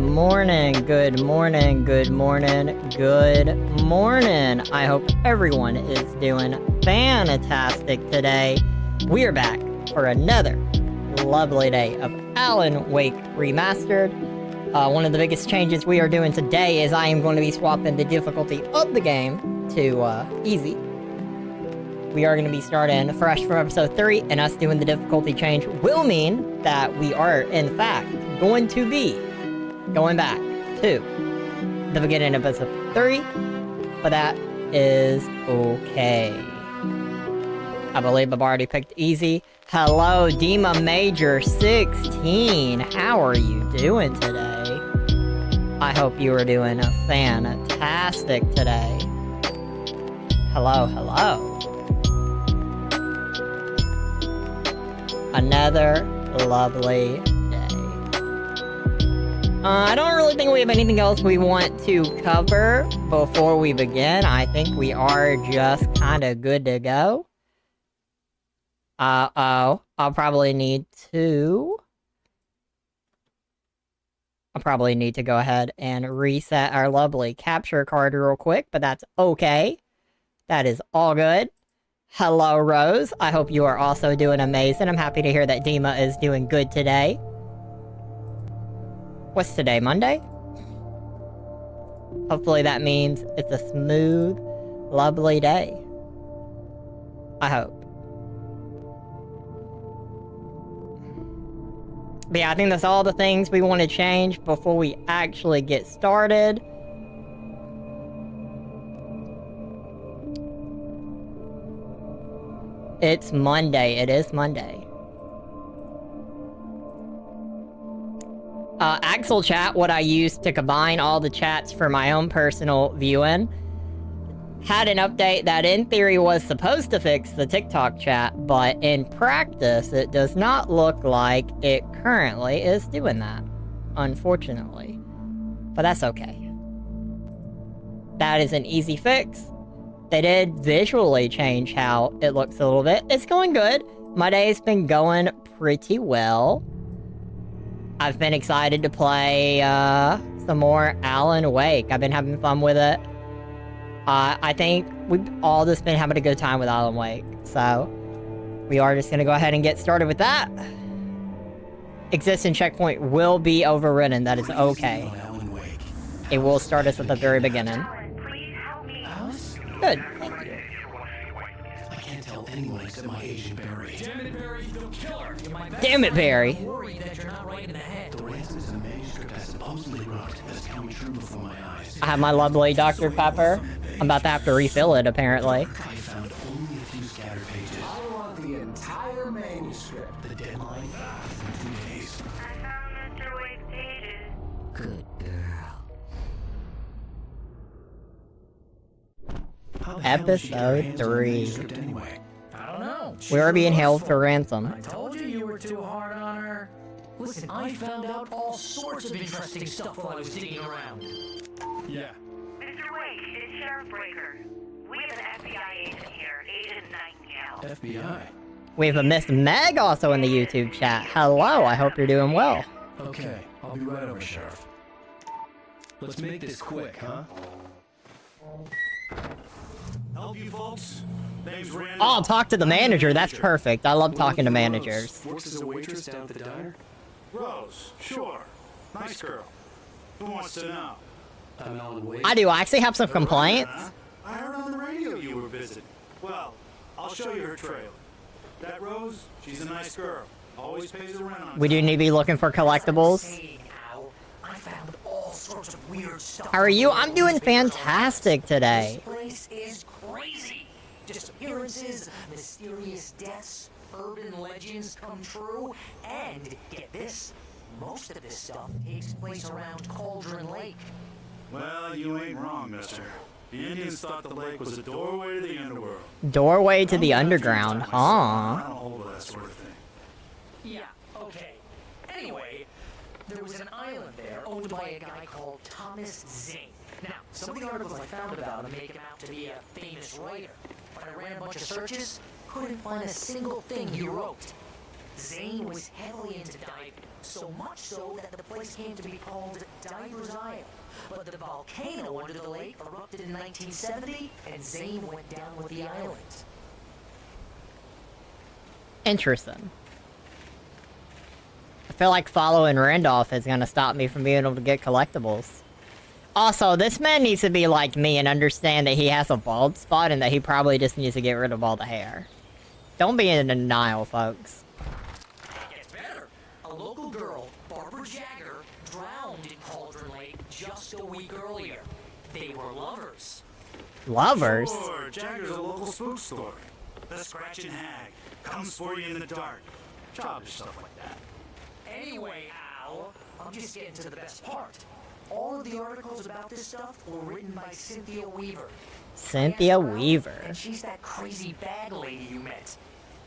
morning, good morning, good morning, good morning. I hope everyone is doing fantastic today. We are back for another lovely day of Alan Wake Remastered. One of the biggest changes we are doing today is I am going to be swapping the difficulty of the game to easy. We are going to be starting fresh from episode 3, and us doing the difficulty change will mean that we are, in fact, going to be going back to the beginning of episode 3, but that is okay. I believe I've already picked easy. Hello, Dima Major 16. How are you doing today? I hope you are doing fantastic today. Hello, hello. Another lovely day. I don't really think we have anything else we want to cover before we begin. I think we are just kind of good to go. I'll probably need to go ahead and reset our lovely capture card real quick, but that's okay. That is all good. Hello, Rose. I hope you are also doing amazing. I'm happy to hear that Dima is doing good today. What's today, Monday? Hopefully that means it's a smooth, lovely day. I hope. But yeah, I think that's all the things we want to change before we actually get started. It's Monday. It is Monday. Axel Chat, what I used to combine all the chats for my own personal viewing, had an update that in theory was supposed to fix the TikTok chat, but in practice, it does not look like it currently is doing that, unfortunately. But that's okay. That is an easy fix. They did visually change how it looks a little bit. It's going good. My day's been going pretty well. I've been excited to play some more Alan Wake. I've been having fun with it. I think we've all just been having a good time with Alan Wake. So, we are just going to go ahead and get started with that. Existing checkpoint will be overridden. That is okay. It will start us at the very beginning. Good, thank you. I can't tell anyone except my agent Barry. Damn it, Barry, you'll kill her. Damn it, Barry. The ransom is a manuscript I supposedly wrote that is coming true before my eyes. I have my lovely Dr. Pepper. I'm about to have to refill it, apparently. I found only a few scattered pages. I want the entire manuscript. The deadline is in 2 days. I found Mr. Wake's pages. Good girl. How the hell did she get her Episode hands on the 3. manuscript anyway? I don't know. We are being held for ransom. I told you you were too hard on her. Listen, I found out all sorts of interesting stuff while I was digging around. Yeah. Mr. Wake, it's Sheriff Breaker. We have an FBI agent here, Agent Nightingale. FBI. We have a Miss Meg also in the YouTube chat. Hello, I hope you're doing well. Okay, I'll be right over, Sheriff. Let's make this quick, huh? Help you folks? Name's Randall. Oh, talk to the manager. That's perfect. I love talking to managers. Works as a waitress down at the diner. Rose, sure. Nice girl. Who wants to know? I'm Alan Wake. I do. I actually have some complaints. Huh? I heard on the radio you were visiting. Well, I'll show you her trailer. That Rose, she's a nice girl. Always pays her rent on We do need to be looking for collectibles. Hey, Al, I found all sorts of weird stuff. How are you? I'm doing fantastic today. This place is crazy. Disappearances, mysterious deaths, urban legends come true, and get this, most of this stuff takes place around Cauldron Lake. Well, you ain't wrong, mister. The Indians thought the lake was a doorway to the underworld. Doorway to the underground, huh? I don't hold with that sort of thing. Yeah, okay. Anyway, there was an island there owned by a guy called Thomas Zane. Now, some of the articles I found about him make him out to be a famous writer. But I ran a bunch of searches, couldn't find a single thing he wrote. Zane was heavily into diving, so much so that the place came to be called Diver's Isle. But the volcano under the lake erupted in 1970, and Zane went down with the island. Interesting. I feel like following Randolph is gonna stop me from being able to get collectibles. Also, this man needs to be like me and understand that he has a bald spot and that he probably just needs to get rid of all the hair. Don't be in denial, folks. It gets better. A local girl, Barbara Jagger, drowned in Cauldron Lake just a week earlier. They were lovers. Lovers? Sure, Jagger's a local spook story. The scratching hag comes for you in the dark. Childish stuff like that. Anyway, Al, I'm just getting to the best part. All of the articles about this stuff were written by Cynthia Weaver. Cynthia Weaver. And she's that crazy bag lady you met.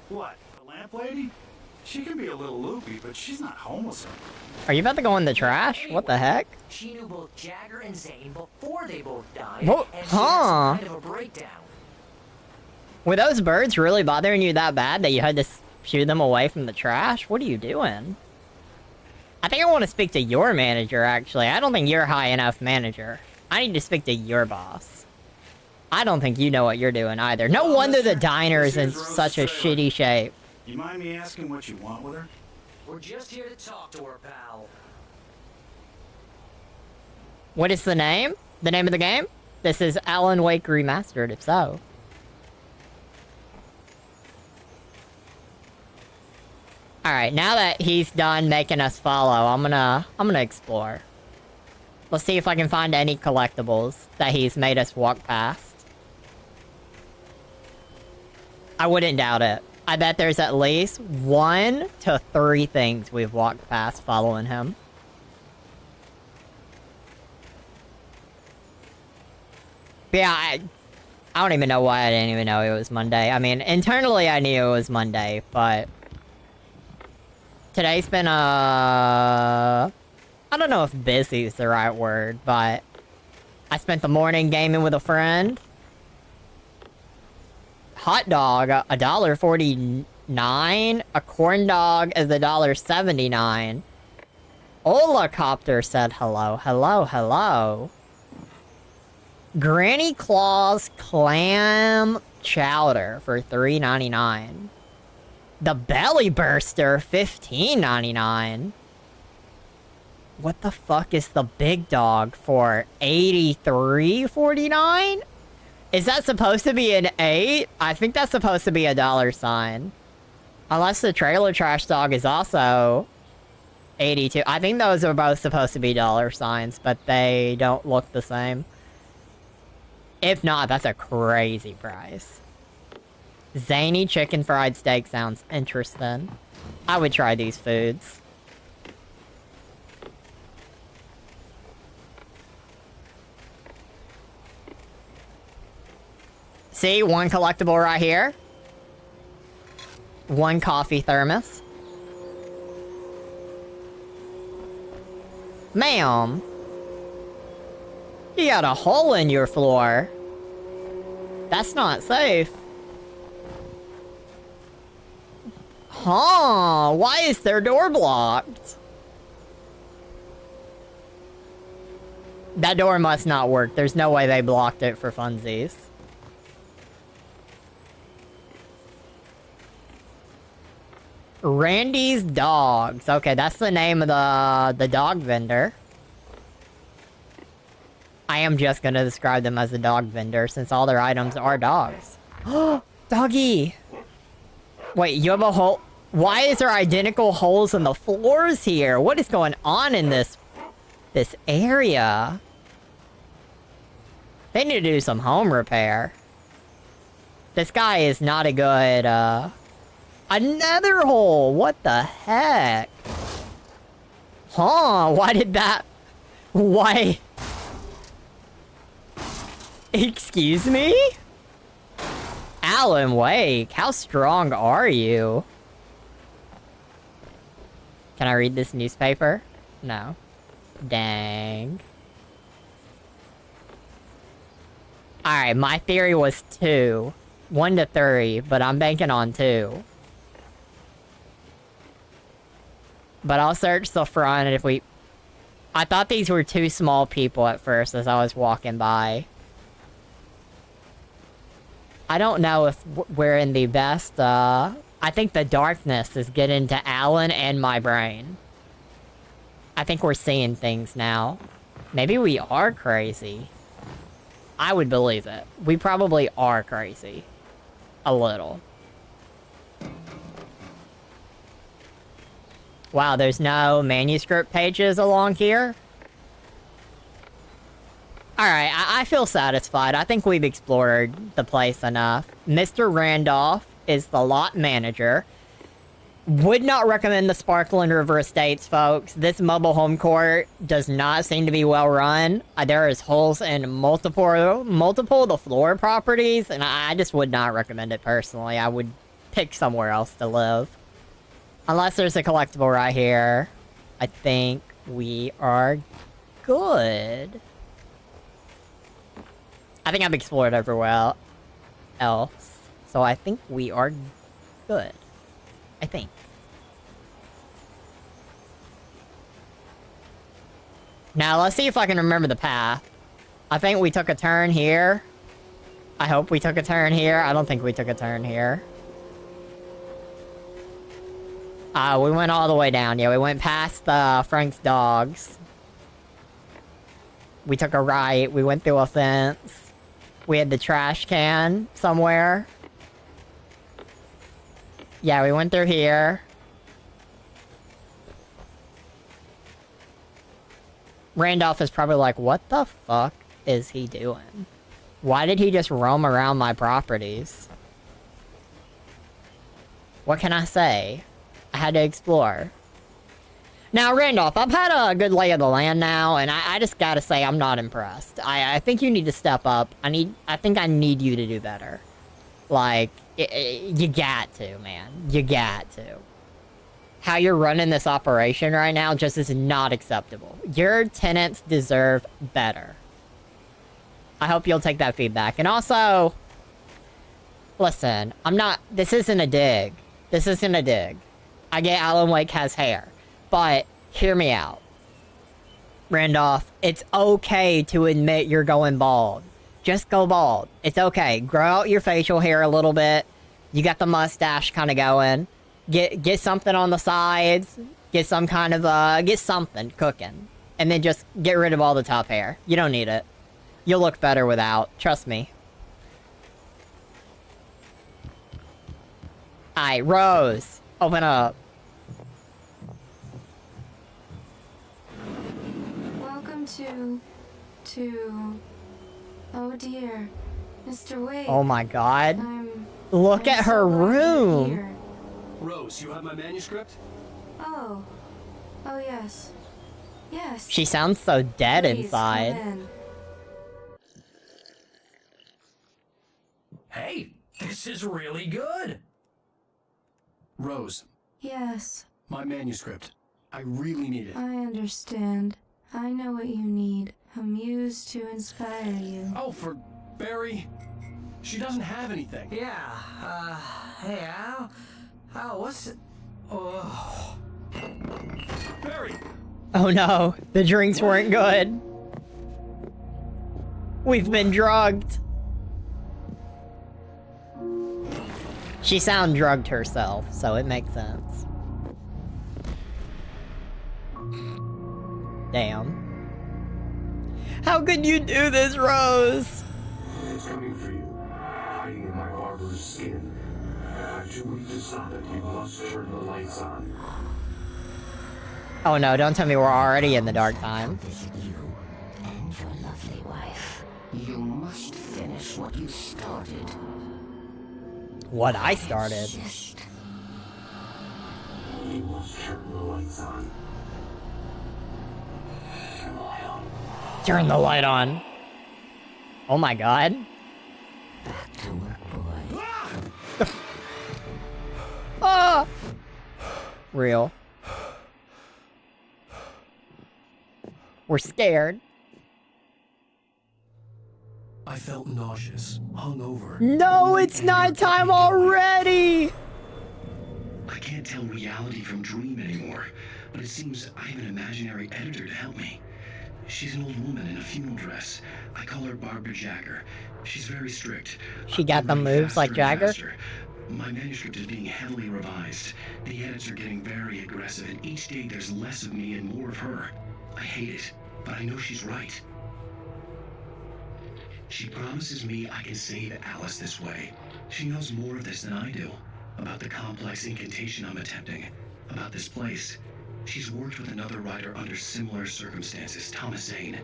What, the lamp lady? She can be a little loopy, but she's not homeless. Are you about to go in the trash? What the heck? She knew both Jagger and Zane before they both died, What? and she Huh? had some kind of a breakdown. Were those birds really bothering you that bad that you had to shoo them away from the trash? What are you doing? I think I want to speak to your manager, actually. I don't think you're high enough manager. I need to speak to your boss. I don't think you know what you're doing either. No wonder the diner is in such a shitty shape. You mind me asking what you want with her? We're just here to talk to her, pal. What is the name? The name of the game? This is Alan Wake Remastered, if so. Alright, now that he's done making us follow, I'm gonna explore. Let's see if I can find any collectibles that he's made us walk past. I wouldn't doubt it. I bet there's at least 1 to 3 things we've walked past following him. But yeah, I don't even know why I didn't even know it was Monday. I mean, internally I knew it was Monday, but... Today's been, I don't know if busy is the right word, but... I spent the morning gaming with a friend. Hot dog, $1.49. A corn dog is $1.79. Olacopter said hello, hello, hello. Granny Claus clam chowder for $3.99. The Belly Burster, $15.99. What the fuck is the big dog for $83.49? Is that supposed to be an 8? I think that's supposed to be a $sign. Unless the trailer trash dog is also 82. I think those are both supposed to be $signs, but they don't look the same. If not, that's a crazy price. Zany chicken fried steak sounds interesting. I would try these foods. See, 1 collectible right here. 1 coffee thermos. Ma'am. You got a hole in your floor. That's not safe. Huh? Why is their door blocked? That door must not work. There's no way they blocked it for funsies. Randy's Dogs. Okay, that's the name of the dog vendor. I am just gonna describe them as a dog vendor since all their items are dogs. Doggy! Wait, you have a hole? Why is there identical holes in the floors here? What is going on in this area? They need to do some home repair. This guy is not a good, Another hole! What the heck? Huh? Why did that... Why... Excuse me? Alan Wake, how strong are you? Can I read this newspaper? No. Dang. Alright, my theory was 2. 1 to 3, but I'm banking on 2. But I'll search the front if we... I thought these were two small people at first as I was walking by. I don't know if we're in the best, I think the darkness is getting to Alan and my brain. I think we're seeing things now. Maybe we are crazy. I would believe it. We probably are crazy. A little. Wow, there's no manuscript pages along here? Alright, I feel satisfied. I think we've explored the place enough. Mr. Randolph is the lot manager. Would not recommend the Sparkling River Estates, folks. This mobile home court does not seem to be well run. There is holes in multiple of the floor properties, and I just would not recommend it personally. I would pick somewhere else to live. Unless there's a collectible right here. I think we are good. I think I've explored everywhere else. So I think we are good. I think. Now, let's see if I can remember the path. I think we took a turn here. I hope we took a turn here. I don't think we took a turn here. We went all the way down. Yeah, we went past Frank's dogs. We took a right. We went through a fence. We had the trash can somewhere. Yeah, we went through here. Randolph is probably like, what the fuck is he doing? Why did he just roam around my properties? What can I say? I had to explore. Now, Randolph, I've had a good lay of the land now, and I just gotta say I'm not impressed. I think you need to step up. I think I need you to do better. Like, you got to, man. You got to. How you're running this operation right now just is not acceptable. Your tenants deserve better. I hope you'll take that feedback. And also, listen, this isn't a dig. This isn't a dig. I get Alan Wake has hair. But, hear me out. Randolph, it's okay to admit you're going bald. Just go bald. It's okay. Grow out your facial hair a little bit. You got the mustache kind of going. Get something on the sides. Get some kind of, get something cooking. And then just get rid of all the top hair. You don't need it. You'll look better without. Trust me. Alright, Rose. Open up. Welcome to... Oh dear. Mr. Wake. Oh my god. Look at her room. Here. Rose, you have my manuscript? Oh. Oh yes. Yes. She sounds so dead Please, inside. come in. Hey, this is really good. Rose, Yes. my manuscript. I really need it. I understand. I know what you need. A muse to inspire you. Oh, for Barry. She doesn't have anything. Yeah, hey, Al, what's it? Oh. Barry! Oh no, the drinks weren't good. We've been drugged. She sound drugged herself, so it makes sense. Damn. How could you do this, Rose? It's coming for you, hiding in my barber's skin. But you weak to stop it, you must turn the lights on. Oh no, don't tell me we're already in the dark time. Visit you and your lovely wife. You must finish what you started. What I started. Insist. You must turn the lights on. Turn the light on. Oh my god. Back to work, boy. Ah! Real. We're scared. I felt nauseous, hungover. No, it's nighttime already! I can't tell reality from dream anymore. but it seems I have an imaginary editor to help me. She's an old woman in a funeral dress. I call her Barbara Jagger. She's very strict. She got the I'm moves like faster and Jagger? faster. My manuscript is being heavily revised. The edits are getting very aggressive, and each day there's less of me and more of her. I hate it, but I know she's right. She promises me I can save Alice this way. She knows more of this than I do. About the complex incantation I'm attempting. About this place. She's worked with another writer under similar circumstances, Thomas Zane.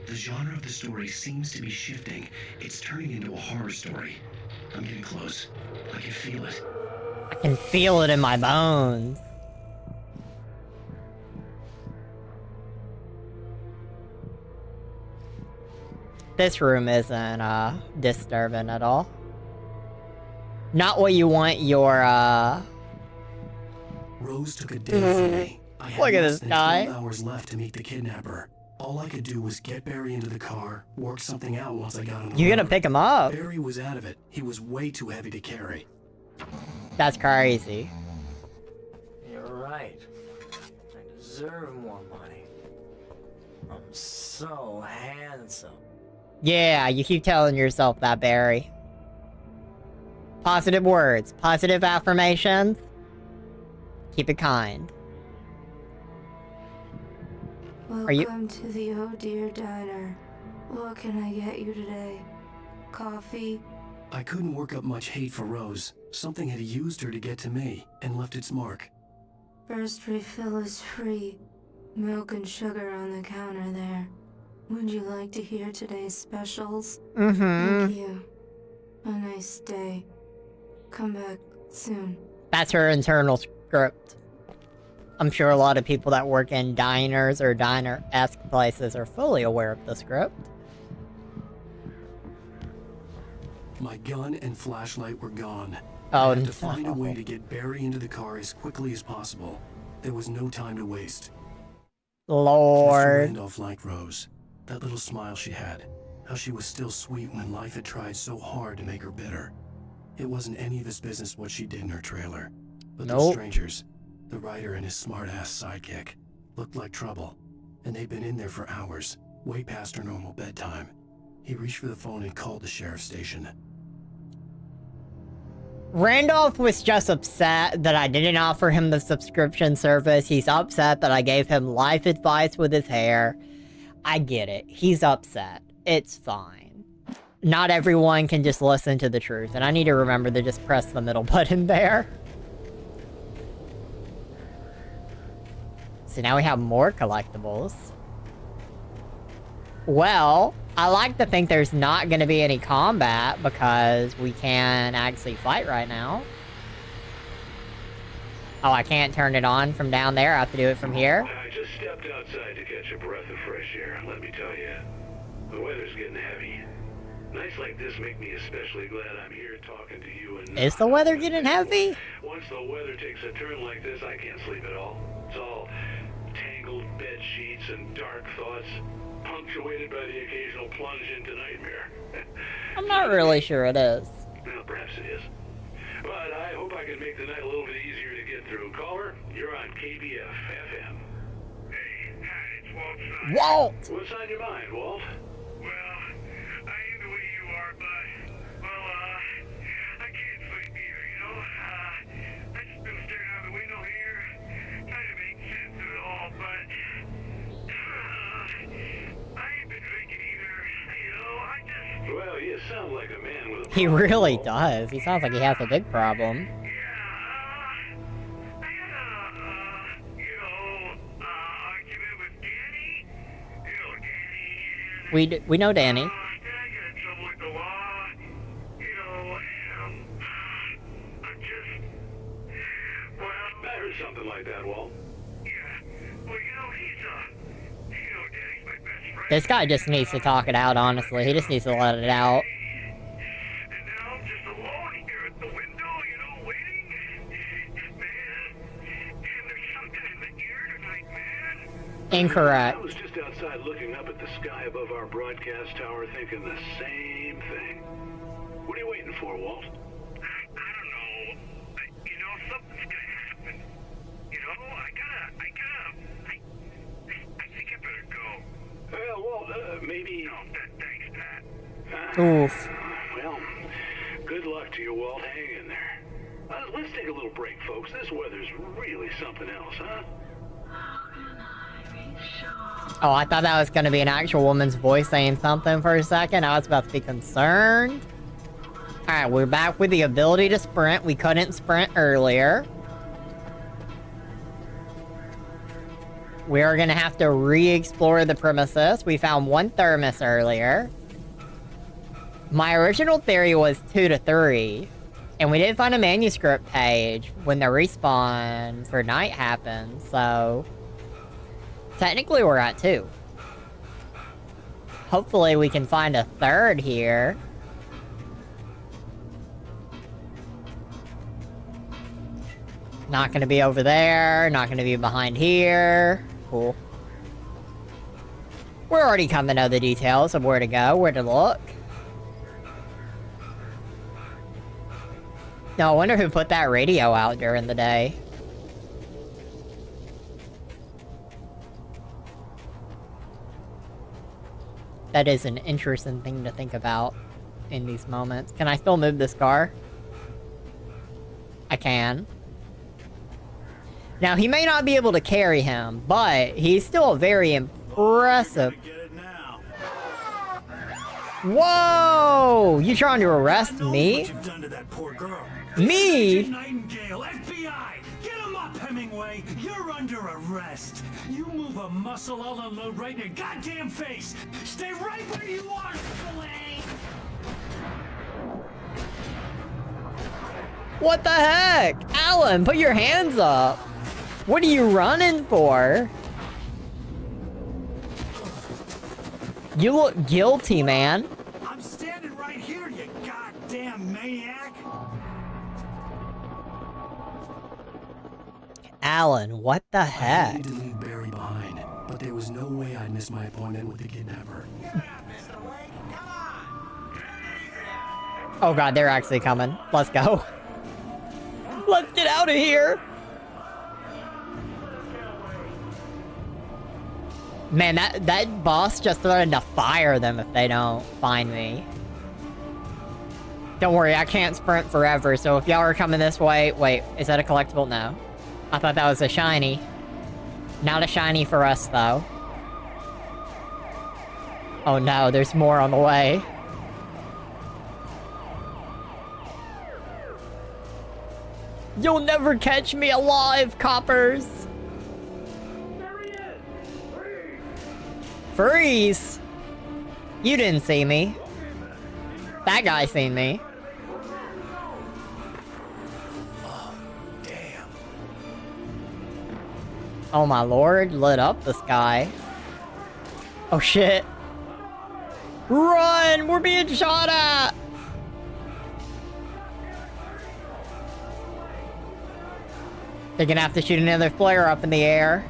The genre of the story seems to be shifting. It's turning into a horror story. I'm getting close. I can feel it. I can feel it in my bones. This room isn't, disturbing at all. Not what you want your, Rose took a day from me. I had Look at less this than guy. 12 hours left to meet the kidnapper. All I could do was get Barry into the car, work something out once I got on the You're gonna road. pick him up. Barry was out of it. He was way too heavy to carry. That's crazy. You're right. I deserve more money. I'm so handsome. Yeah, you keep telling yourself that, Barry. Positive words, positive affirmations. Keep it kind. you- Welcome to the Oh Dear Diner. What can I get you today? Coffee? I couldn't work up much hate for Rose. Something had used her to get to me and left its mark. First refill is free. Milk and sugar on the counter there. Would you like to hear today's specials? Mm-hmm. Thank you. A nice day. Come back soon. That's her internal script. I'm sure a lot of people that work in diners or diner-esque places are fully aware of the script. My gun and flashlight were gone. Oh, I had to find a way to get Barry into the car as quickly as possible. There was no time to waste. Mr. Lord. Randolph liked Rose. That little smile she had. How she was still sweet when life had tried so hard to make her bitter. It wasn't any of his business what she did in her trailer. But those Nope. strangers, the writer and his smart-ass sidekick, looked like trouble. And they'd been in there for hours, way past her normal bedtime. He reached for the phone and called the sheriff's station. Randolph was just upset that I didn't offer him the subscription service. He's upset that I gave him life advice with his hair. I get it. He's upset. It's fine. Not everyone can just listen to the truth, and I need to remember to just press the middle button there. So now we have more collectibles. Well, I like to think there's not going to be any combat because we can actually fight right now. Oh, I can't turn it on from down there. I have to do it from here. I just stepped outside to catch a breath of fresh air, and let me tell you, the weather's getting heavy. Nights like this make me especially glad I'm here talking to you and... Is the weather getting heavy? Once the weather takes a turn like this, I can't sleep at all. It's all tangled bed sheets and dark thoughts, punctuated by the occasional plunge into nightmare. I'm not really sure it is. Well, perhaps it is. But I hope I can make the night a little bit easier to get through. Caller, you're on KBF FM. Hey, it's Walt Snyder. Walt! What's on your mind, Walt? Well, I am the way you are, but, well, I can't sleep either, you know? I just been staring out the window here, trying to make sense of it all, but, I ain't been drinking either, you know? I just... Well, you sound like a man with a He problem, really Walt. does. He sounds like he has a big problem. I had argument with Danny. You know, Danny, and... We know Danny. Then I get in trouble with the law. You know, I'm just... Well... I heard something like that, Walt. Yeah. Well, you know, Danny's my best friend. This guy just needs to talk it out, honestly. He just needs to let it out. And now I'm just alone here at the window, you know, waiting. Man, and there's something in the air tonight, man. Incorrect. I was just outside looking up at the sky above our broadcast tower thinking the same thing. What are you waiting for, Walt? I don't know. You know, something's gonna happen. You know, I gotta Maybe... No, thanks, Pat. Oof. Well, good luck to you, Walt. Hang in there. Let's take a little break, folks. This weather's really something else, huh? Oh, I thought that was gonna be an actual woman's voice saying something for a second. I was about to be concerned. Alright, we're back with the ability to sprint. We couldn't sprint earlier. We are gonna have to re-explore the premises. We found one thermos earlier. My original theory was 2 to 3. And we did find a manuscript page when the respawn for night happened, so... technically we're at 2. Hopefully we can find a third here. Not gonna be over there, not gonna be behind here. Cool. We're already coming to know the details of where to go, where to look. No, I wonder who put that radio out during the day. That is an interesting thing to think about in these moments. Can I still move this car? I can. Now, he may not be able to carry him, but he's still very impressive. Whoa! You trying to arrest me? What you've done to that poor girl. Me? Nightingale, FBI! Get him up, Hemingway! You're under arrest! You move a muscle, I'll unload right in your goddamn face! Stay right where you are, Spillane! What the heck? Alan, put your hands up! What are you running for? You look guilty, man. I'm standing right here, you goddamn maniac! Alan, what the I heck? hated to leave Barry behind, but there was no way I'd miss my appointment with the kidnapper. Oh god, they're actually coming. Let's go. Let's get out of here! Man, that boss just threatened to fire them if they don't find me. Don't worry, I can't sprint forever, so if y'all are coming this way... Wait, is that a collectible? No. I thought that was a shiny. Not a shiny for us, though. Oh no, there's more on the way. You'll never catch me alive, coppers! Freeze! You didn't see me. That guy seen me. Oh, damn. Oh my lord, lit up the sky. Oh shit. Run! We're being shot at! They're gonna have to shoot another flare up in the air.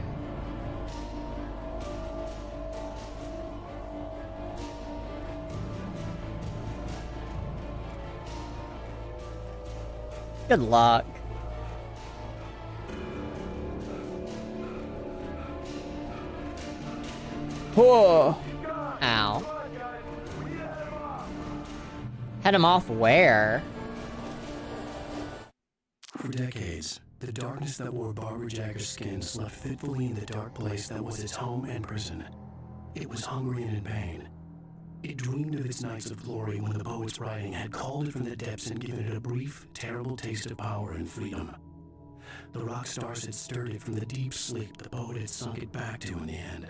Good luck. Whoa. Ow. Head him off where? For decades, the darkness that wore Barbara Jagger's skin slept fitfully in the dark place that was its home and prison. It was hungry and in pain. It dreamed of its nights of glory when the poet's writing had called it from the depths and given it a brief, terrible taste of power and freedom. The rock stars had stirred it from the deep sleep the poet had sunk it back to in the end.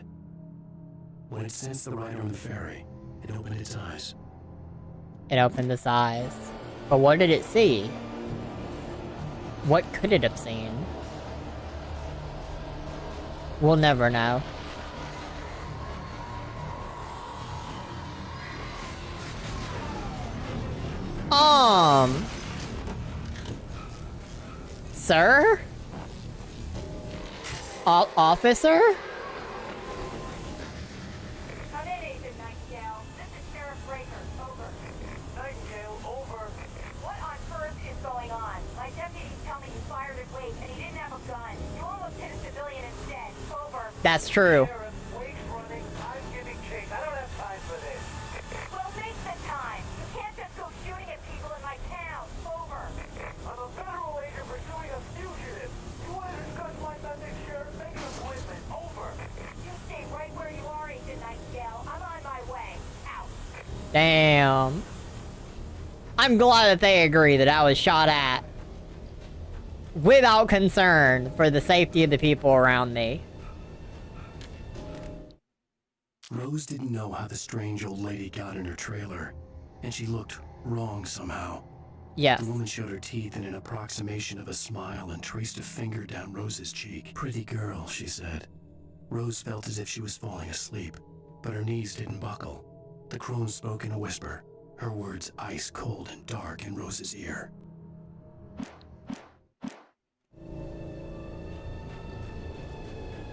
When it sensed the rider on the ferry, it opened its eyes. It opened its eyes. But what did it see? What could it have seen? We'll never know. Sir? Officer? Come in, Agent Nightingale. This is Sheriff Breaker. Over. Nightingale, over. What on earth is going on? My deputies tell me you fired at Wake and he didn't have a gun. You almost hit a civilian instead. Over. That's true. Sheriff, Wake's running. I'm giving chase. I don't have time Damn. I'm glad that they agree that I was shot at without concern for the safety of the people around me. Rose didn't know how the strange old lady got in her trailer, and she looked wrong somehow. Yes. The woman showed her teeth in an approximation of a smile and traced a finger down Rose's cheek. Pretty girl, she said. Rose felt as if she was falling asleep, but her knees didn't buckle. The crone spoke in a whisper, her words ice cold and dark in Rose's ear.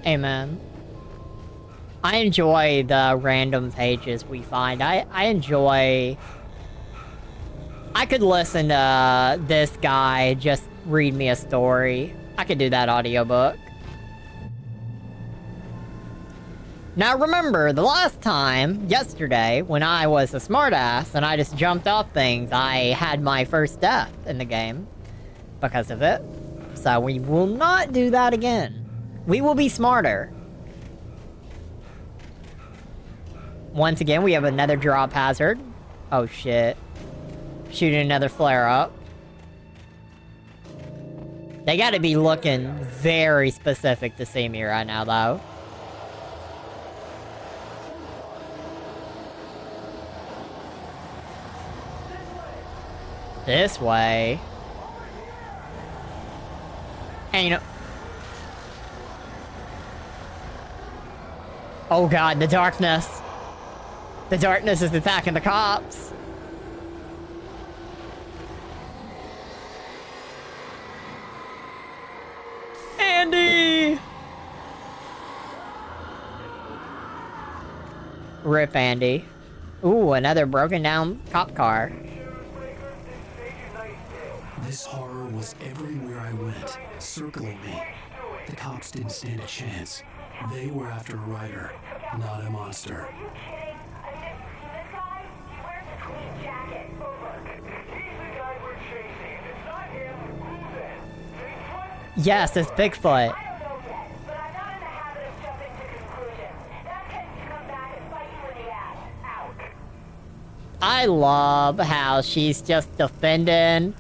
Amen. I enjoy the random pages we find. I enjoy... I could listen to this guy just read me a story. I could do that audiobook. Now remember, the last time, yesterday, when I was a smartass and I just jumped off things, I had my first death in the game because of it. So we will not do that again. We will be smarter. Once again, we have another drop hazard. Oh shit. Shooting another flare-up. They gotta be looking very specific to see me right now, though. This way. And you know... Oh god, the darkness. The darkness is attacking the cops. Andy! Rip Andy. Ooh, another broken down cop car. This horror was everywhere I went, circling me. The cops didn't stand a chance. They were after a rider, not a monster. Are you kidding? I mean, this guy, he wears a clean jacket. Over. He's the guy we're chasing. If it's not him, who then? Bigfoot? Yes, it's Bigfoot. I don't know yet, but I'm not in the habit of jumping to conclusions. That tends to come back and bite you in the ass. Out. I love how she's just defending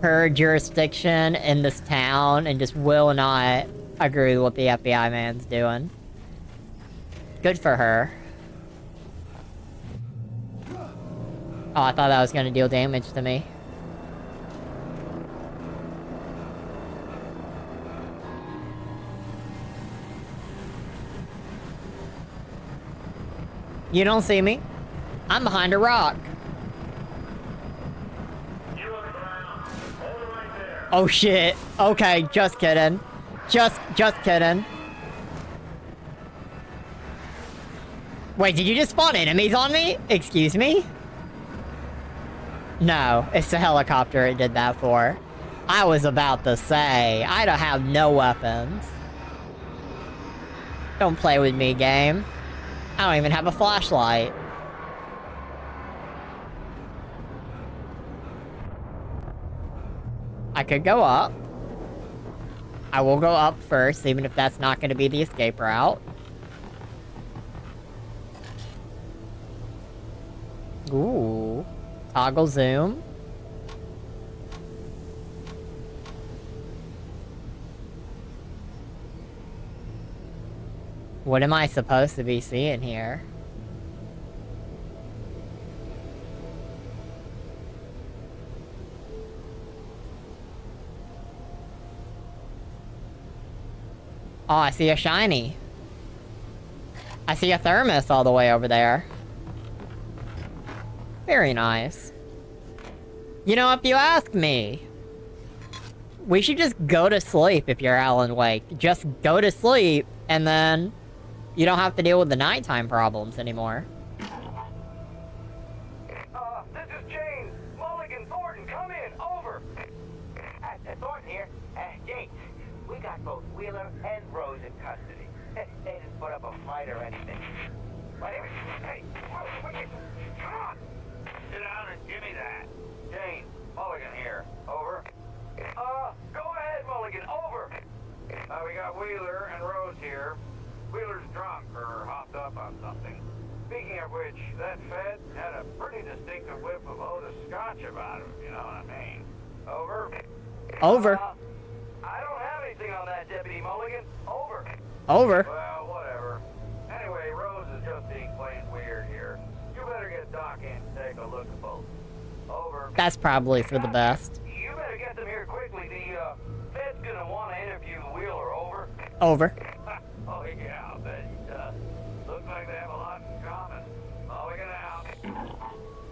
her jurisdiction in this town and just will not agree with what the FBI man's doing. Good for her. Oh, I thought that was gonna deal damage to me. You don't see me? I'm behind a rock. Oh shit. Okay, just kidding. Just kidding. Wait, did you just spawn enemies on me? Excuse me? No, it's the helicopter it did that for. I was about to say, I don't have no weapons. Don't play with me, game. I don't even have a flashlight. I could go up. I will go up first, even if that's not going to be the escape route. Ooh. Toggle zoom. What am I supposed to be seeing here? Oh, I see a shiny. I see a thermos all the way over there. Very nice. You know, if you ask me, we should just go to sleep if you're Alan Wake. Just go to sleep, and then you don't have to deal with the nighttime problems anymore. This is James. Mulligan, Thornton, come in. Over. Thornton here. Jake, we got both Wheeler and Rose in custody. They didn't put up a fight or anything. But hey, come on. Sit down and give me that. James, Mulligan here. Over. Go ahead, Mulligan. Over. We got Wheeler and Rose here. Wheeler's drunk or hopped up on something. Speaking of which, that Fed had a much about him, you know what I mean? Over. Over. I don't have anything on that, Deputy Mulligan. Over. Over. Well, whatever. Anyway, Rose is just being plain weird here. You better get Doc in to take a look at both. Over. That's probably for the best. You better get them here quickly. The Fed's gonna want to interview Wheeler. Over. Over. Oh yeah, I'll bet he does. Looks like they have a lot in common. Mulligan out.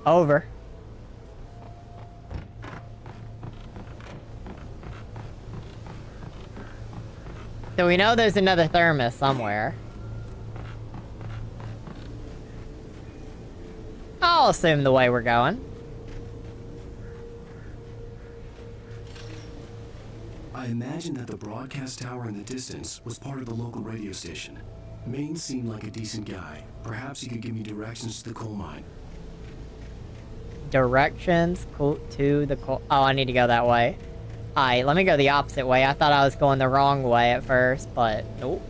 Over. So we know there's another thermos somewhere. I'll assume the way we're going. I imagine that the broadcast tower in the distance was part of the local radio station. Maine seemed like a decent guy. Perhaps he could give me directions to the coal mine. Directions to the coal... Oh, I need to go that way. Alright, let me go the opposite way. I thought I was going the wrong way at first, but nope.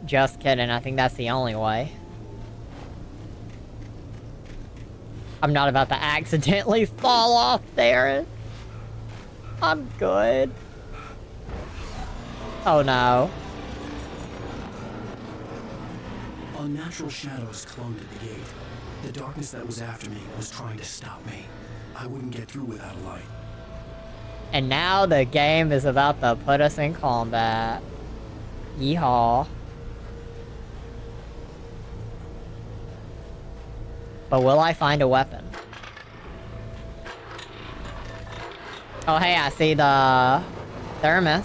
Just kidding. I think that's the only way. I'm not about to accidentally fall off there. I'm good. Oh no. Unnatural shadows clung to the gate. The darkness that was after me was trying to stop me. I wouldn't get through without a light. And now the game is about to put us in combat. Yeehaw. But will I find a weapon? Oh hey, I see the thermos.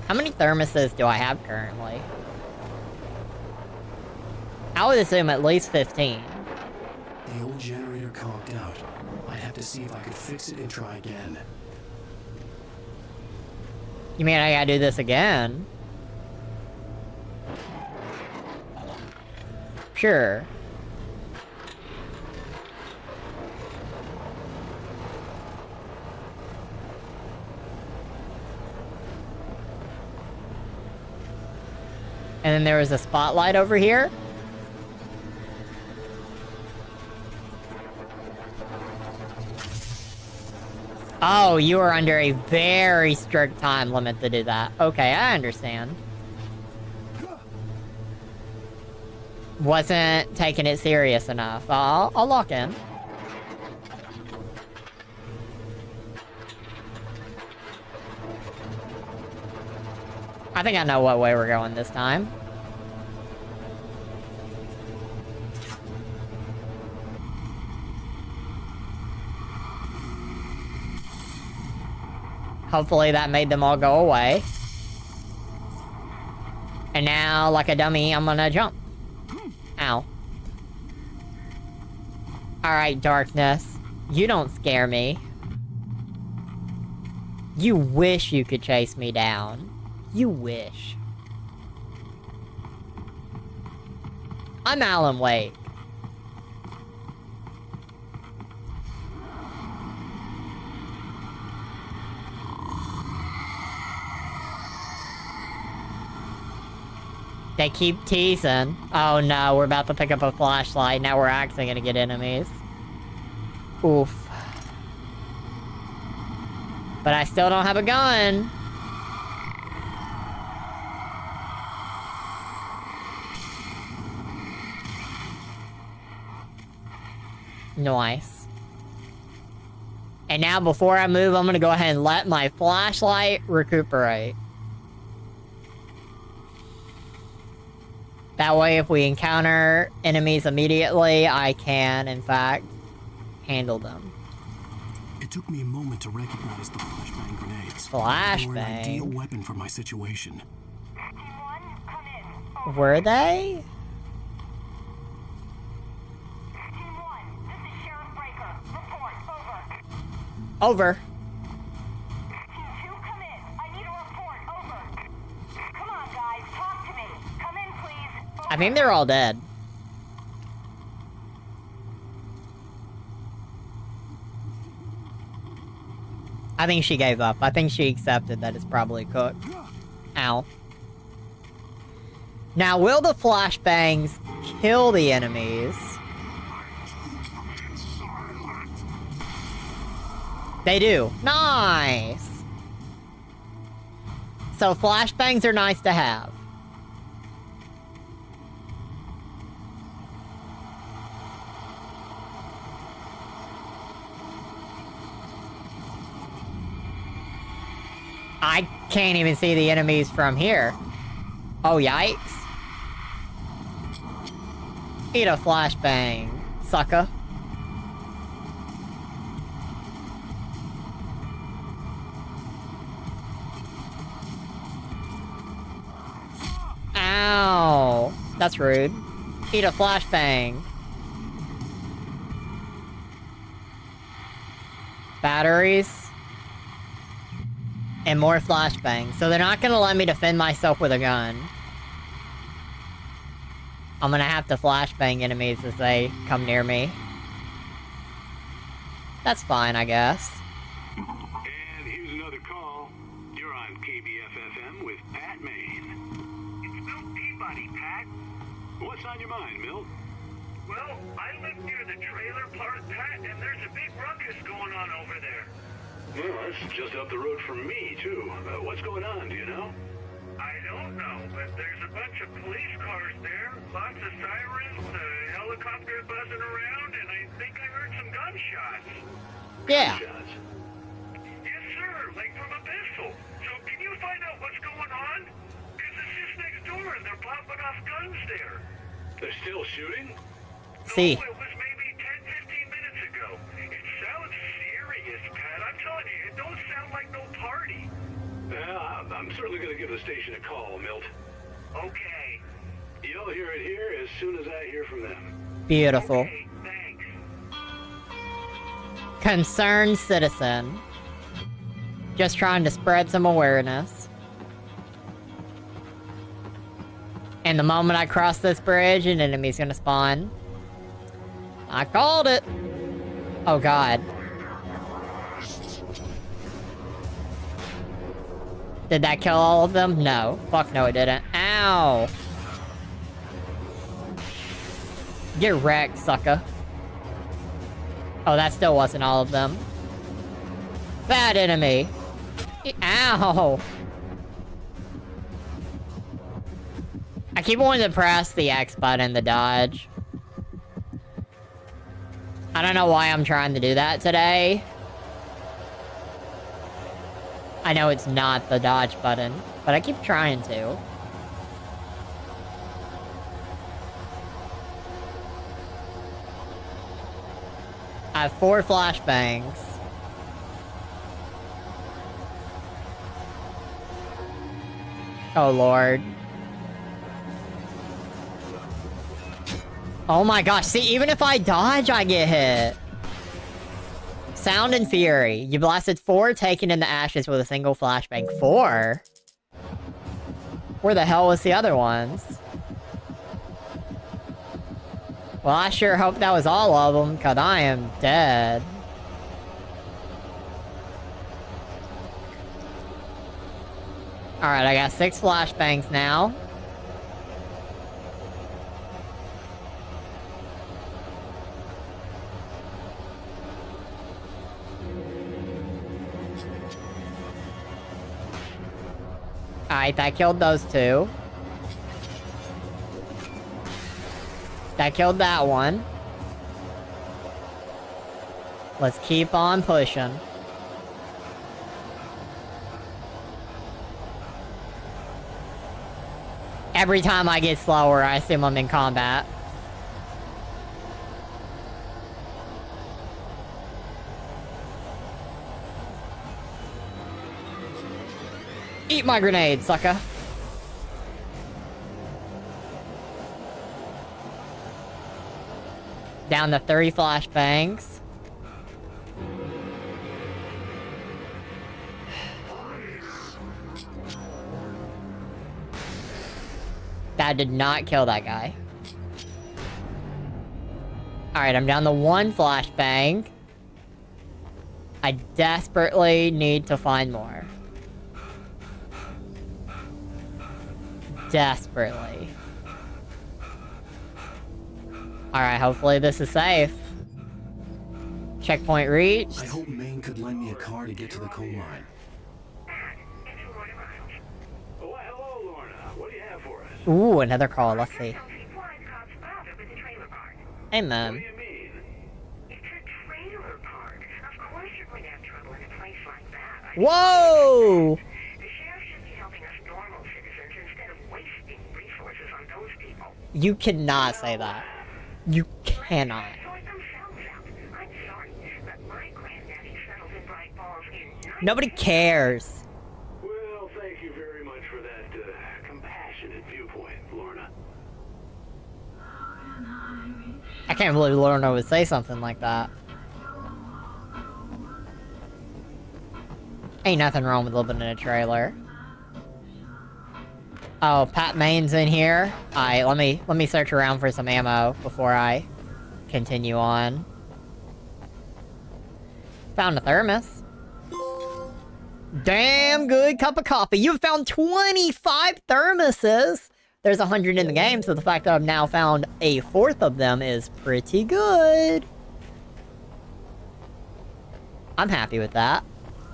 How many thermoses do I have currently? I would assume at least 15. The old generator conked out. I'd have to see if I could fix it and try again. You mean I gotta do this again? Sure. And then there was a spotlight over here. Oh, you are under a very strict time limit to do that. Okay, I understand. Wasn't taking it serious enough. I'll lock in. I think I know what way we're going this time. Hopefully that made them all go away. And now, like a dummy, I'm gonna jump. Ow. Alright, darkness. You don't scare me. You wish you could chase me down. You wish. I'm Alan Wake. They keep teasing. Oh no, we're about to pick up a flashlight. Now we're actually gonna get enemies. Oof. But I still don't have a gun. Nice. And now before I move, I'm gonna go ahead and let my flashlight recuperate. That way, if we encounter enemies immediately, I can, in fact, handle them. It took me a moment to recognize the flashbang grenades. Flashbang? They were an ideal weapon for my situation. Team 1, come in. Over. Were they? Team 1, this is Sheriff Breaker. Report. Over. Over. Team 2, come in. I need a report. Over. Come on, guys. Talk to me. Come in, please. Over. I think they're all dead. I think she gave up. I think she accepted that it's probably cooked. Ow. Now, will the flashbangs kill the enemies? They do. Nice! So flashbangs are nice to have. I can't even see the enemies from here. Oh, yikes. Eat a flashbang, sucker. Ow. That's rude. Eat a flashbang. Batteries. And more flashbangs. So they're not gonna let me defend myself with a gun. I'm gonna have to flashbang enemies as they come near me. That's fine, I guess. And here's another call. You're on KBFFM with Pat Maine. It's Milt Peabody, Pat. What's on your mind, Milt? Well, I live near the trailer park, Pat, and there's a big ruckus going on over there. Well, that's just up the road from me, too. What's going on, do you know? I don't know, but there's a bunch of police cars there, lots of sirens, a helicopter buzzing around, and I think I heard some gunshots. Yeah. Gunshots? Yes, sir, like from a pistol. So can you find out what's going on? Because it's just next door and they're popping off guns there. They're still shooting? See. No, it was maybe 10, 15 minutes ago. It sounds serious, Pat. I'm telling you, it don't sound like no party. Well, I'm certainly going to give the station a call, Milt. Okay. You'll hear it here as soon as I hear from them. Beautiful. Okay, thanks. Concerned citizen. Just trying to spread some awareness. And the moment I cross this bridge, an enemy's gonna spawn. I called it! Oh god. Did that kill all of them? No. Fuck no, it didn't. Ow! Get wrecked, sucker. Oh, that still wasn't all of them. Bad enemy. Ow! I keep wanting to press the X button to dodge. I don't know why I'm trying to do that today. I know it's not the dodge button, but I keep trying to. I have 4 flashbangs. Oh lord. Oh my gosh, see, even if I dodge, I get hit. Sound and Fury. You blasted 4, taken in the ashes with a single flashbang. 4? Where the hell was the other ones? Well, I sure hope that was all of them, because I am dead. Alright, I got 6 flashbangs now. Alright, that killed those 2. That killed that one. Let's keep on pushing. Every time I get slower, I assume I'm in combat. Eat my grenade, sucker. Down to 30 flashbangs. That did not kill that guy. Alright, I'm down to 1 flashbang. I desperately need to find more. Desperately. Alright, hopefully this is safe. Checkpoint reached. I hope Maine could lend me a car to get to the coal mine. Oh, hello, Lorna. What do you have for us? Ooh, another call. Let's see. Hey, man. What do you mean? It's a trailer park. Of course you're going to have trouble in a place like that. Whoa! The sheriff should be helping us normal citizens instead of wasting resources on those people. You cannot say that. You cannot. Sort themselves out. I'm sorry, but my granddaddy settled in Bright Falls in Nobody cares. Well, thank you very much for that compassionate viewpoint, Lorna. I can't believe Lorna would say something like that. Ain't nothing wrong with living in a trailer. Oh, Pat Main's in here. Alright, let me search around for some ammo before I continue on. Found a thermos. Damn good cup of coffee. You've found 25 thermoses. There's 100 in the game, so the fact that I've now found a fourth of them is pretty good. I'm happy with that.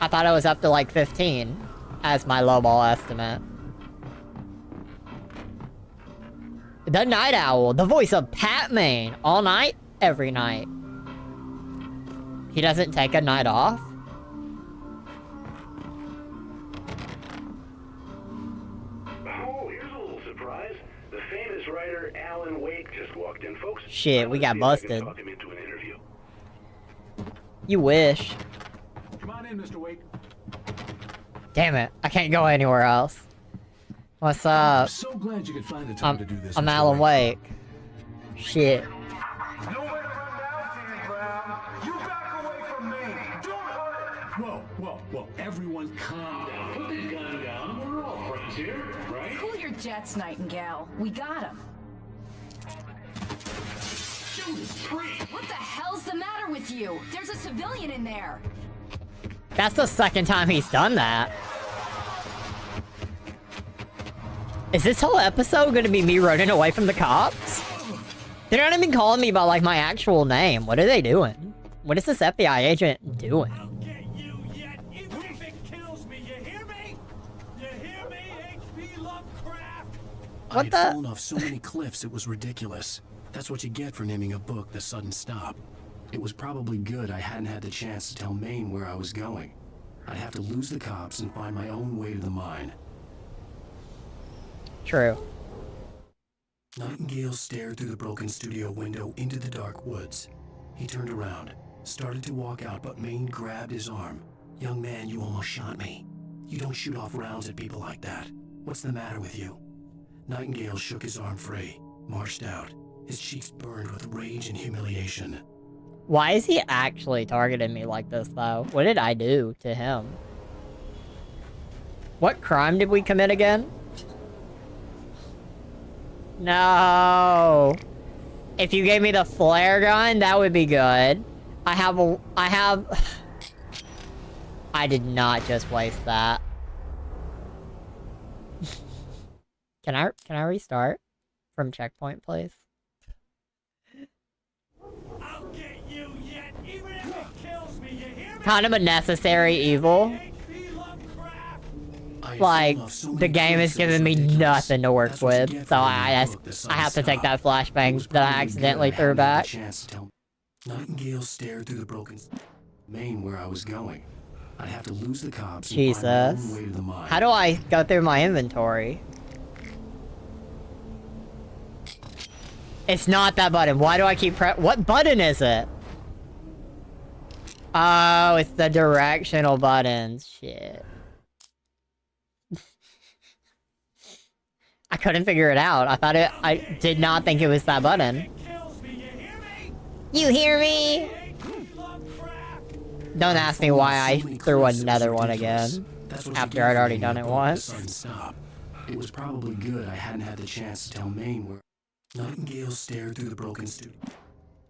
I thought I was up to like 15 as my lowball estimate. The Night Owl, the voice of Pat Maine, all night, every night. He doesn't take a night off. Oh, here's a little surprise. The famous writer Alan Wake just walked in, folks. Shit, we got I'm gonna see if I busted. can talk him into an interview. You wish. Come on in, Mr. Wake. Damn it, I can't go anywhere else. What's up? So glad you could find the time to do this. I'm Mr. Alan Wake. Shit. Nowhere to run now, Dan Brown. You back away from me. Don't hurt. Whoa. Everyone calm down. Put the gun down. We're all friends here, right? Cool your jets, Nightingale. We got him. Judas Priest. What the hell's the matter with you? There's a civilian in there. That's the second time he's done that. Is this whole episode gonna be me running away from the cops? They're not even calling me by, like, my actual name. What are they doing? What is this FBI agent doing? I'll get you yet, even if it kills me. You hear me? You hear me, H.P. Lovecraft? What I the- had fallen off so many cliffs it was ridiculous. That's what you get for naming a book The Sudden Stop. It was probably good I hadn't had the chance to tell Maine where I was going. I'd have to lose the cops and find my own way to the mine. True. Nightingale stared through the broken studio window into the dark woods. He turned around, started to walk out, but Maine grabbed his arm. "Young man, you almost shot me. You don't shoot off rounds at people like that. What's the matter with you?" Nightingale shook his arm free, marched out. His cheeks burned with rage and humiliation. Why is he actually targeting me like this, though? What did I do to him? What crime did we commit again? No. If you gave me the flare gun, that would be good. I did not just waste that. Can I restart from checkpoint, please? I'll get you yet, even if it kills me. You hear me? Kind of a necessary evil. H.P. Lovecraft. I had Like, fallen off so the many game is cliffs it was giving me ridiculous. nothing to work That's what you with, get so for naming I a book The Sudden have to take Stop. that flashbang It was that I probably accidentally good I threw hadn't had the back. chance to tell Nightingale stared through the broken Maine where I was going. I'd have to lose the cops and find my own Jesus. way to the mine. How do I go through my inventory? It's not that button. Why do I keep what button is it? Oh, it's the directional buttons. Shit. I couldn't figure it out. I did not think it was that button. You hear me? Don't ask me why I threw another one again. After I'd already done it once. It was probably good I hadn't had the chance to tell Maine where Nightingale stared through the broken studio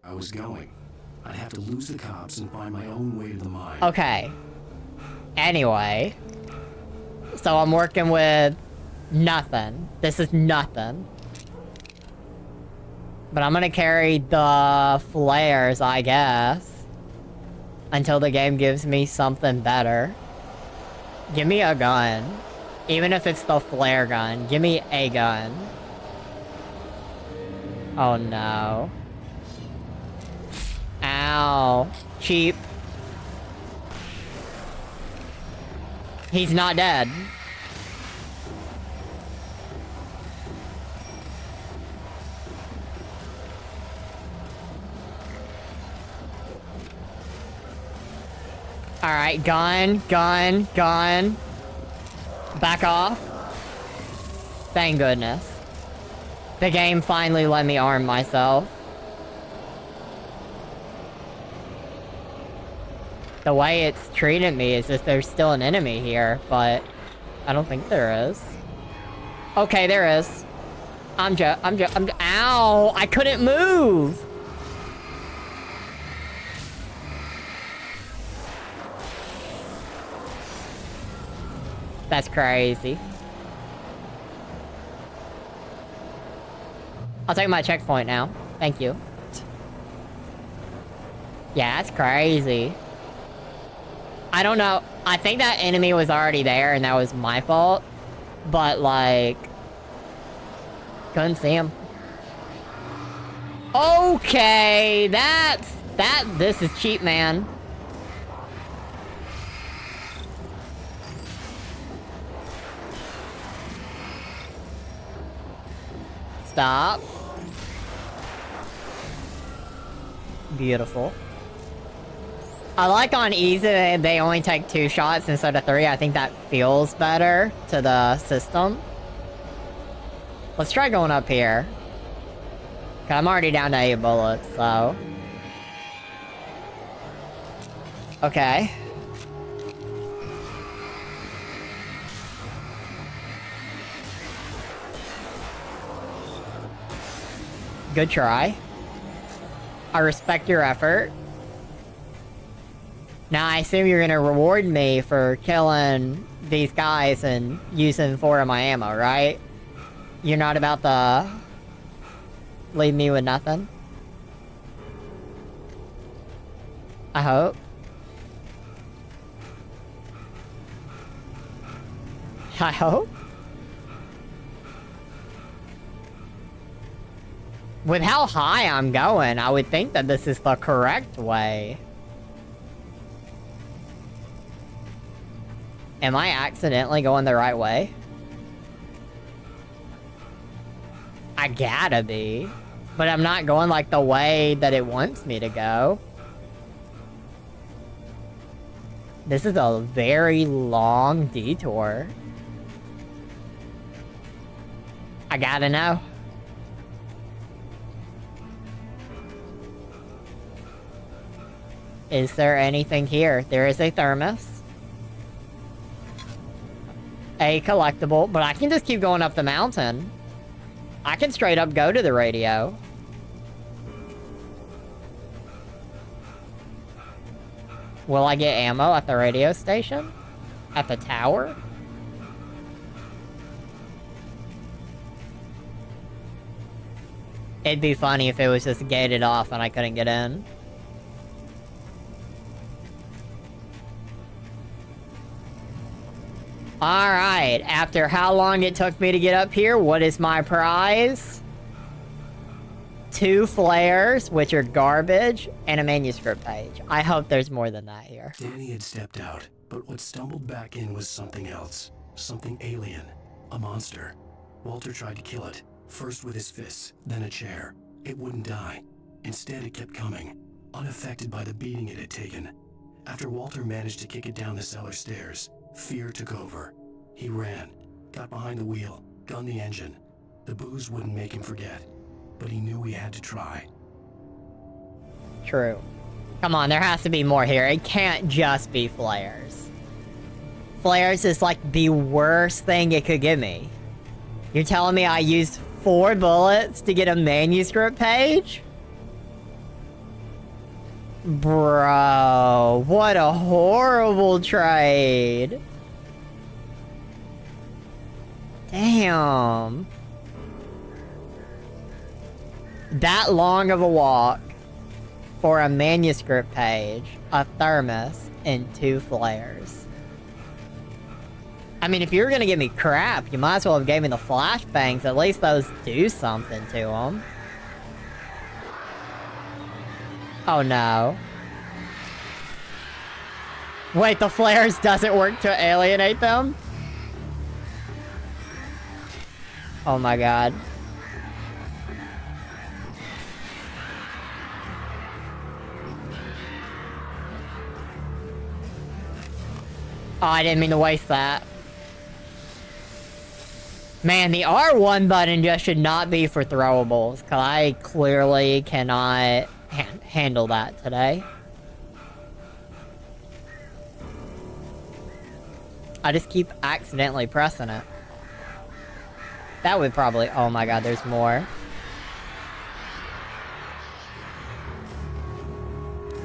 I was going. I'd have to lose the cops and find my own way to the mine. Okay. Anyway. So I'm working with nothing. This is nothing. But I'm gonna carry the flares, I guess. Until the game gives me something better. Give me a gun. Even if it's the flare gun. Give me a gun. Oh no. Ow. Cheap. He's not dead. Alright, gun. Back off. Thank goodness. The game finally let me arm myself. The way it's treated me is if there's still an enemy here, but I don't think there is. Okay, there is. Ow! I couldn't move! That's crazy. I'll take my checkpoint now. Thank you. Yeah, that's crazy. I don't know. I think that enemy was already there and that was my fault. But, like... couldn't see him. Okay, this is cheap, man. Stop. Beautiful. I like on easy they only take 2 shots instead of 3. I think that feels better to the system. Let's try going up here. 'Cause I'm already down to 8 bullets, so... okay. Good try. I respect your effort. Now, I assume you're gonna reward me for killing these guys and using 4 of my ammo, right? You're not about to leave me with nothing? I hope. I hope. With how high I'm going, I would think that this is the correct way. Am I accidentally going the right way? I gotta be. But I'm not going like the way that it wants me to go. This is a very long detour. I gotta know. Is there anything here? There is a thermos. A collectible, but I can just keep going up the mountain. I can straight up go to the radio. Will I get ammo at the radio station? At the tower? It'd be funny if it was just gated off and I couldn't get in. Alright, after how long it took me to get up here, what is my prize? 2 flares, which are garbage, and a manuscript page. I hope there's more than that here. Danny had stepped out, but what stumbled back in was something else. Something alien. A monster. Walter tried to kill it, first with his fists, then a chair. It wouldn't die. Instead, it kept coming, unaffected by the beating it had taken. After Walter managed to kick it down the cellar stairs, fear took over. He ran, got behind the wheel, gunned the engine. The booze wouldn't make him forget, but he knew he had to try. True. Come on, there has to be more here. It can't just be flares. Flares is like the worst thing it could give me. You're telling me I used 4 bullets to get a manuscript page? Bro, what a horrible trade. Damn. That long of a walk for a manuscript page, a thermos, and 2 flares. I mean, if you were gonna give me crap, you might as well have gave me the flashbangs. At least those do something to them. Oh no. Wait, the flares doesn't work to alienate them? Oh my god. Oh, I didn't mean to waste that. Man, the R1 button just should not be for throwables, because I clearly cannot handle that today. I just keep accidentally pressing it. That would probably... Oh my god, there's more.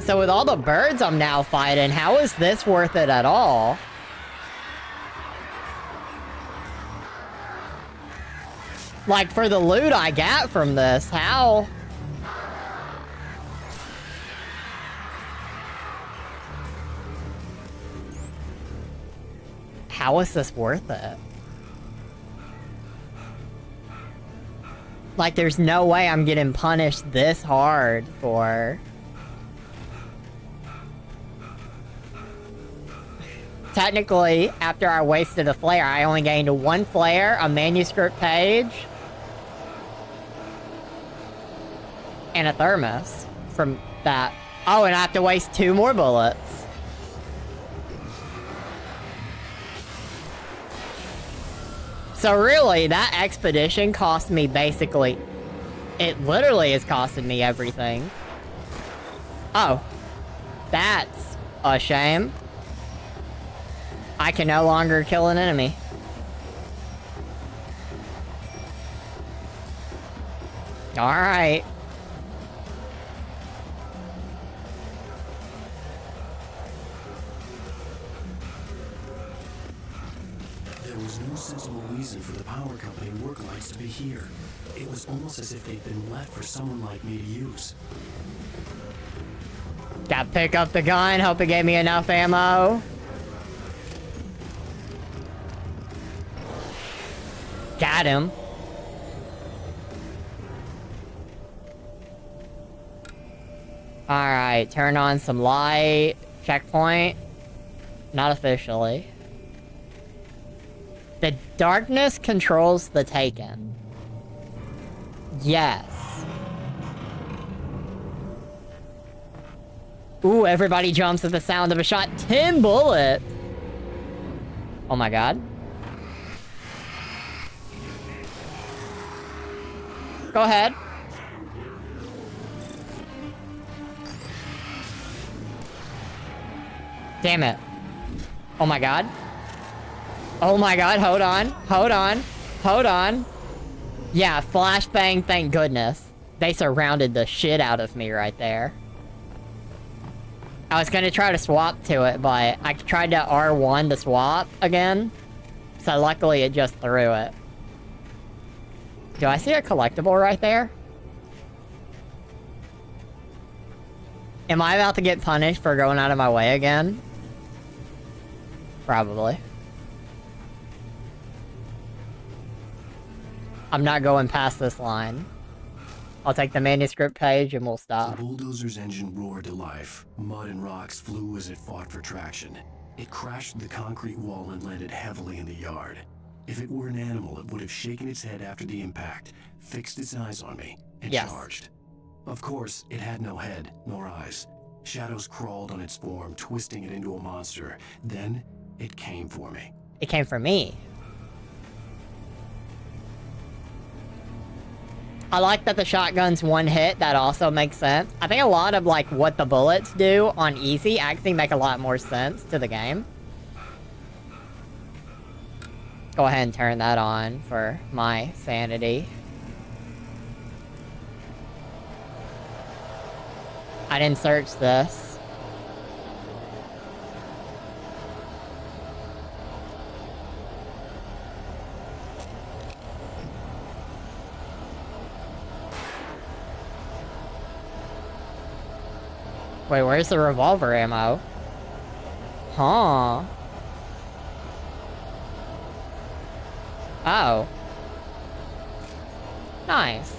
So with all the birds I'm now fighting, how is this worth it at all? Like, for the loot I got from this, how? How is this worth it? Like, there's no way I'm getting punished this hard for... Technically, after I wasted a flare, I only gained 1 flare, a manuscript page, and a thermos from that. Oh, and I have to waste 2 more bullets. So really, that expedition cost me basically... It literally is costing me everything. Oh. That's a shame. I can no longer kill an enemy. Alright. There was no sensible reason for the power company work lights to be here. It was almost as if they'd been left for someone like me to use. Gotta pick up the gun, hope it gave me enough ammo. Got him. Alright, turn on some light. Checkpoint. Not officially. The darkness controls the Taken. Yes. Ooh, everybody jumps at the sound of a shot. 10 bullets! Oh my god. Go ahead. Damn it. Oh my god. Oh my god, hold on. Hold on. Hold on. Yeah, flashbang, thank goodness. They surrounded the shit out of me right there. I was gonna try to swap to it, but I tried to R1 to swap again. So luckily it just threw it. Do I see a collectible right there? Am I about to get punished for going out of my way again? Probably. I'm not going past this line. I'll take the manuscript page and we'll stop. The bulldozer's engine roared to life. Mud and rocks flew as it fought for traction. It crashed through the concrete wall and landed heavily in the yard. If it were an animal, it would have shaken its head after the impact, fixed its eyes on me, and charged. Of course, it had no head, nor eyes. Shadows crawled on its form, twisting it into a monster. Then, it came for me. It came for me. I like that the shotgun's 1 hit. That also makes sense. I think a lot of, like, what the bullets do on easy actually make a lot more sense to the game. Go ahead and turn that on for my sanity. I didn't search this. Wait, where's the revolver ammo? Huh. Oh. Nice.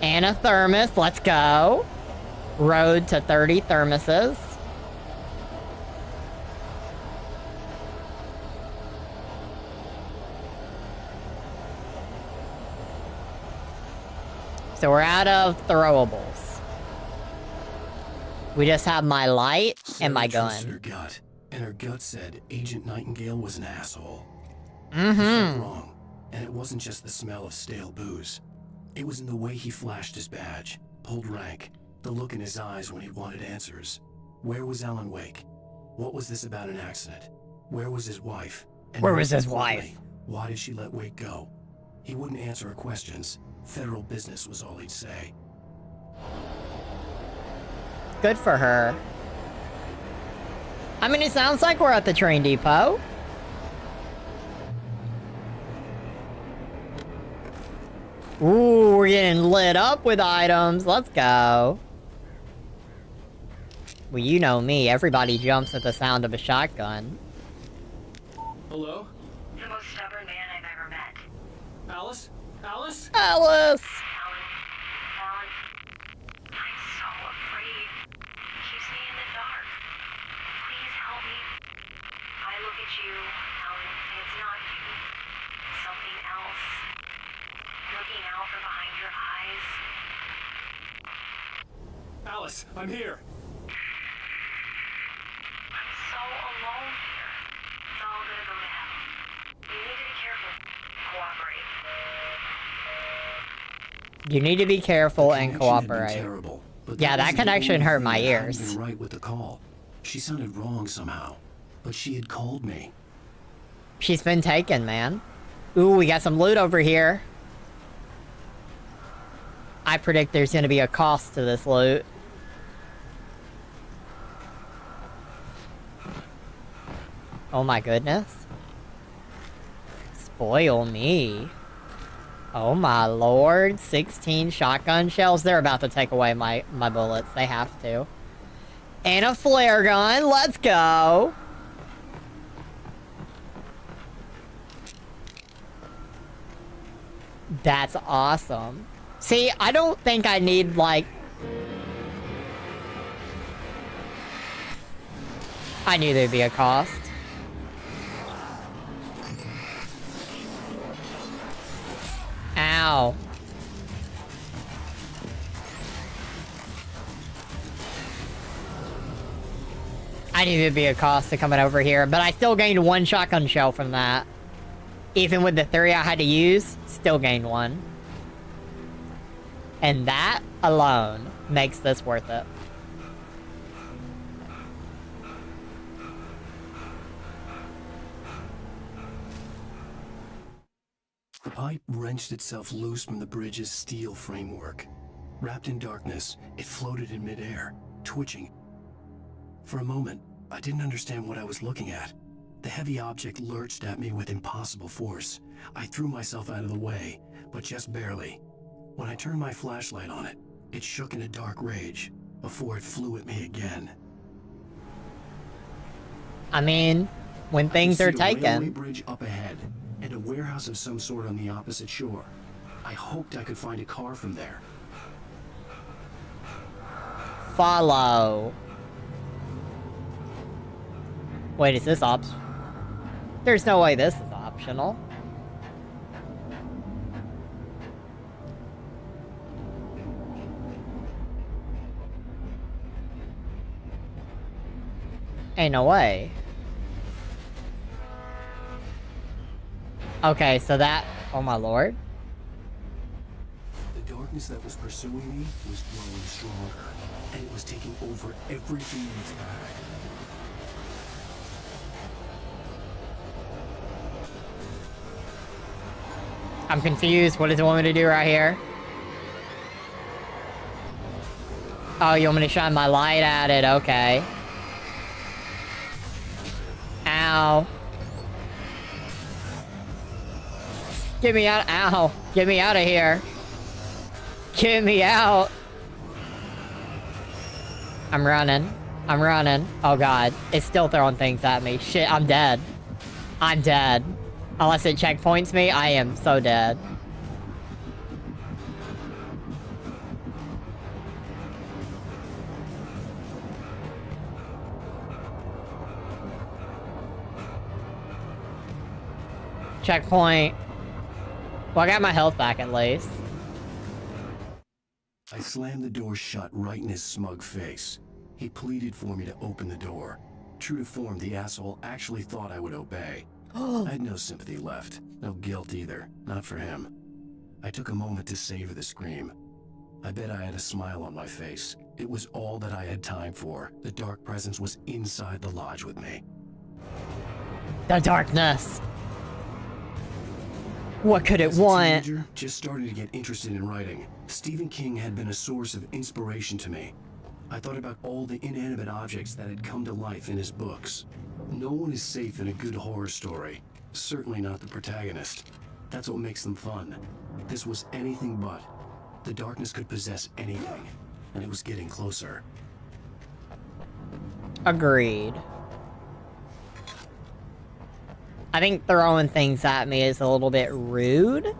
And a thermos, let's go. Road to 30 thermoses. So we're out of throwables. We just have my light and my Sarah trusted gun. her gut, and her gut said Agent Nightingale was an asshole. Mm-hmm. He felt wrong, and it wasn't just the smell of stale booze. It was in the way he flashed his badge, pulled rank, the look in his eyes when he wanted answers. Where was Alan Wake? What was this about an accident? Where was his wife? And Where most was his importantly, wife? Why did she let Wake go? He wouldn't answer her questions. Federal business was all he'd say. Good for her. I mean, it sounds like we're at the train depot. Ooh, we're getting lit up with items. Let's go. Well, you know me. Everybody jumps at the sound of a shotgun. Hello? The most stubborn man I've ever met. Alice? Alice? Alice! Alan, I'm so afraid. Keeps me in the dark. Please help me. I look at you, Alan, and it's not you. Something else. Looking out from behind your eyes. Alice, I'm here. I'm so alone here. It's all gonna go to hell. You need to be careful. Cooperate. You need to be careful and Connection had been cooperate. terrible, but Yeah, that wasn't the connection only hurt thing my that hadn't ears. been right with the call. She sounded wrong somehow, but she had called me. She's been taken, man. Ooh, we got some loot over here. I predict there's gonna be a cost to this loot. Oh my goodness. Spoil me. Oh my lord. 16 shotgun shells. They're about to take away my bullets. They have to. And a flare gun. Let's go. That's awesome. See, I don't think I need, like... I knew there'd be a cost. Ow. I knew there'd be a cost to coming over here, but I still gained 1 shotgun shell from that. Even with the 3 I had to use, still gained 1. And that alone makes this worth it. The pipe wrenched itself loose from the bridge's steel framework. Wrapped in darkness, it floated in midair, twitching. For a moment, I didn't understand what I was looking at. The heavy object lurched at me with impossible force. I threw myself out of the way, but just barely. When I turned my flashlight on it, it shook in a dark rage before it flew at me again. I mean, when things are I could see a railway taken. bridge up ahead, and a warehouse of some sort on the opposite shore. I hoped I could find a car from there. Follow. Wait, is this There's no way this is optional. Ain't no way. Okay, so that... Oh my lord. The darkness that was pursuing me was growing stronger, and it was taking over everything in its path. I'm confused. What does it want me to do right here? Oh, you want me to shine my light at it? Okay. Ow. Get me out. Ow. Get me out of here. Get me out. I'm running. I'm running. Oh god. It's still throwing things at me. Shit, I'm dead. I'm dead. Unless it checkpoints me, I am so dead. Checkpoint. Well, I got my health back at least. I slammed the door shut right in his smug face. He pleaded for me to open the door. True to form, the asshole actually thought I would obey. I had no sympathy left. No guilt either. Not for him. I took a moment to savor the scream. I bet I had a smile on my face. It was all that I had time for. The dark presence was inside the lodge with me. The darkness. What could it want? Teenager, just starting to get interested in writing. Stephen King had been a source of inspiration to me. I thought about all the inanimate objects that had come to life in his books. No one is safe in a good horror story. Certainly not the protagonist. That's what makes them fun. This was anything but. The darkness could possess anything, and it was getting closer. Agreed. I think throwing things at me is a little bit rude.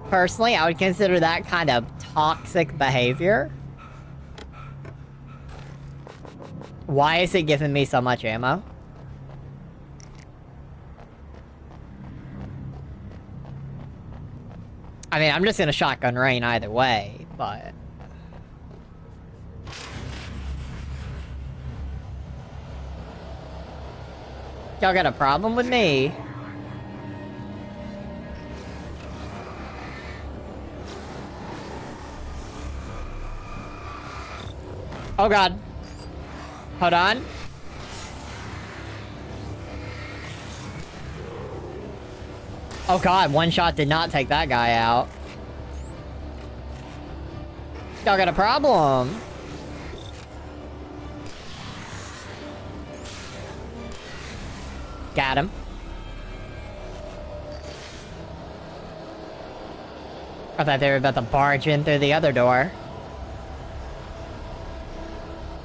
Personally, I would consider that kind of toxic behavior. Why is it giving me so much ammo? I mean, I'm just gonna shotgun rain either way, but... Y'all got a problem with me? Oh god. Hold on. Oh god, one shot did not take that guy out. Y'all got a problem. Got him. I thought they were about to barge in through the other door.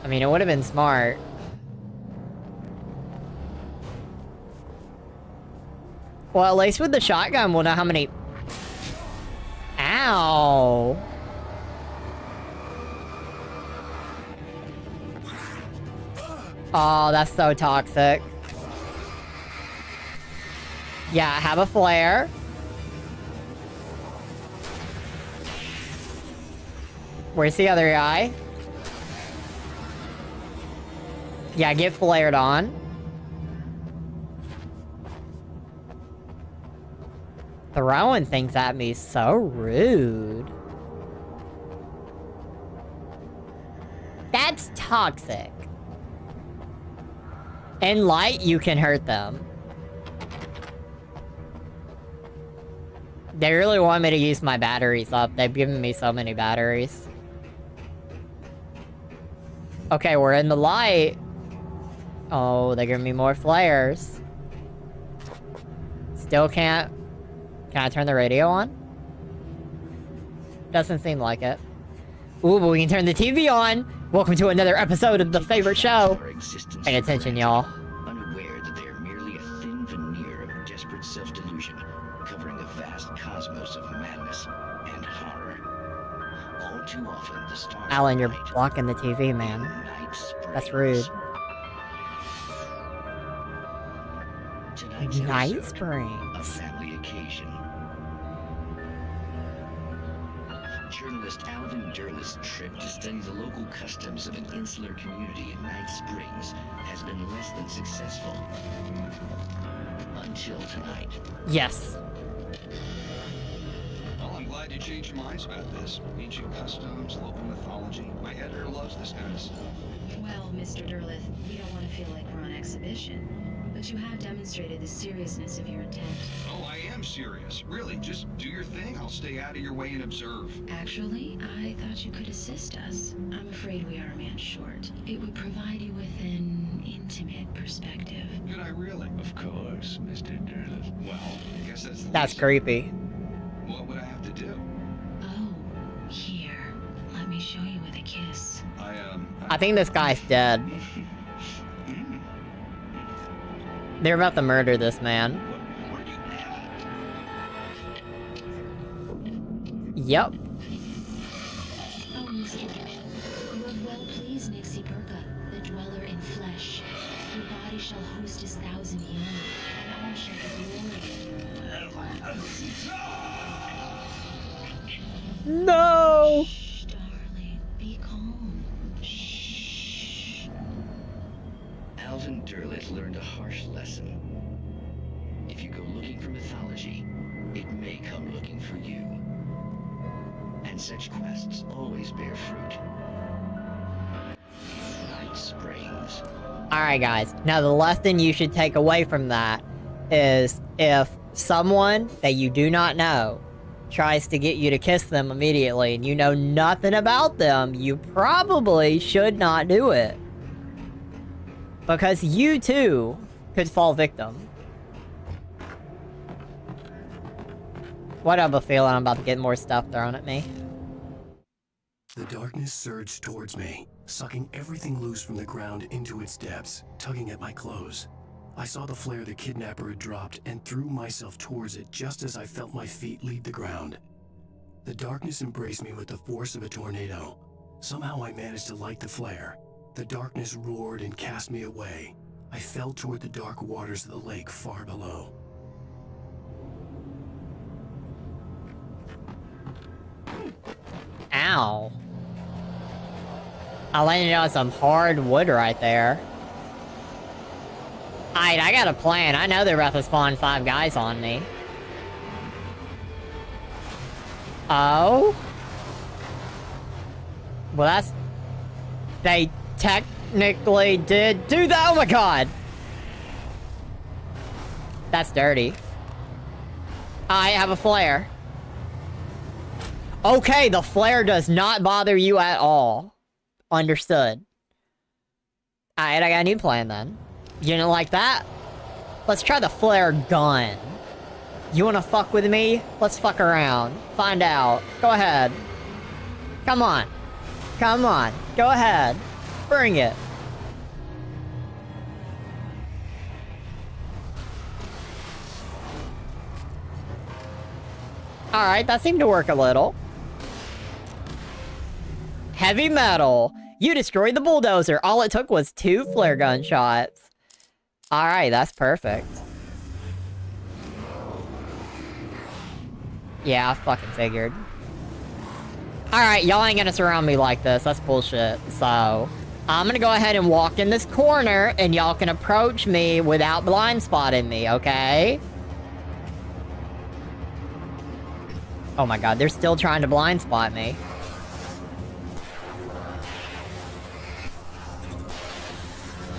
I mean, it would have been smart. Well, at least with the shotgun, we'll know how many... Ow! Oh, that's so toxic. Yeah, have a flare. Where's the other guy? Yeah, get flared on. Throwing things at me is so rude. That's toxic. In light, you can hurt them. They really want me to use my batteries up. They've given me so many batteries. Okay, we're in the light. Oh, they're giving me more flares. Still can't... Can I turn the radio on? Doesn't seem like it. Ooh, but we can turn the TV on! Welcome to another episode of The Favorite Show! Pay attention, y'all. Unaware that they are merely a thin veneer of desperate self-delusion, covering a vast cosmos of madness and horror. All too often, the stars... Alan, you're blocking the TV, man. That's rude. Night Springs. A family occasion. Journalist Alvin Durl's trip to study the local customs of an insular community in Night Springs has been less than successful. Until tonight. Yes. Well, I'm glad you changed your minds about this. Ancient customs, local mythology. My editor loves this kind of stuff. Well, Mr. Durlith, we don't want to feel like we're on exhibition. but you have demonstrated the seriousness of your intent. Oh, I am serious. Really, just do your thing. I'll stay out of your way and observe. Actually, I thought you could assist us. I'm afraid we are a man short. It would provide you with an intimate perspective. Could I really? Of course, Mr. Durleth. Well, I guess that's the That's least. creepy. What would I have to do? Oh, here. Let me show you with a kiss. I think this guy's dead. They're about to murder this man. Yep. Oh, Mr. You have well pleased Nixie Burka, the dweller in flesh. Your body shall host his 1,000 young, and I shall be glory. No! Shh, darling, be calm. Shh. Alvin Durleth learned a harsh lesson. If you go looking for mythology, it may come looking for you. And such quests always bear fruit. Night Springs. Alright guys, now the lesson you should take away from that is if someone that you do not know tries to get you to kiss them immediately and you know nothing about them, you probably should not do it. Because you too could fall victim. What have a feeling I'm about to get more stuff thrown at me. The darkness surged towards me, sucking everything loose from the ground into its depths, tugging at my clothes. I saw the flare the kidnapper had dropped and threw myself towards it just as I felt my feet leave the ground. The darkness embraced me with the force of a tornado. Somehow I managed to light the flare. The darkness roared and cast me away. I fell toward the dark waters of the lake far below. Ow. I landed on some hard wood right there. Alright, I got a plan. I know they're about to spawn 5 guys on me. Oh? Well, that's... They technically did do that. Oh my god! That's dirty. I have a flare. Okay, the flare does not bother you at all. Understood. Alright, I got a new plan then. You didn't like that? Let's try the flare gun. You wanna fuck with me? Let's fuck around. Find out. Go ahead. Come on. Come on. Go ahead. Bring it. Alright, that seemed to work a little. Heavy metal. You destroyed the bulldozer. All it took was 2 flare gun shots. Alright, that's perfect. Yeah, I fucking figured. Alright, y'all ain't gonna surround me like this. That's bullshit. So, I'm gonna go ahead and walk in this corner, and y'all can approach me without blind spotting me, okay? Oh my god, they're still trying to blind spot me.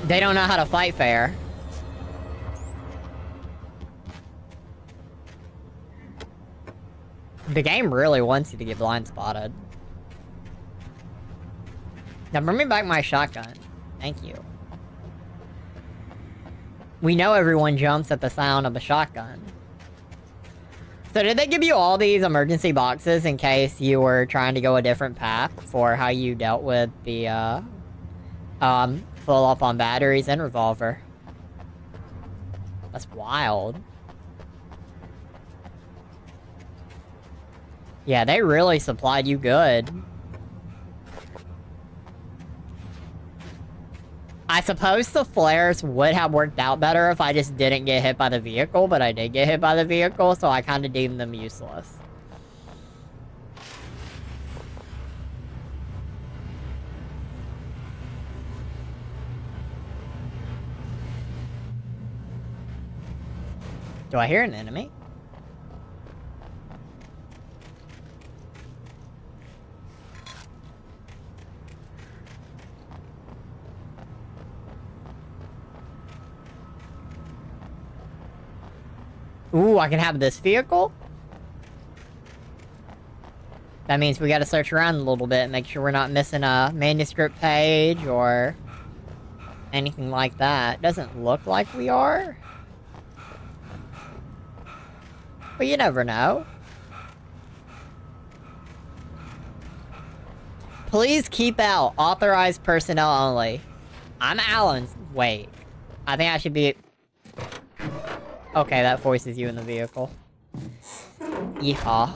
They don't know how to fight fair. The game really wants you to get blind spotted. Now bring me back my shotgun. Thank you. We know everyone jumps at the sound of a shotgun. So did they give you all these emergency boxes in case you were trying to go a different path for how you dealt with the, full up on batteries and revolver? That's wild. Yeah, they really supplied you good. I suppose the flares would have worked out better if I just didn't get hit by the vehicle, but I did get hit by the vehicle, so I kind of deemed them useless. Do I hear an enemy? Ooh, I can have this vehicle? That means we gotta search around a little bit, make sure we're not missing a manuscript page or anything like that. Doesn't look like we are. But you never know. Please keep out authorized personnel only. I'm Alan Wake. I think I should be... Okay, that voices you in the vehicle. Yeehaw.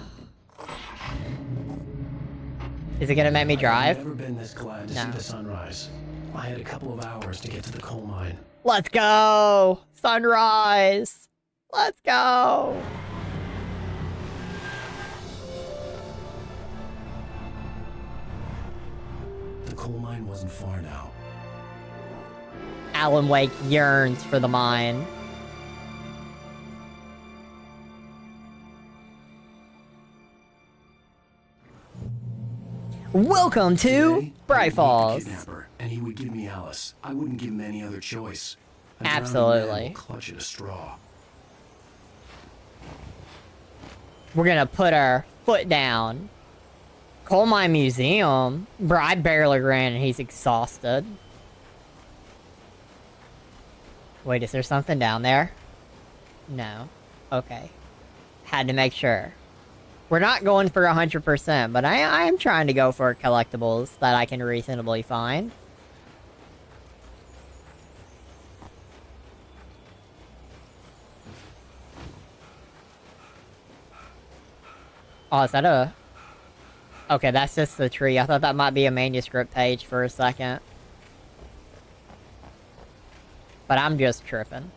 Is it gonna make me drive? I've never been this glad to see the sunrise. I had a couple of hours to get to the coal mine. Let's go! Sunrise! Let's go! The coal mine wasn't far now. Alan Wake yearns for the mine. Welcome to Bright Falls. And he would give me Alice. I wouldn't give him any other choice. Absolutely. Clutch at a straw. We're gonna put our foot down. Coal Mine Museum? Bro, I barely ran and he's exhausted. Wait, is there something down there? No. Okay. Had to make sure. We're not going for 100%, but I am trying to go for collectibles that I can reasonably find. Oh, is that a... Okay, that's just the tree. I thought that might be a manuscript page for a second. But I'm just tripping.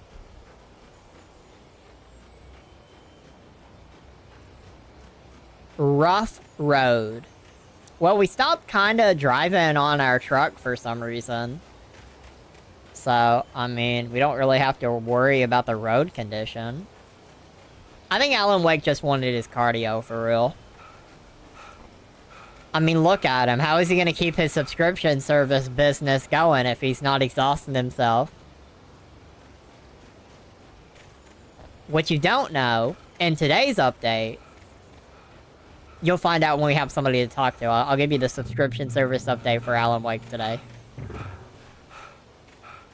Rough road. Well, we stopped kinda driving on our truck for some reason. So, I mean, we don't really have to worry about the road condition. I think Alan Wake just wanted his cardio for real. I mean, look at him. How is he gonna keep his subscription service business going if he's not exhausting himself? What you don't know, in today's update, you'll find out when we have somebody to talk to. I'll give you the subscription service update for Alan Wake today.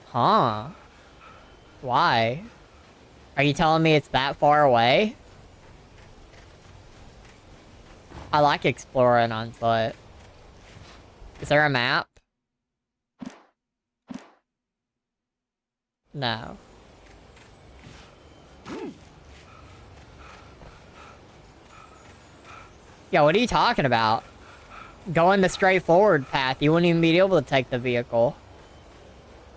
Huh? Why? Are you telling me it's that far away? I like exploring on foot. Is there a map? No. Yeah, what are you talking about? Going the straightforward path, you wouldn't even be able to take the vehicle.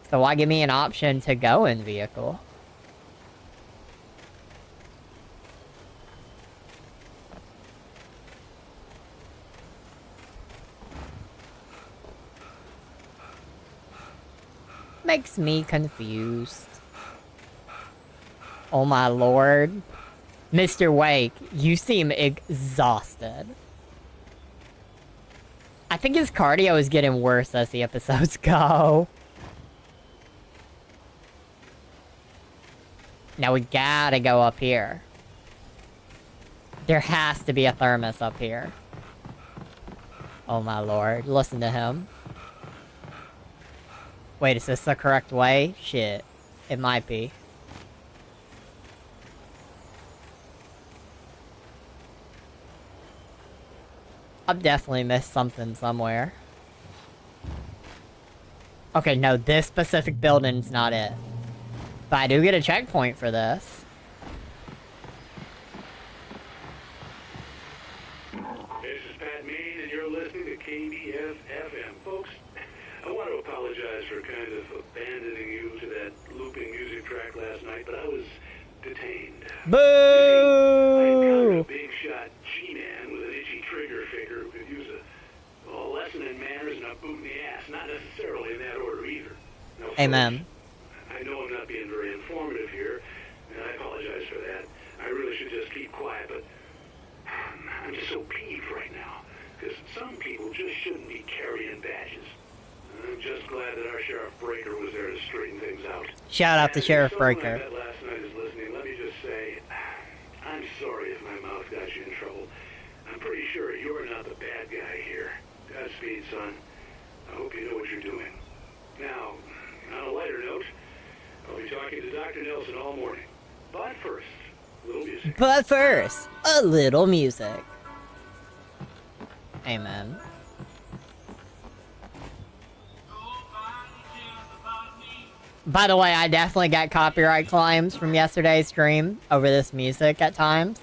So why give me an option to go in vehicle? Makes me confused. Oh my lord. Mr. Wake, you seem exhausted. I think his cardio is getting worse as the episodes go. Now we gotta go up here. There has to be a thermos up here. Oh my lord, listen to him. Wait, is this the correct way? Shit. It might be. I've definitely missed something somewhere. Okay, no, this specific building's not it. But I do get a checkpoint for this. This is Pat Meade, and you're listening to KBF-FM. Folks, I want to apologize for kind of abandoning you to that looping music track last night, but I was detained. Boo! I encountered a big shot G-man with an itchy trigger finger who could use a lesson in manners and a boot in the ass. Not necessarily in that order either. Now, Amen. I know I'm not being very informative here, and I apologize for that. I really should just keep quiet, but I'm just so peeved right now, because some people just shouldn't be carrying badges. I'm just glad that our Sheriff Breaker was there to straighten things out. Shout out to Sheriff Breaker. Last night is listening. Let me just say, I'm sorry if my mouth got you in trouble. I'm pretty sure you're not the bad guy here. Godspeed, son. I hope you know what you're doing. Now, on a lighter note, I'll be talking to Dr. Nelson all morning. But first, a little music. But first, a little music. Amen. By the way, I definitely got copyright claims from yesterday's stream over this music at times.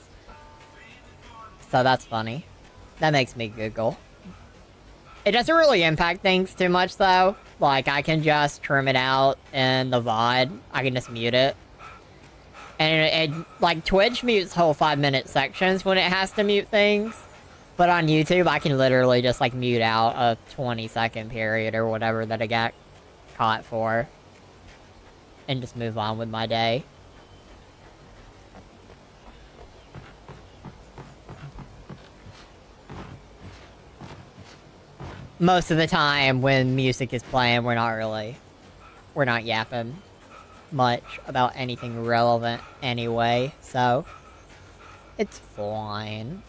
So that's funny. That makes me giggle. It doesn't really impact things too much though. Like, I can just trim it out in the VOD. I can just mute it. And it like, Twitch mutes whole 5-minute sections when it has to mute things. But on YouTube, I can literally just, like, mute out a 20-second period or whatever that I got caught for. And just move on with my day. Most of the time when music is playing, we're not yapping much about anything relevant anyway, so it's fine.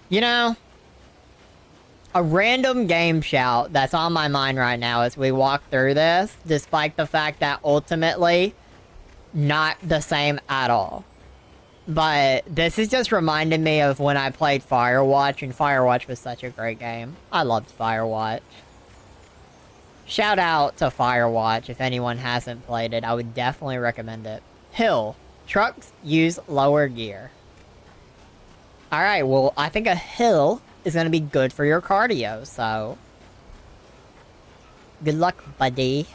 You know, a random game shout that's on my mind right now as we walk through this, despite the fact that ultimately not the same at all. But this is just reminding me of when I played Firewatch, and Firewatch was such a great game. I loved Firewatch. Shout out to Firewatch if anyone hasn't played it. I would definitely recommend it. Hill. Trucks use lower gear. Alright, well, I think a hill is going to be good for your cardio, so... good luck, buddy.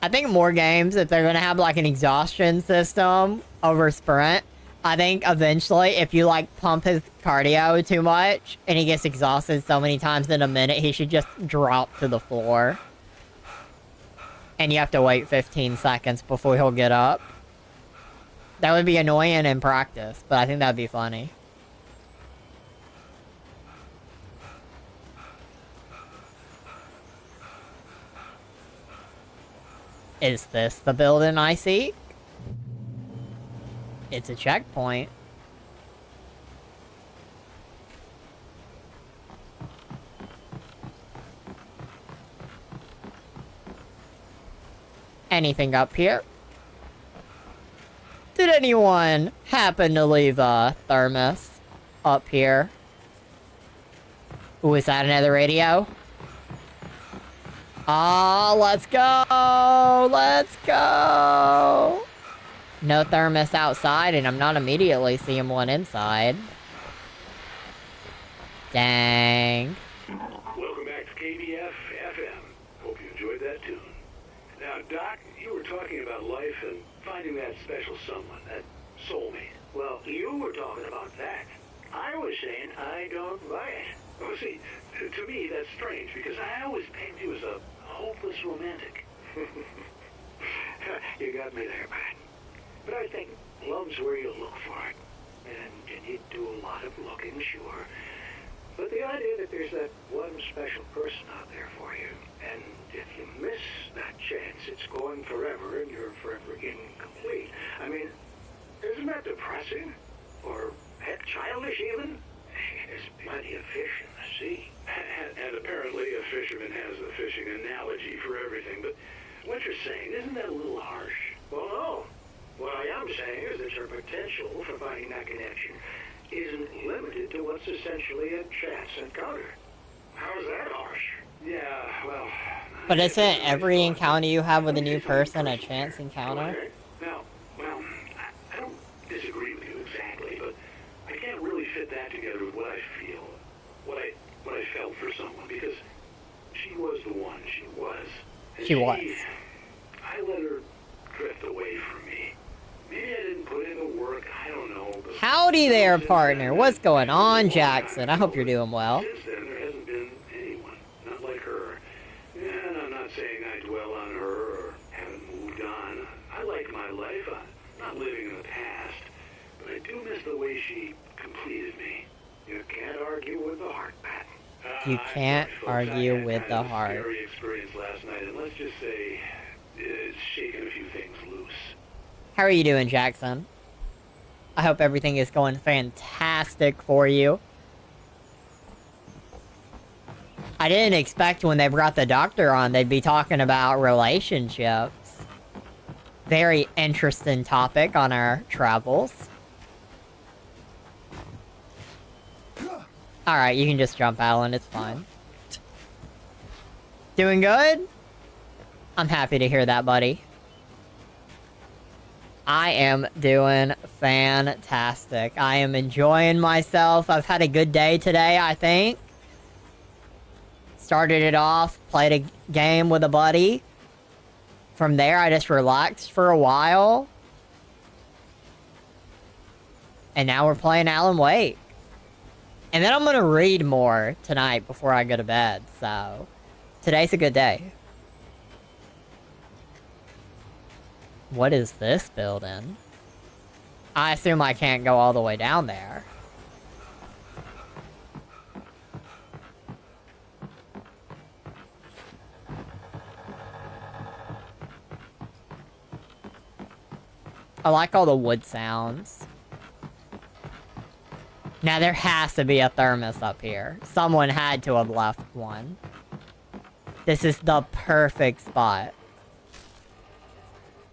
I think more games, if they're going to have, like, an exhaustion system over sprint, I think eventually, if you, like, pump his cardio too much, and he gets exhausted so many times in a minute, he should just drop to the floor. And you have to wait 15 seconds before he'll get up. That would be annoying in practice, but I think that'd be funny. Is this the building I seek? It's a checkpoint. Anything up here? Did anyone happen to leave a thermos up here? Ooh, is that another radio? Oh, let's go! Let's go! No thermos outside, and I'm not immediately seeing one inside. Dang. Welcome back to KBF FM. Hope you enjoyed that tune. Now, Doc, you were talking about life and finding that special someone, that soulmate. Well, you were talking about that. I was saying I don't buy it. Well, see, to me, that's strange, because I always pegged you as a hopeless romantic. You got me there, man. But I think love's where you look for it. And you do a lot of looking, sure. But the idea that there's that one special person out there for you, and if you miss that chance, it's going forever, and you're forever incomplete. I mean, isn't that depressing? Or, heck, childish even? There's plenty of fish in the sea. And apparently a fisherman has a fishing analogy for everything, but what you're saying, isn't that a little harsh? Well, no. What I am saying is that your potential for finding that connection isn't limited to what's essentially a chance encounter. How's that harsh? Yeah, well... But isn't every encounter you have with a new person a chance encounter? Okay. Now, well, I don't disagree with you exactly, but I can't really fit that together with what I feel, what I felt for someone, because she was the one. She was. And She was. I let her drift away from me. Maybe I didn't put in the work, I don't know. But Howdy there, partner. What's going on, Jackson? I hope you're doing well. Since then, there hasn't been anyone, not like her. And I'm not saying I dwell on her or haven't moved on. I like my life. I'm not living in the past. But I do miss the way she completed me. You can't argue with the heart, Pat. You can't argue with the heart. Scary experience last night, and let's just say it's shaking a few things loose. How are you doing, Jackson? I hope everything is going fantastic for you. I didn't expect when they brought the doctor on, they'd be talking about relationships. Very interesting topic on our travels. Alright, you can just jump, Alan. It's fine. Doing good? I'm happy to hear that, buddy. I am doing fantastic. I am enjoying myself. I've had a good day today, I think. Started it off, played a game with a buddy. From there, I just relaxed for a while. And now we're playing Alan Wake. And then I'm gonna read more tonight before I go to bed, so... Today's a good day. What is this building? I assume I can't go all the way down there. I like all the wood sounds. Now there has to be a thermos up here. Someone had to have left one. This is the perfect spot.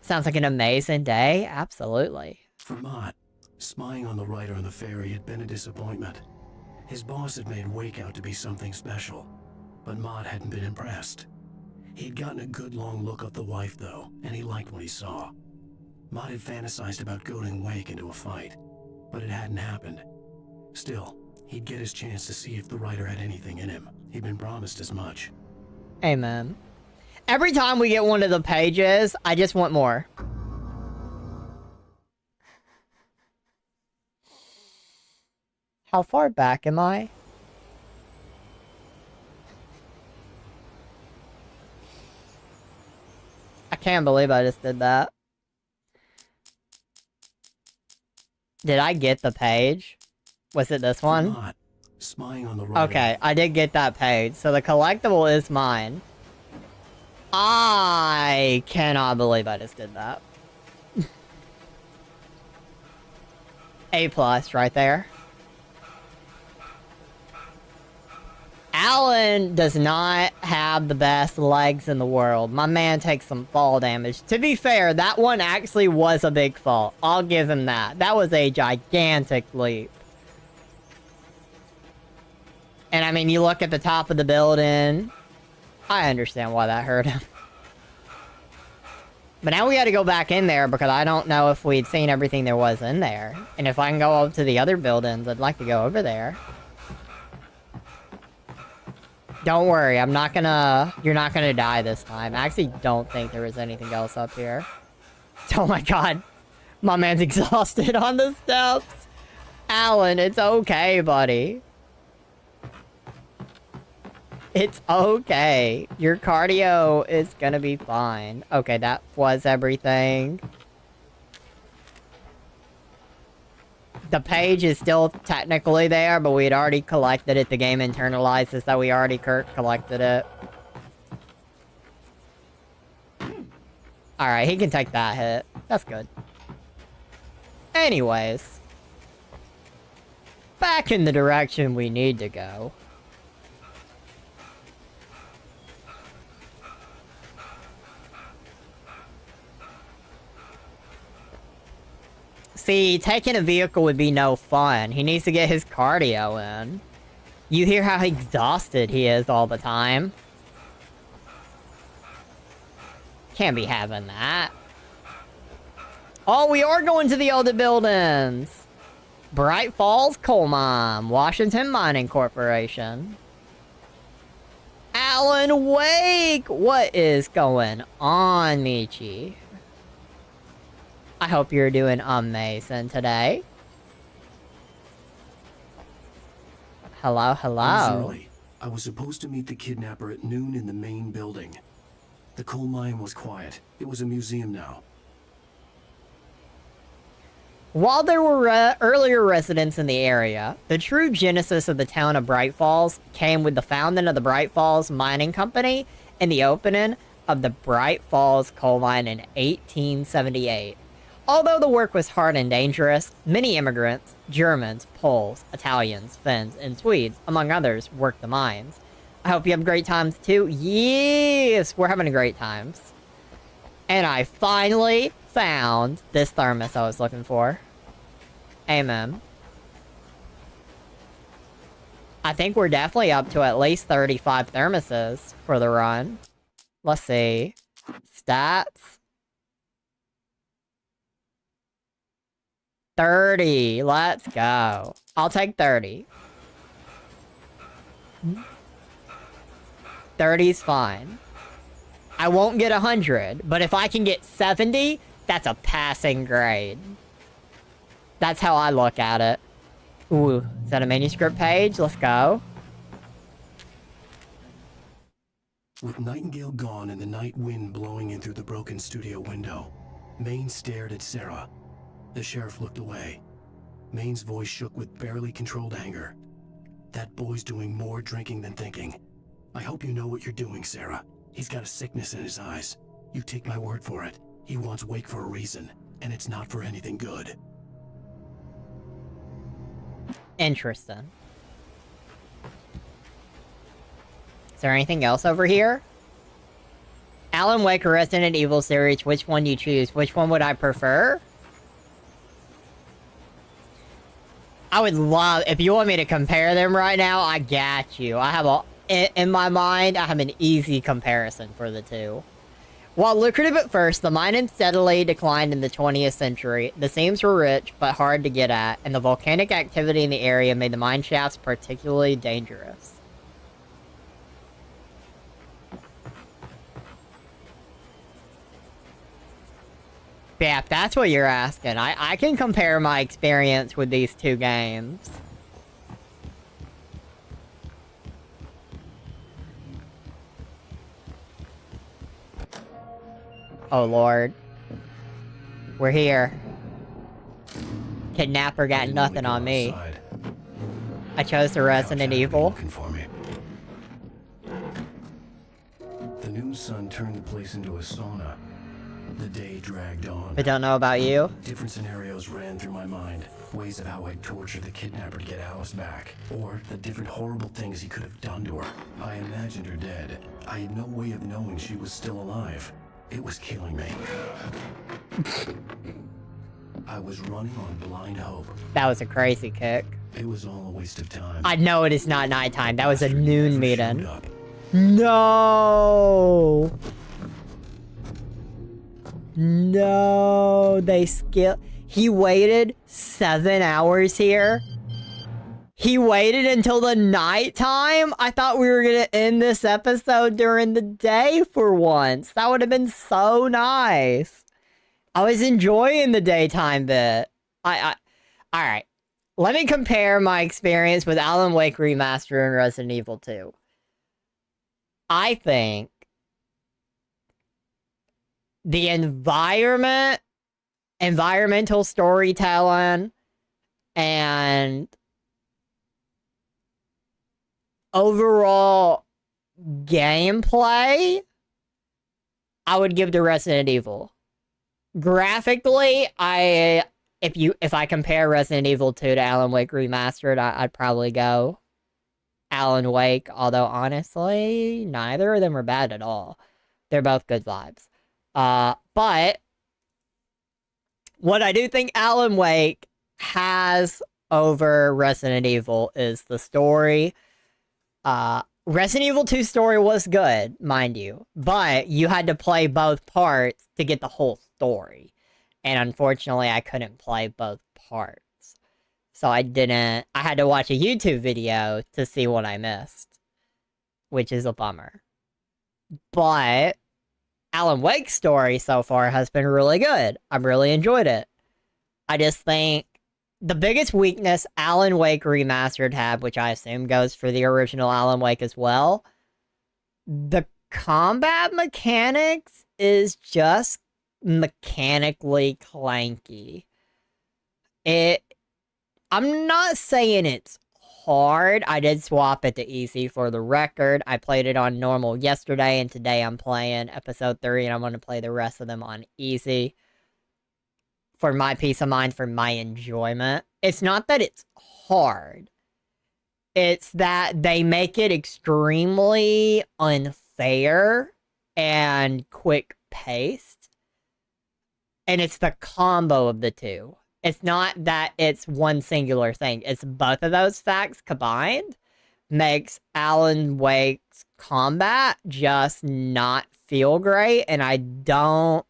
Sounds like an amazing day. Absolutely. For Mott, spying on the writer on the ferry had been a disappointment. His boss had made Wake out to be something special, but Mott hadn't been impressed. He'd gotten a good long look at the wife, though, and he liked what he saw. Mott had fantasized about goading Wake into a fight, but it hadn't happened. Still, he'd get his chance to see if the writer had anything in him. He'd been promised as much. Amen. Every time we get one of the pages, I just want more. How far back am I? I can't believe I just did that. Did I get the page? Was it this one? Spying on the writer. Okay, I did get that page. So the collectible is mine. I cannot believe I just did that. A+ right there. Alan does not have the best legs in the world. My man takes some fall damage. To be fair, that one actually was a big fall. I'll give him that. That was a gigantic leap. And I mean, you look at the top of the building. I understand why that hurt him. But now we gotta go back in there because I don't know if we'd seen everything there was in there. And if I can go up to the other buildings, I'd like to go over there. Don't worry, I'm not gonna... You're not gonna die this time. I actually don't think there was anything else up here. Oh my god. My man's exhausted on the steps. Alan, it's okay, buddy. It's okay. Your cardio is gonna be fine. Okay, that was everything. The page is still technically there, but we had already collected it. The game internalizes that we already collected it. Alright, he can take that hit. That's good. Anyways. Back in the direction we need to go. See, taking a vehicle would be no fun. He needs to get his cardio in. You hear how exhausted he is all the time. Can't be having that. Oh, we are going to the other buildings. Bright Falls Coal Mine, Washington Mining Corporation. Alan Wake! What is going on, Michi? I hope you're doing amazing today. Hello, hello. I was early. I was supposed to meet the kidnapper at noon in the main building. The coal mine was quiet. It was a museum now. While there were earlier residents in the area, the true genesis of the town of Bright Falls came with the founding of the Bright Falls Mining Company and the opening of the Bright Falls coal mine in 1878. Although the work was hard and dangerous, many immigrants, Germans, Poles, Italians, Finns, and Swedes, among others, worked the mines. I hope you have great times too. Yes, we're having great times. And I finally found this thermos I was looking for. Amen. I think we're definitely up to at least 35 thermoses for the run. Let's see. Stats. 30. Let's go. I'll take 30. 30's fine. I won't get 100, but if I can get 70, that's a passing grade. That's how I look at it. Ooh, is that a manuscript page? Let's go. With Nightingale gone and the night wind blowing in through the broken studio window, Maine stared at Sarah. The sheriff looked away. Maine's voice shook with barely controlled anger. That boy's doing more drinking than thinking. I hope you know what you're doing, Sarah. He's got a sickness in his eyes. You take my word for it. He wants Wake for a reason, and it's not for anything good. Interesting. Is there anything else over here? Alan Wake or Resident Evil series, which one do you choose? Which one would I prefer? I would love, if you want me to compare them right now, I got you. I have in my mind, I have an easy comparison for the two. While lucrative at first, the mining steadily declined in the 20th century. The seams were rich, but hard to get at, and the volcanic activity in the area made the mine shafts particularly dangerous. Yeah, that's what you're asking. I can compare my experience with these two games. Oh, Lord. We're here. Kidnapper got nothing on me. I chose the Resident Evil. The noon sun turned the place into a sauna. The day dragged on. I don't know about you. Different scenarios ran through my mind. Ways of how I'd torture the kidnapper to get Alice back. Or the different horrible things he could have done to her. I imagined her dead. I had no way of knowing she was still alive. It was killing me. I was running on blind hope. That was a crazy kick. It was all a waste of time. I know it is not nighttime. That was a noon meeting. No! No, they skipped. He waited 7 hours here. He waited until the nighttime? I thought we were gonna end this episode during the day for once. That would have been so nice. I was enjoying the daytime bit. Alright. Let me compare my experience with Alan Wake Remastered and Resident Evil 2. I think the environmental storytelling, and overall gameplay, I would give to Resident Evil. Graphically, if I compare Resident Evil 2 to Alan Wake Remastered, I'd probably go Alan Wake, although honestly, neither of them are bad at all. They're both good vibes. But what I do think Alan Wake has over Resident Evil is the story. Resident Evil 2 story was good, mind you, but you had to play both parts to get the whole story. And unfortunately, I couldn't play both parts. So I had to watch a YouTube video to see what I missed, which is a bummer. But Alan Wake's story so far has been really good. I've really enjoyed it. I just think the biggest weakness Alan Wake Remastered had, which I assume goes for the original Alan Wake as well, the combat mechanics is just mechanically clanky. I'm not saying it's hard. I did swap it to easy for the record. I played it on normal yesterday, and today I'm playing episode 3, and I'm going to play the rest of them on easy. For my peace of mind, for my enjoyment. It's not that it's hard. It's that they make it extremely unfair and quick-paced. And it's the combo of the two. It's not that it's one singular thing. It's both of those facts combined makes Alan Wake's combat just not feel great. And I don't...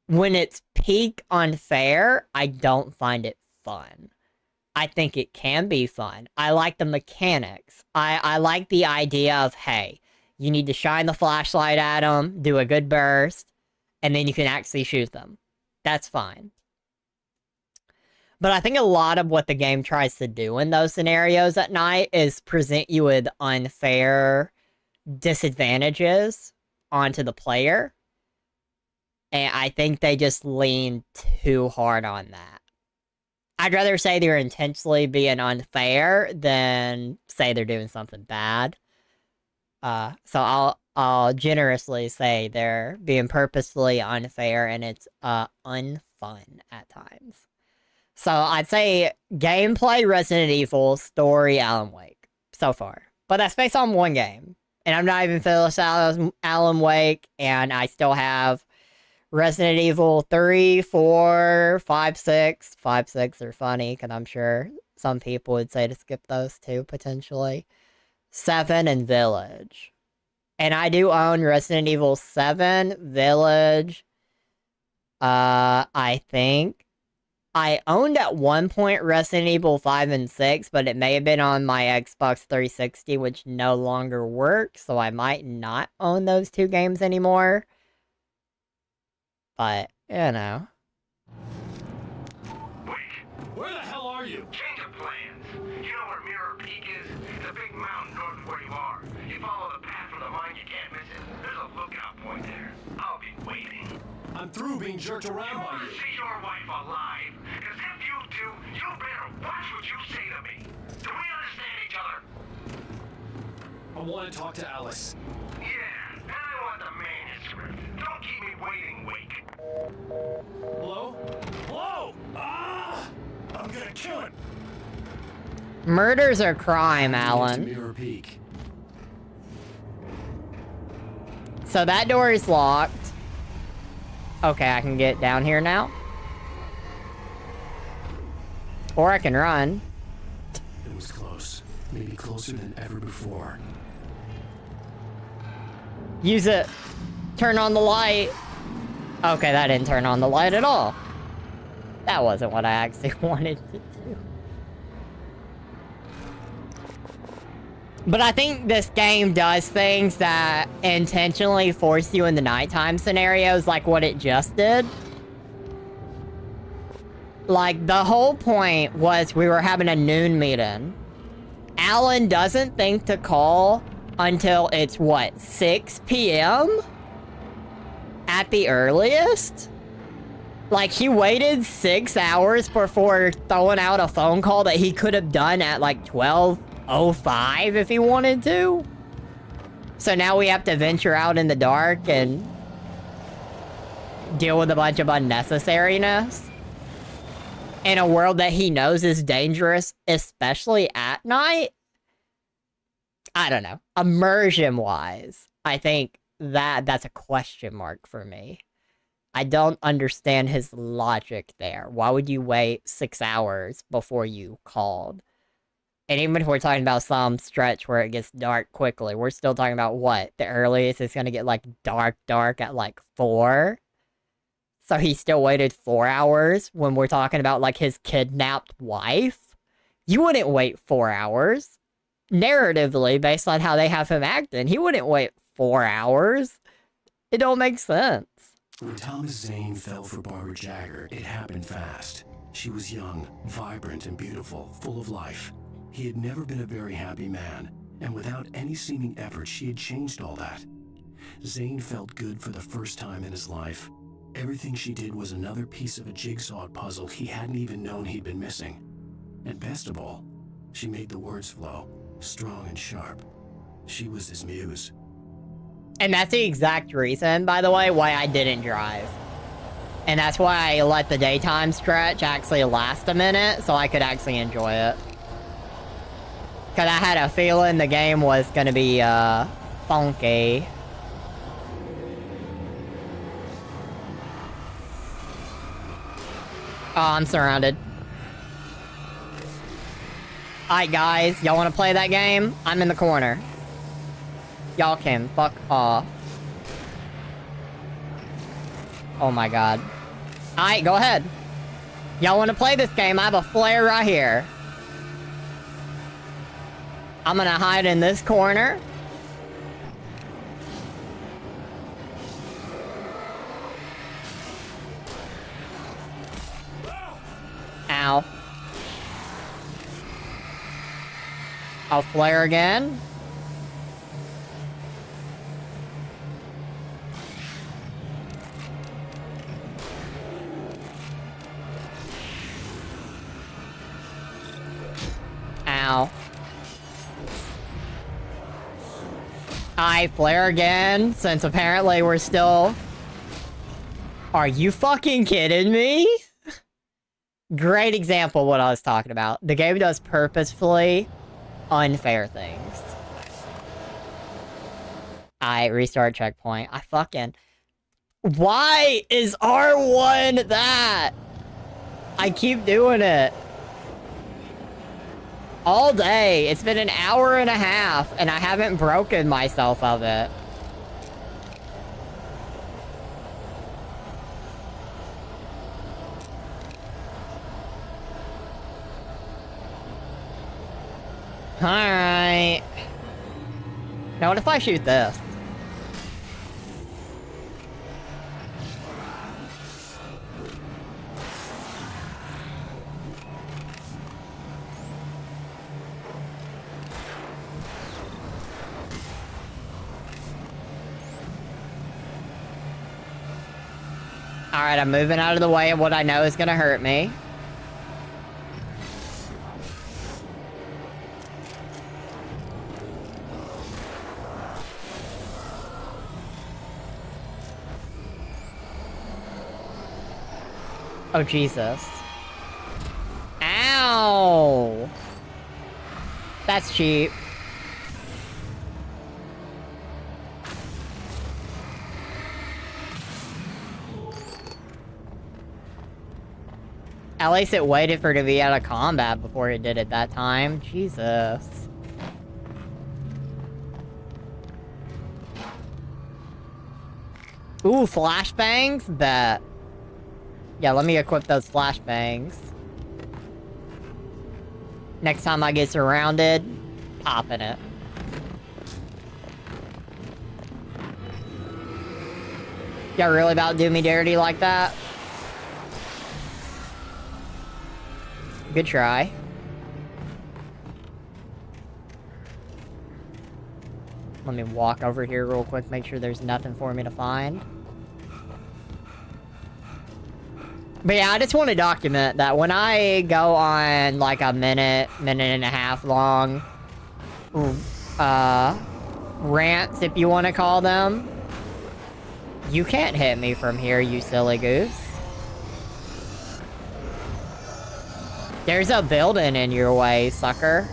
When it's peak unfair, I don't find it fun. I think it can be fun. I like the mechanics. I like the idea of, hey, you need to shine the flashlight at them, do a good burst, and then you can actually shoot them. That's fine. But I think a lot of what the game tries to do in those scenarios at night is present you with unfair disadvantages onto the player. And I think they just lean too hard on that. I'd rather say they're intentionally being unfair than say they're doing something bad. So I'll generously say they're being purposefully unfair, and it's unfun at times. So I'd say gameplay Resident Evil, story Alan Wake so far. But that's based on one game. And I'm not even finished Alan Wake, and I still have Resident Evil 3, 4, 5, 6. 5, 6 are funny, because I'm sure some people would say to skip those too, potentially. 7 and Village. And I do own Resident Evil 7, Village. I think. I owned at one point Resident Evil 5 and 6, but it may have been on my Xbox 360, which no longer works, so I might not own those two games anymore. But, you know. Wait, where the hell are you? Change of plans. You know where Mirror Peak is? It's a big mountain north of where you are. You follow the path from the mine, you can't miss it. There's a lookout point there. I'll be waiting. I'm through being jerked around by you. See your wife alive? Because if you do, you better watch what you say to me. Do we understand each other? I want to talk to Alice. Yeah, and I want the manuscript. Don't keep me waiting, Wake. Hello? Hello? Ah! I'm gonna kill him. Murders are crime, Alan. Mirror Peak. So that door is locked. Okay, I can get down here now. Or I can run. It was close. Maybe closer than ever before. Use it. Turn on the light. Okay, that didn't turn on the light at all. That wasn't what I actually wanted to do. But I think this game does things that intentionally force you into nighttime scenarios like what it just did. Like, the whole point was we were having a noon meeting. Alan doesn't think to call until it's, what, 6 p.m.? At the earliest? Like, he waited 6 hours before throwing out a phone call that he could have done at, like, 12:05 if he wanted to. So now we have to venture out in the dark and deal with a bunch of unnecessariness in a world that he knows is dangerous, especially at night. I don't know. Immersion-wise, I think that's a question mark for me. I don't understand his logic there. Why would you wait 6 hours before you called? And even if we're talking about some stretch where it gets dark quickly, we're still talking about what? The earliest it's gonna get, like, dark at, like, 4? So he still waited 4 hours when we're talking about, like, his kidnapped wife? You wouldn't wait 4 hours. Narratively, based on how they have him acting, he wouldn't wait 4 hours. It don't make sense. When Thomas Zane fell for Barbara Jagger, it happened fast. She was young, vibrant, and beautiful, full of life. He had never been a very happy man, and without any seeming effort, she had changed all that. Zane felt good for the first time in his life, Everything she did was another piece of a jigsaw puzzle he hadn't even known he'd been missing. And best of all, she made the words flow, strong and sharp. She was his muse. And that's the exact reason, by the way, why I didn't drive. And that's why I let the daytime stretch actually last a minute, so I could actually enjoy it. Because I had a feeling the game was gonna be, funky. Oh, I'm surrounded. Alright, guys. Y'all wanna play that game? I'm in the corner. Y'all can fuck off. Oh my god. Alright, go ahead. Y'all wanna play this game? I have a flare right here. I'm gonna hide in this corner. Ow. I'll flare again. Ow. I flare again, since apparently we're still... Are you fucking kidding me? Great example of what I was talking about. The game does purposefully unfair things. I restart checkpoint. I fucking... Why is R1 that? I keep doing it. All day. It's been an hour and a half, and I haven't broken myself of it. Alright. Now what if I shoot this? Alright, I'm moving out of the way of what I know is gonna hurt me. Oh, Jesus. Ow! That's cheap. At least it waited for it to be out of combat before it did it that time. Jesus. Ooh, flashbangs? Bet. Yeah, let me equip those flashbangs. Next time I get surrounded, popping it. Y'all really about to do me dirty like that? Good try. Let me walk over here real quick, make sure there's nothing for me to find. But yeah, I just want to document that when I go on like a minute and a half long rants, if you want to call them, you can't hit me from here, you silly goose. There's a building in your way, sucker.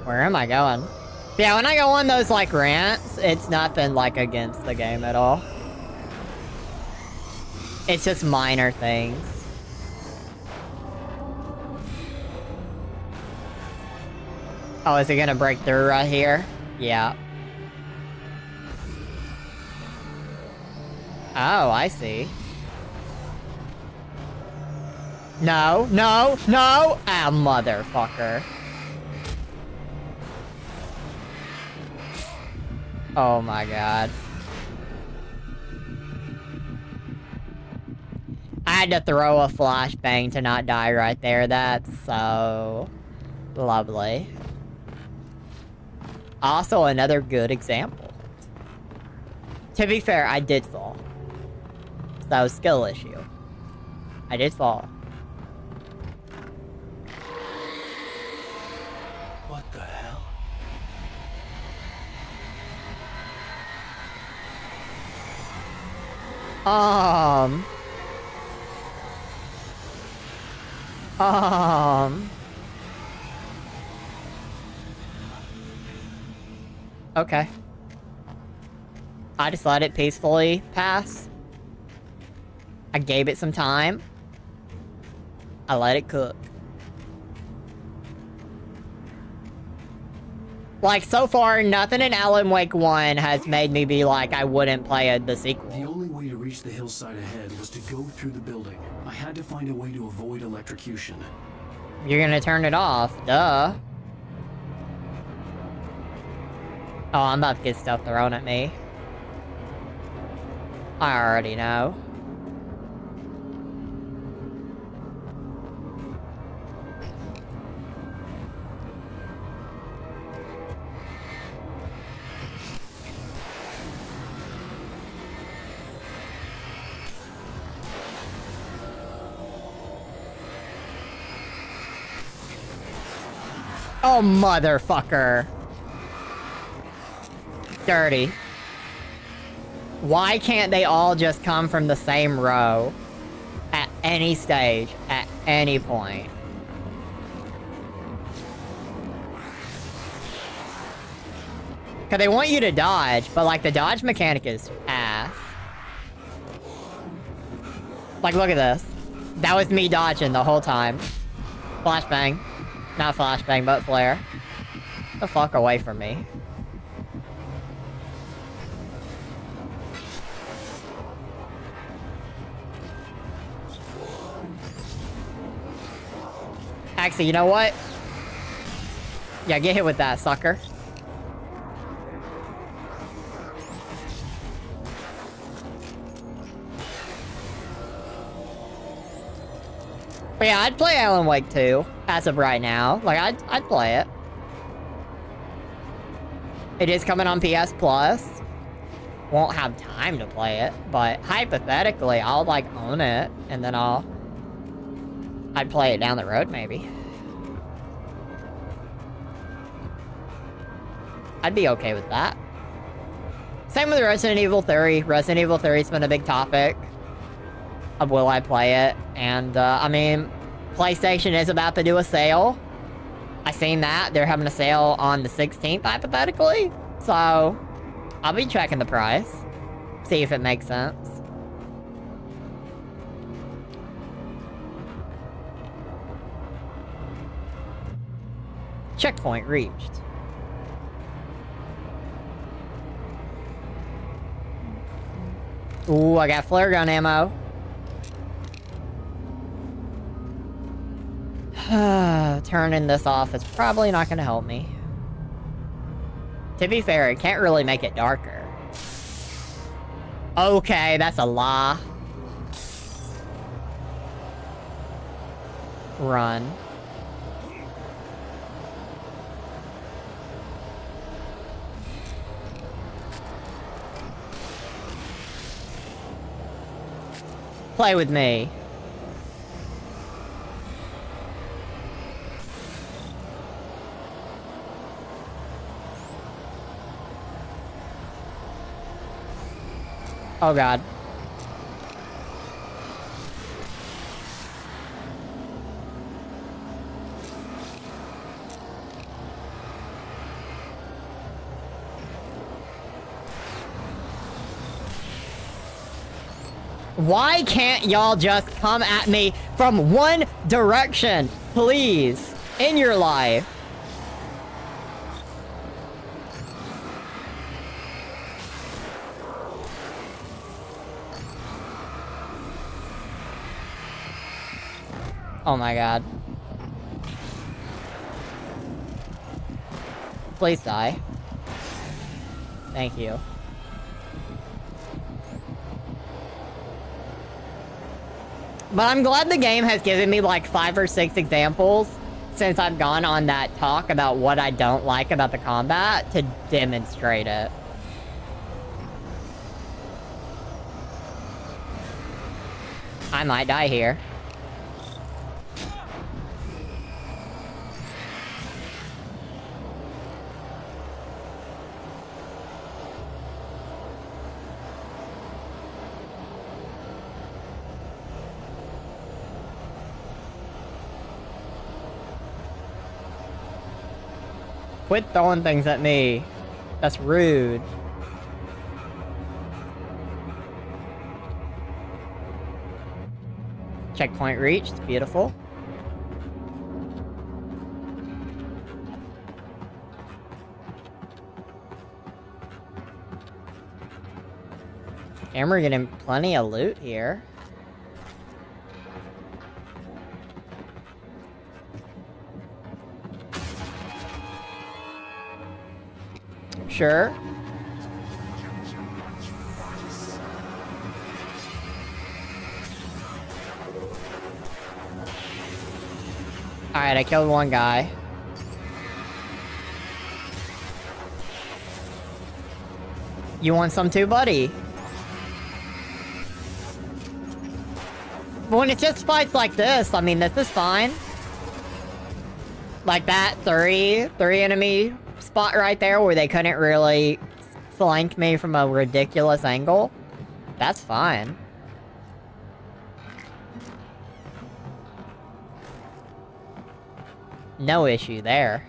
Where am I going? Yeah, when I go on those, like, rants, it's nothing, like, against the game at all. It's just minor things. Oh, is it gonna break through right here? Yeah. Oh, I see. No, no, no! Ah, motherfucker. Oh my god. I had to throw a flashbang to not die right there. That's so lovely. Also, another good example. To be fair, I did fall. So, skill issue. I did fall. What the hell? Okay. I just let it peacefully pass. I gave it some time. I let it cook. Like, so far, nothing in Alan Wake 1 has made me be like, I wouldn't play the sequel. The only way to reach the hillside ahead was to go through the building. I had to find a way to avoid electrocution. You're gonna turn it off, duh. Oh, I'm about to get stuff thrown at me. I already know. Oh, motherfucker. Dirty. Why can't they all just come from the same row? At any stage, at any point. Cause they want you to dodge, but like the dodge mechanic is ass. Like, look at this. That was me dodging the whole time. Flashbang. Not flashbang, but flare. Get the fuck away from me. Actually, you know what? Yeah, get hit with that, sucker. But yeah, I'd play Alan Wake 2 as of right now. Like, I'd play it. It is coming on PS Plus. Won't have time to play it, but hypothetically, I'll like own it, and then I'd play it down the road, maybe. I'd be okay with that. Same with Resident Evil 3. Resident Evil 3's been a big topic of will I play it, and I mean, PlayStation is about to do a sale. I seen that. They're having a sale on the 16th, hypothetically. So, I'll be checking the price. See if it makes sense. Checkpoint reached. Ooh, I got flare gun ammo. Turning this off is probably not going to help me. To be fair, it can't really make it darker. Okay, that's a lie. Run. Play with me. Oh god. Why can't y'all just come at me from one direction, please, in your life? Oh my god. Please die. Thank you. But I'm glad the game has given me like 5 or 6 examples since I've gone on that talk about what I don't like about the combat to demonstrate it. I might die here. Quit throwing things at me. That's rude. Checkpoint reached. Beautiful. And we're getting plenty of loot here. Sure. Alright, I killed one guy. You want some too, buddy? When it's just fights like this, I mean, this is fine. Like that three enemy spot right there where they couldn't really flank me from a ridiculous angle. That's fine. No issue there.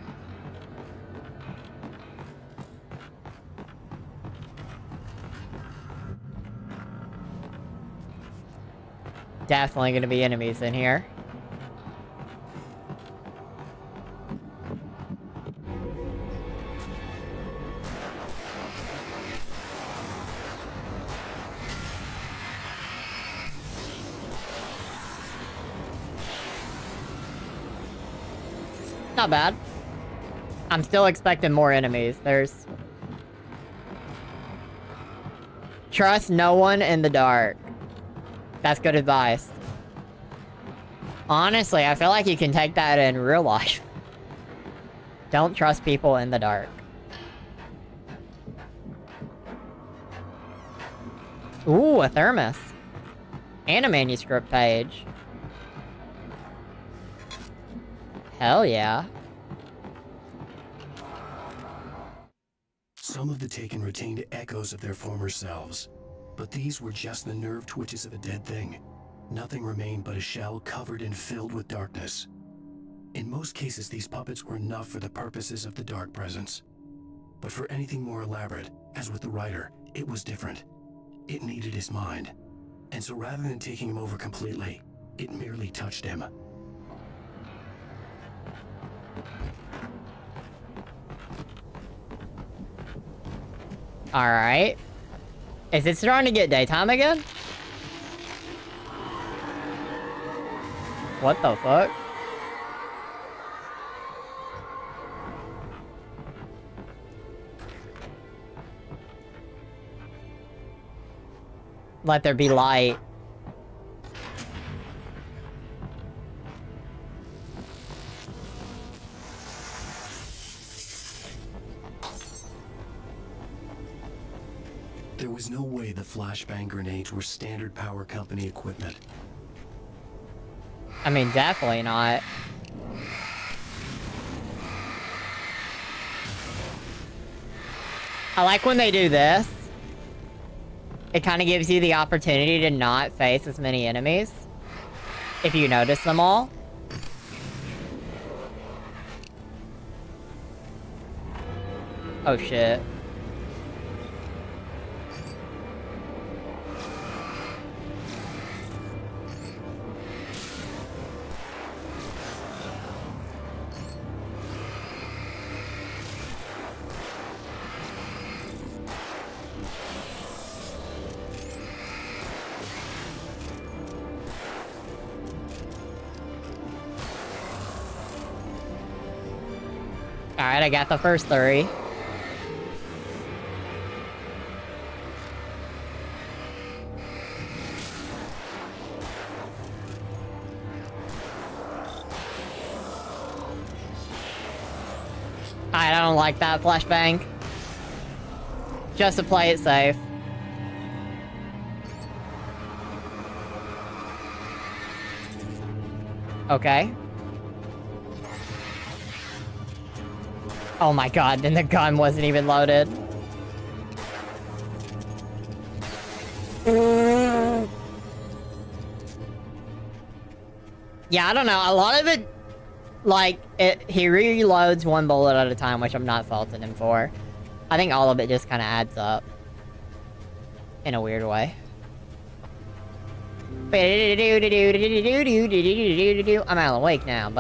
Definitely gonna be enemies in here. Not bad. I'm still expecting more enemies. There's... Trust no one in the dark. That's good advice. Honestly, I feel like you can take that in real life. Don't trust people in the dark. Ooh, a thermos. And a manuscript page. Hell yeah. Some of the Taken retained echoes of their former selves, but these were just the nerve twitches of a dead thing. Nothing remained but a shell covered and filled with darkness. In most cases, these puppets were enough for the purposes of the Dark Presence. But for anything more elaborate, as with the writer, it was different. It needed his mind. And so rather than taking him over completely, it merely touched him. Alright. Is it starting to get daytime again? What the fuck? Let there be light. There was no way the flashbang grenades were standard power company equipment. I mean, definitely not. I like when they do this. It kind of gives you the opportunity to not face as many enemies. If you notice them all. Oh shit. Alright, I got the first 3. I don't like that flashbang. Just to play it safe. Okay. Oh my god, then the gun wasn't even loaded. Yeah, I don't know. A lot of it, like, he reloads 1 bullet at a time, which I'm not faulting him for. I think all of it just kind of adds up. In a weird way. I'm Alan Wake now.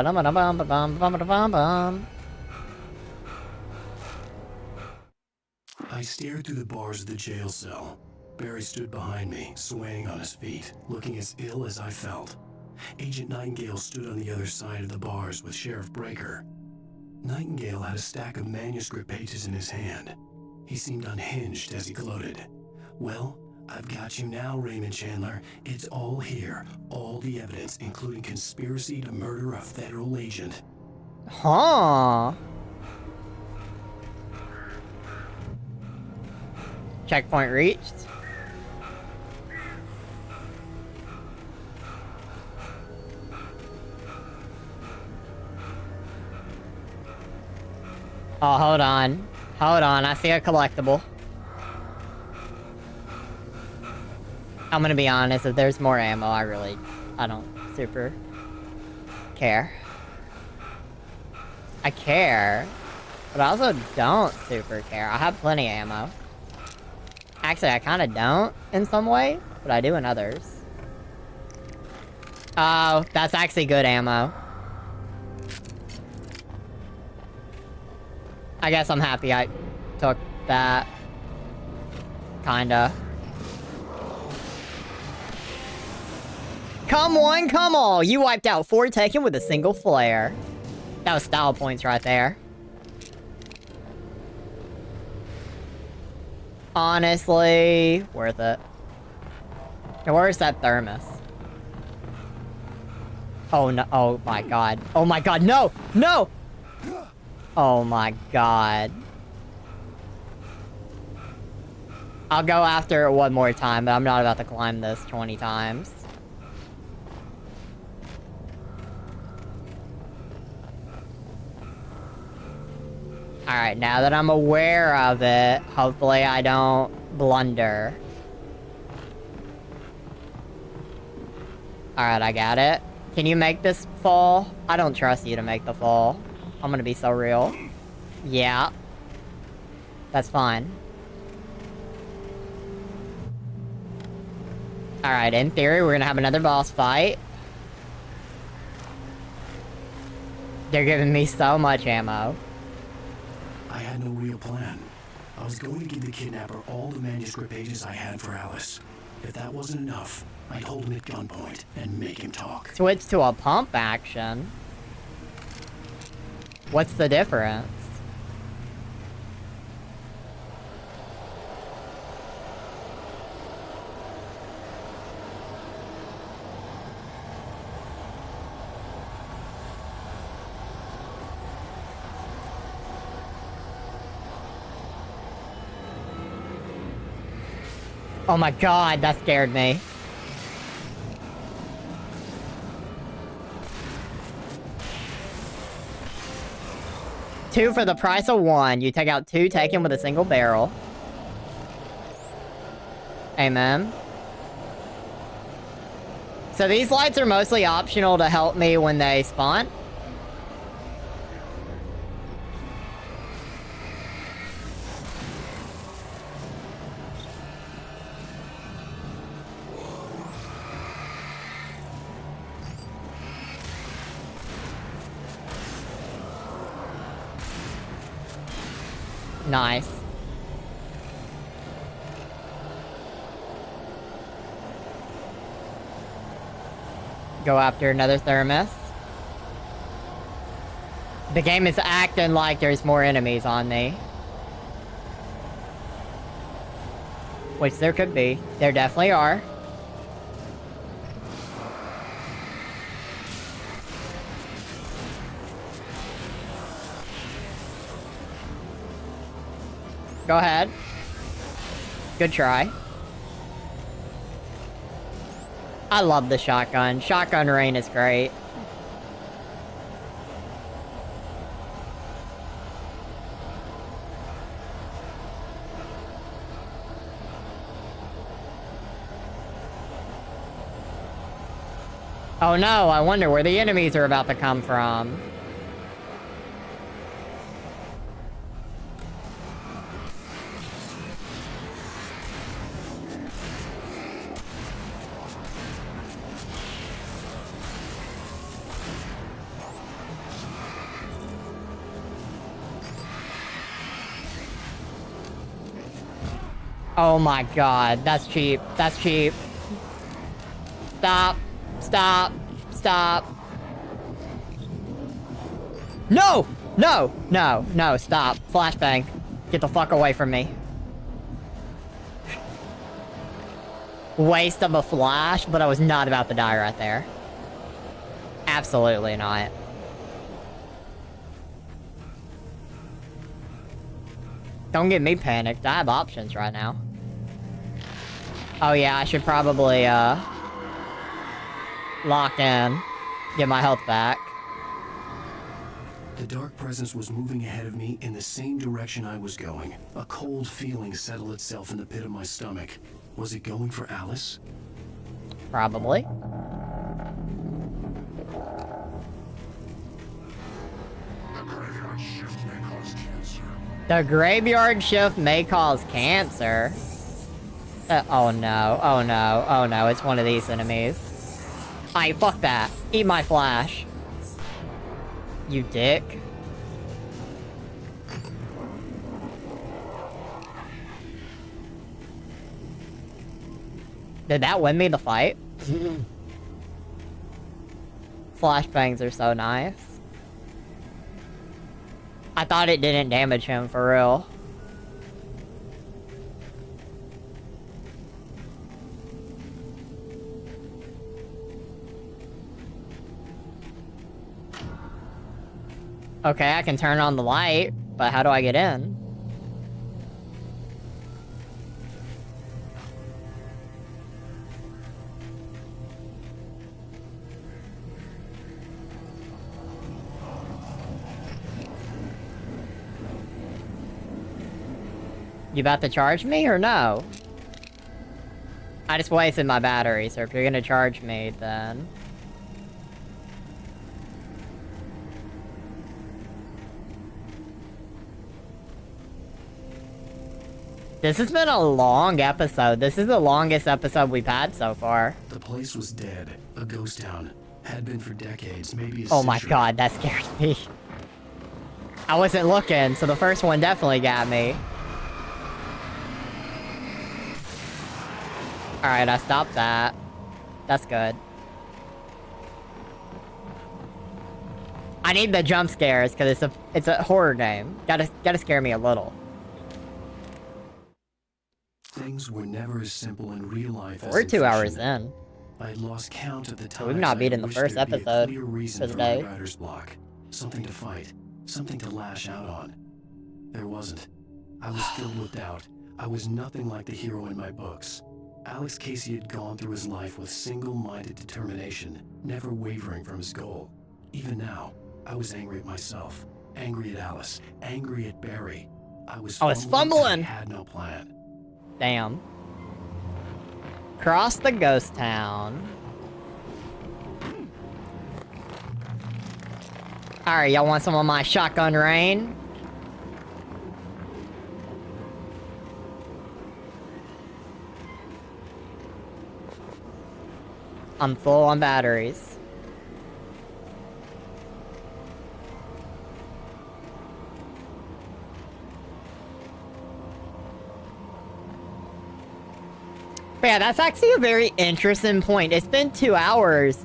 I stared through the bars of the jail cell. Barry stood behind me, swaying on his feet, looking as ill as I felt. Agent Nightingale stood on the other side of the bars with Sheriff Breaker. Nightingale had a stack of manuscript pages in his hand. He seemed unhinged as he gloated. Well, I've got you now, Raymond Chandler. It's all here. All the evidence, including conspiracy to murder a federal agent. Huh. Checkpoint reached. Oh, hold on. Hold on, I see a collectible. I'm gonna be honest, if there's more ammo, I don't super care. I care, but I also don't super care. I have plenty of ammo. Actually, I kinda don't in some way, but I do in others. Oh, that's actually good ammo. I guess I'm happy I took that. Kinda. Come on, come on! You wiped out 4 Tekken with a single flare. That was style points right there. Honestly, worth it. Now, where's that thermos? Oh no, oh my god. Oh my god, no! No! Oh my god. I'll go after it 1 more time, but I'm not about to climb this 20 times. Alright, now that I'm aware of it, hopefully I don't blunder. Alright, I got it. Can you make this fall? I don't trust you to make the fall. I'm gonna be so real. Yeah. That's fine. Alright, in theory, we're gonna have another boss fight. They're giving me so much ammo. I had no real plan. I was going to give the kidnapper all the manuscript pages I had for Alice. If that wasn't enough, I'd hold him at gunpoint and make him talk. Switch to a pump action? What's the difference? Oh my god, that scared me. Two for the price of 1. You take out 2 Tekken with a single barrel. Amen. So these lights are mostly optional to help me when they spawn. Nice. Go after another thermos. The game is acting like there's more enemies on me. Which there could be. There definitely are. Go ahead. Good try. I love the shotgun. Shotgun rain is great. Oh no, I wonder where the enemies are about to come from. Oh my god, that's cheap. That's cheap. Stop. Stop. Stop. No! No! No. No, stop. Flashbang. Get the fuck away from me. Waste of a flash, but I was not about to die right there. Absolutely not. Don't get me panicked. I have options right now. Oh yeah, I should probably, lock in. Get my health back. The dark presence was moving ahead of me in the same direction I was going. A cold feeling settled itself in the pit of my stomach. Was it going for Alice? Probably. The graveyard shift may cause cancer. Oh no, oh no, oh no, it's one of these enemies. Aight, fuck that. Eat my flash. You dick. Did that win me the fight? Flashbangs are so nice. I thought it didn't damage him for real. Okay, I can turn on the light, but how do I get in? You about to charge me or no? I just wasted my battery, so if you're gonna charge me, then... This has been a long episode. This is the longest episode we've had so far. The place was dead. A ghost town. Had been for decades, maybe a Oh my century. god, that scared me. I wasn't looking, so the first one definitely got me. Alright, I stopped that. That's good. I need the jump scares, because it's a horror game. Gotta scare me a little. Things were never as simple in real life as We're in 2 hours fiction. in. I had lost count of the times We've not I beaten the wished first there'd be a episode clear reason for for my today. writer's block. Something to fight. Something to lash out on. There wasn't. I was filled with doubt. I was nothing like the hero in my books. Alex Casey had gone through his life with single-minded determination, never wavering from his goal. Even now, I was angry at myself, angry at Alice, angry at Barry. I was fumbling. I had no plan. Damn. Cross the ghost town. Alright, y'all want some of my shotgun rain? I'm full on batteries. But yeah, that's actually a very interesting point. It's been 2 hours,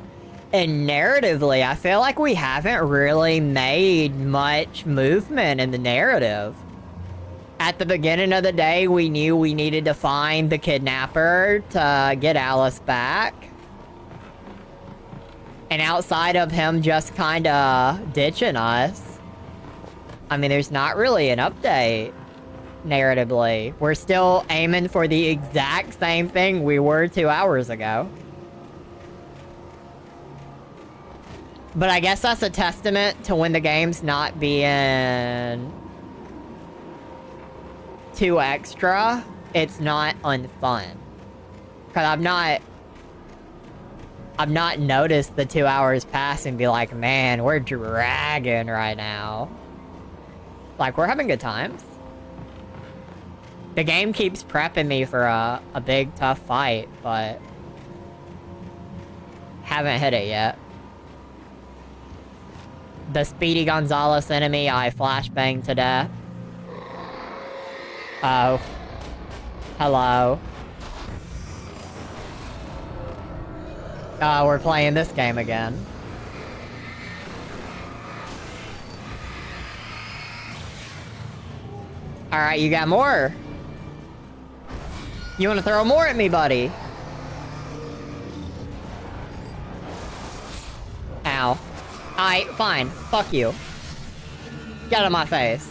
And narratively, I feel like we haven't really made much movement in the narrative. At the beginning of the day, we knew we needed to find the kidnapper to get Alice back. And outside of him just kinda ditching us, I mean, there's not really an update, narratively. We're still aiming for the exact same thing we were 2 hours ago. But I guess that's a testament to when the game's not being too extra, it's not unfun. Cause I've not noticed the 2 hours pass and be like, man, we're dragging right now. Like, we're having good times. The game keeps prepping me for a big, tough fight, but haven't hit it yet. The Speedy Gonzalez enemy I flashbanged to death. Oh. Hello. We're playing this game again. Alright, you got more. You wanna throw more at me, buddy? Ow. Alright, fine. Fuck you. Get out of my face.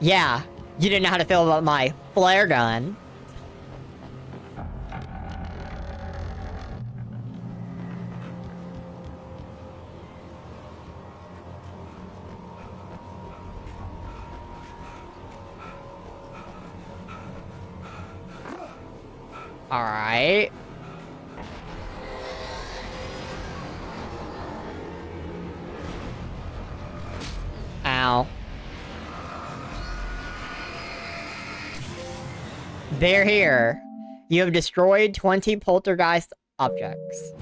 Yeah, you didn't know how to feel about my flare gun. Alright. Ow. They're here. You have destroyed 20 poltergeist objects.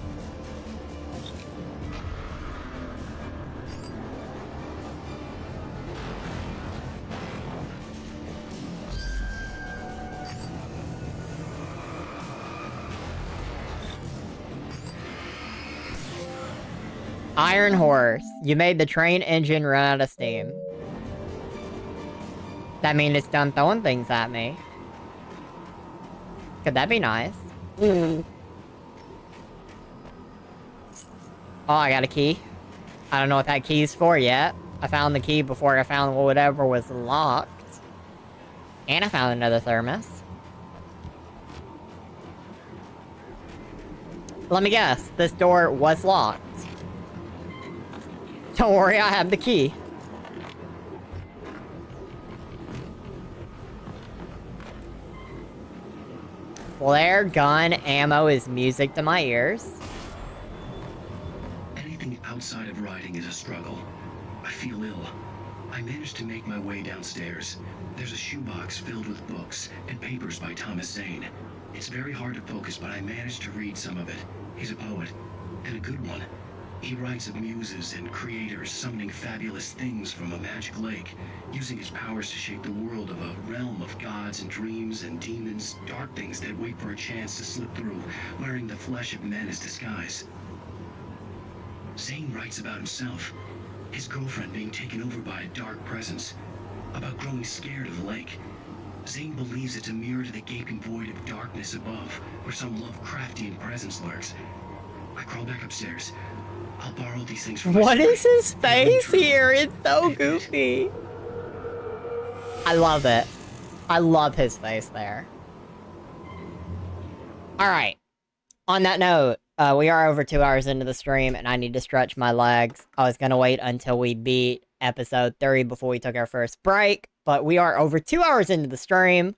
Iron Horse. You made the train engine run out of steam. That means it's done throwing things at me. Could that be nice? Oh, I got a key. I don't know what that key's for yet. I found the key before I found whatever was locked. And I found another thermos. Let me guess. This door was locked. Don't worry, I have the key. Flare gun ammo is music to my ears. Anything outside of riding is a struggle. I feel ill. I managed to make my way downstairs. There's a shoebox filled with books and papers by Thomas Zane. It's very hard to focus, but I managed to read some of it. He's a poet, and a good one. He writes of muses and creators summoning fabulous things from a magic lake, using his powers to shape the world of a realm of gods and dreams and demons, dark things that wait for a chance to slip through, wearing the flesh of men as disguise. Zane writes about himself, his girlfriend being taken over by a dark presence, about growing scared of the lake. Zane believes it's a mirror to the gaping void of darkness above, where some Lovecraftian presence lurks. I crawl back upstairs. I'll borrow these things from What is his face here? It's so goofy. I love it. I love his face there. Alright. On that note, we are over 2 hours into the stream, and I need to stretch my legs. I was gonna wait until we beat episode 3 before we took our first break, but we are over 2 hours into the stream,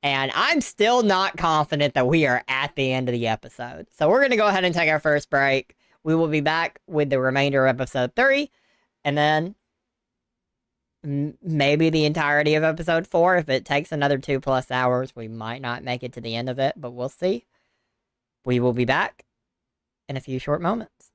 and I'm still not confident that we are at the end of the episode. So we're gonna go ahead and take our first break. We will be back with the remainder of episode 3, and then maybe the entirety of episode 4. If it takes another 2+ hours, we might not make it to the end of it, but we'll see. We will be back in a few short moments.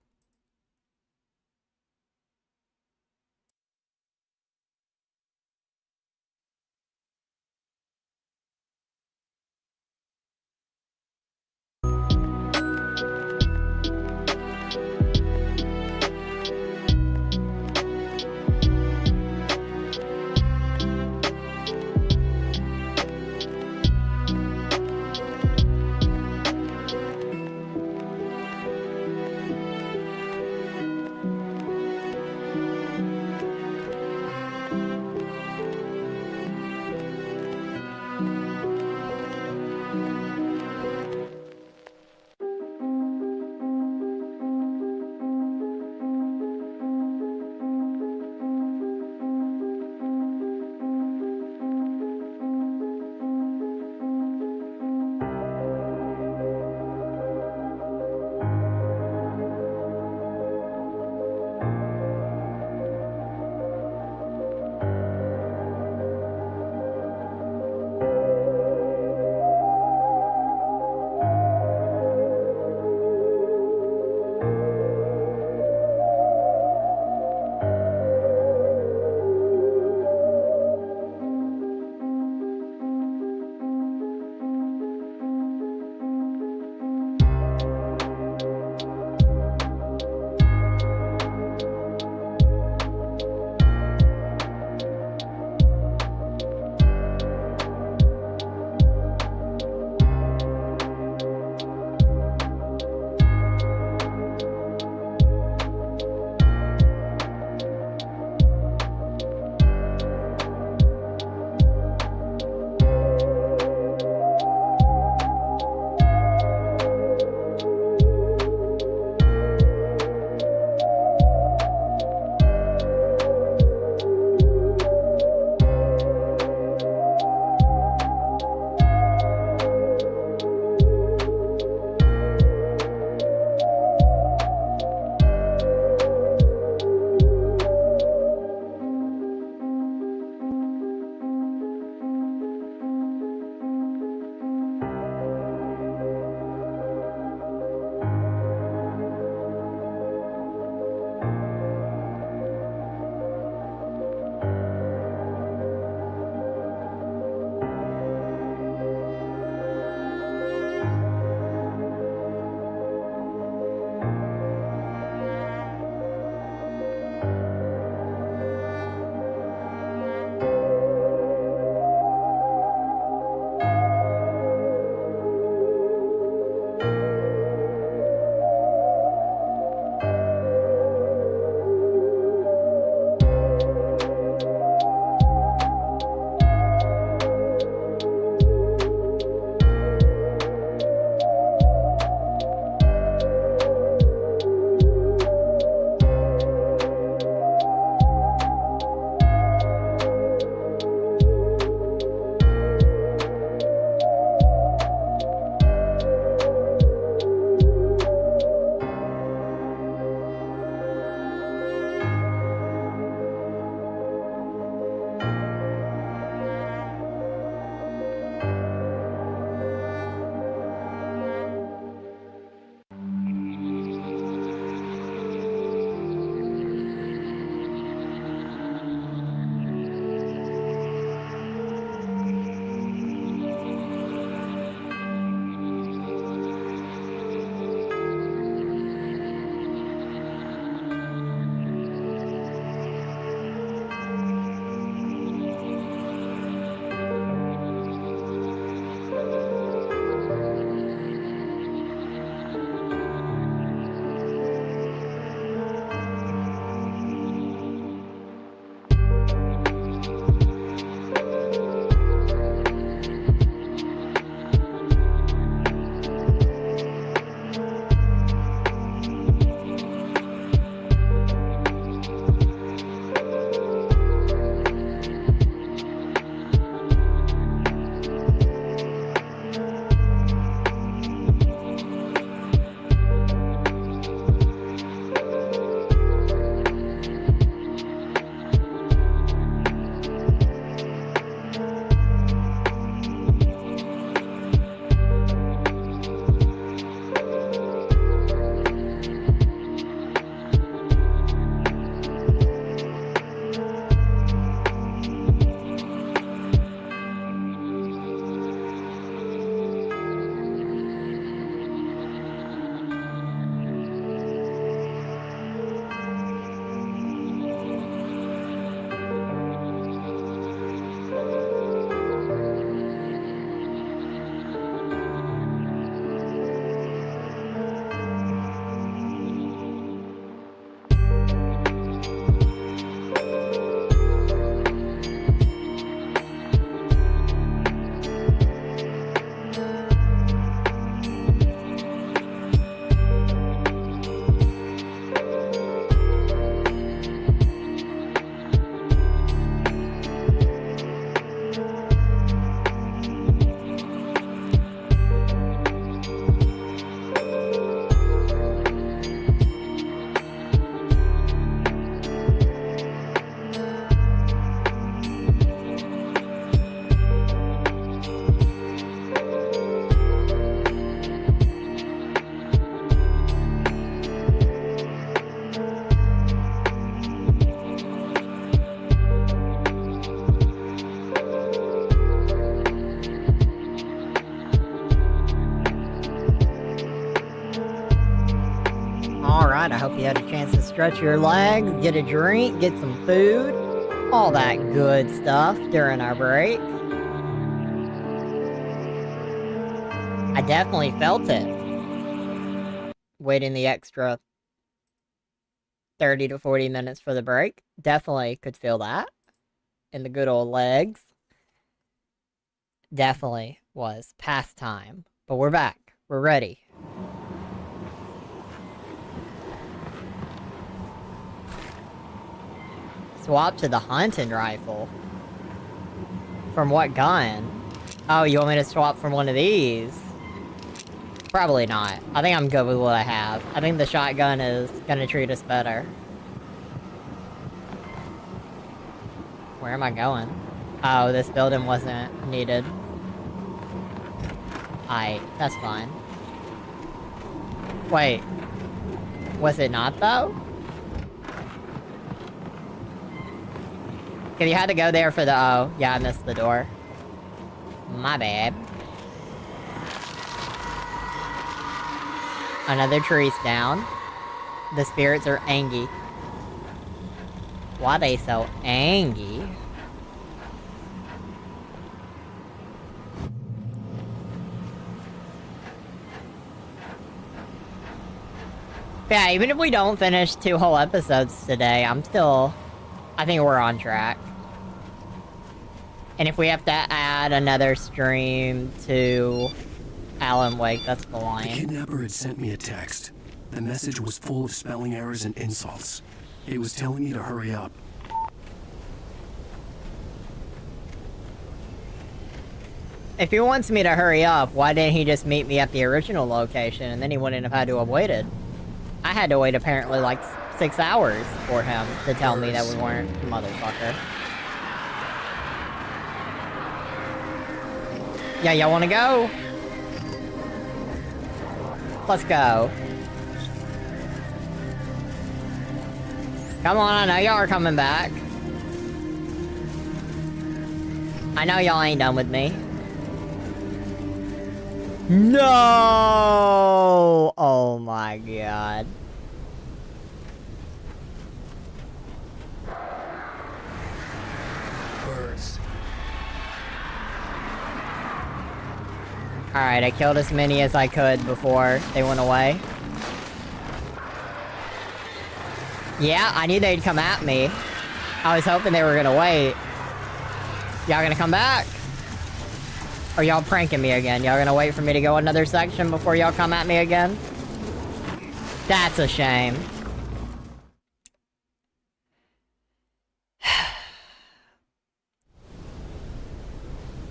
Alright, I hope you had a chance to stretch your legs, get a drink, get some food, all that good stuff during our break. I definitely felt it. Waiting the extra 30 to 40 minutes for the break. Definitely could feel that in the good old legs. Definitely was past time. But we're back. We're ready. Swap to the hunting rifle. From what gun? Oh, you want me to swap from one of these? Probably not. I think I'm good with what I have. I think the shotgun is gonna treat us better. Where am I going? Oh, this building wasn't needed. That's fine. Wait. Was it not, though? Cause you had to go there for the, oh, yeah, I missed the door. My bad. Another tree's down. The spirits are angry. Why they so angry? Yeah, even if we don't finish 2 whole episodes today, I think we're on track. And if we have to add another stream to Alan Wake, that's fine. The kidnapper had sent me a text. The message was full of spelling errors and insults. It was telling me to hurry up. If he wants me to hurry up, why didn't he just meet me at the original location and then he wouldn't have had to have waited? I had to wait apparently like 6 hours for him to tell me that we weren't, motherfucker. Yeah, y'all wanna go? Let's go. Come on, I know y'all are coming back. I know y'all ain't done with me. No! Oh my god. Birds. Alright, I killed as many as I could before they went away. Yeah, I knew they'd come at me. I was hoping they were gonna wait. Y'all gonna come back? Or y'all pranking me again? Y'all gonna wait for me to go another section before y'all come at me again? That's a shame.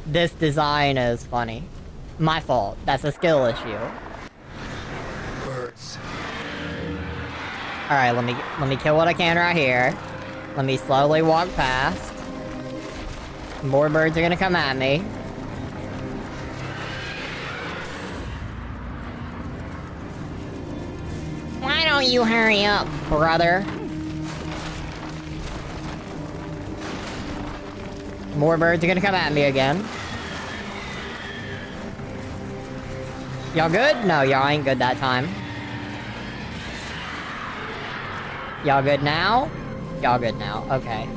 This design is funny. My fault. That's a skill issue. Birds. Alright, let me kill what I can right here. Let me slowly walk past. More birds are gonna come at me. Why don't you hurry up, brother? More birds are gonna come at me again. Y'all good? No, y'all ain't good that time. Y'all good now? Y'all good now, okay.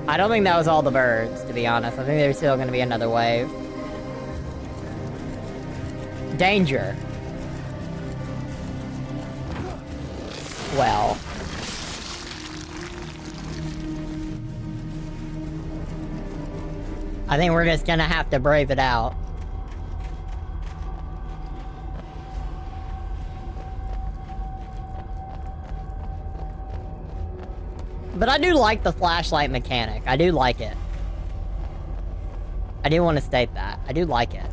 I don't think that was all the birds, to be honest. I think there's still gonna be another wave. Danger. Well. I think we're just gonna have to brave it out. But I do like the flashlight mechanic. I do like it. I do want to state that. I do like it.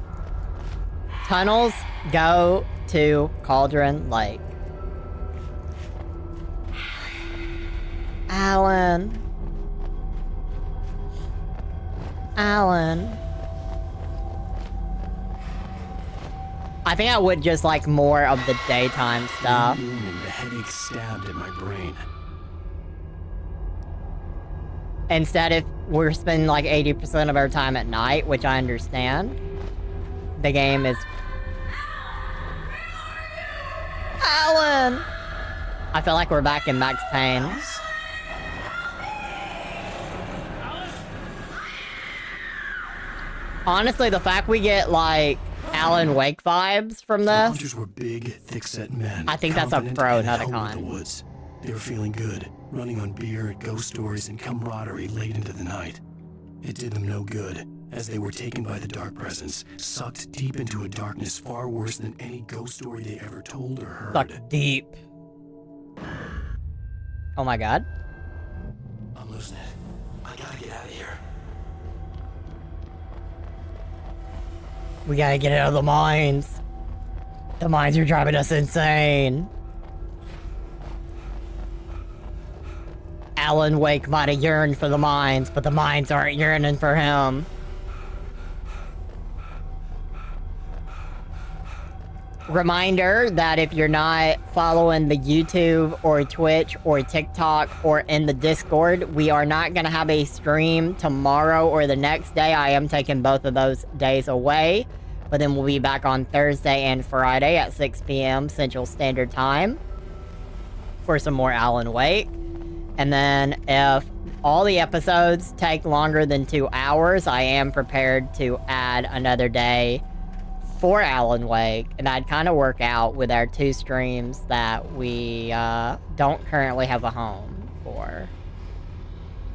Tunnels go to Cauldron Lake. Alan. Alan. I think I would just like more of the daytime stuff. The headache stabbed at my brain. Instead, if we're spending like 80% of our time at night, which I understand, the game is... Alan! again? I feel like we're back in Max Payne. Honestly, the fact we get, like, Alan Wake vibes from The this. hunters were big, thick-set men. I think that's a confident pro, and not a at home in con. the woods. They were feeling good, running on beer, ghost stories, and camaraderie late into the night. It did them no good, as they were taken by the dark presence, sucked deep into a darkness far worse than any ghost story they ever told or heard. Sucked deep. Oh my god. I'm losing it. I gotta get out of here. We gotta get out of the mines. The mines are driving us insane. Alan Wake might have yearned for the mines, but the mines aren't yearning for him. Reminder that if you're not following the YouTube or Twitch or TikTok or in the Discord, we are not going to have a stream tomorrow or the next day. I am taking both of those days away. But then we'll be back on Thursday and Friday at 6 p.m. Central Standard Time for some more Alan Wake. And then if all the episodes take longer than 2 hours, I am prepared to add another day for Alan Wake. And I'd kind of work out with our 2 streams that we don't currently have a home for.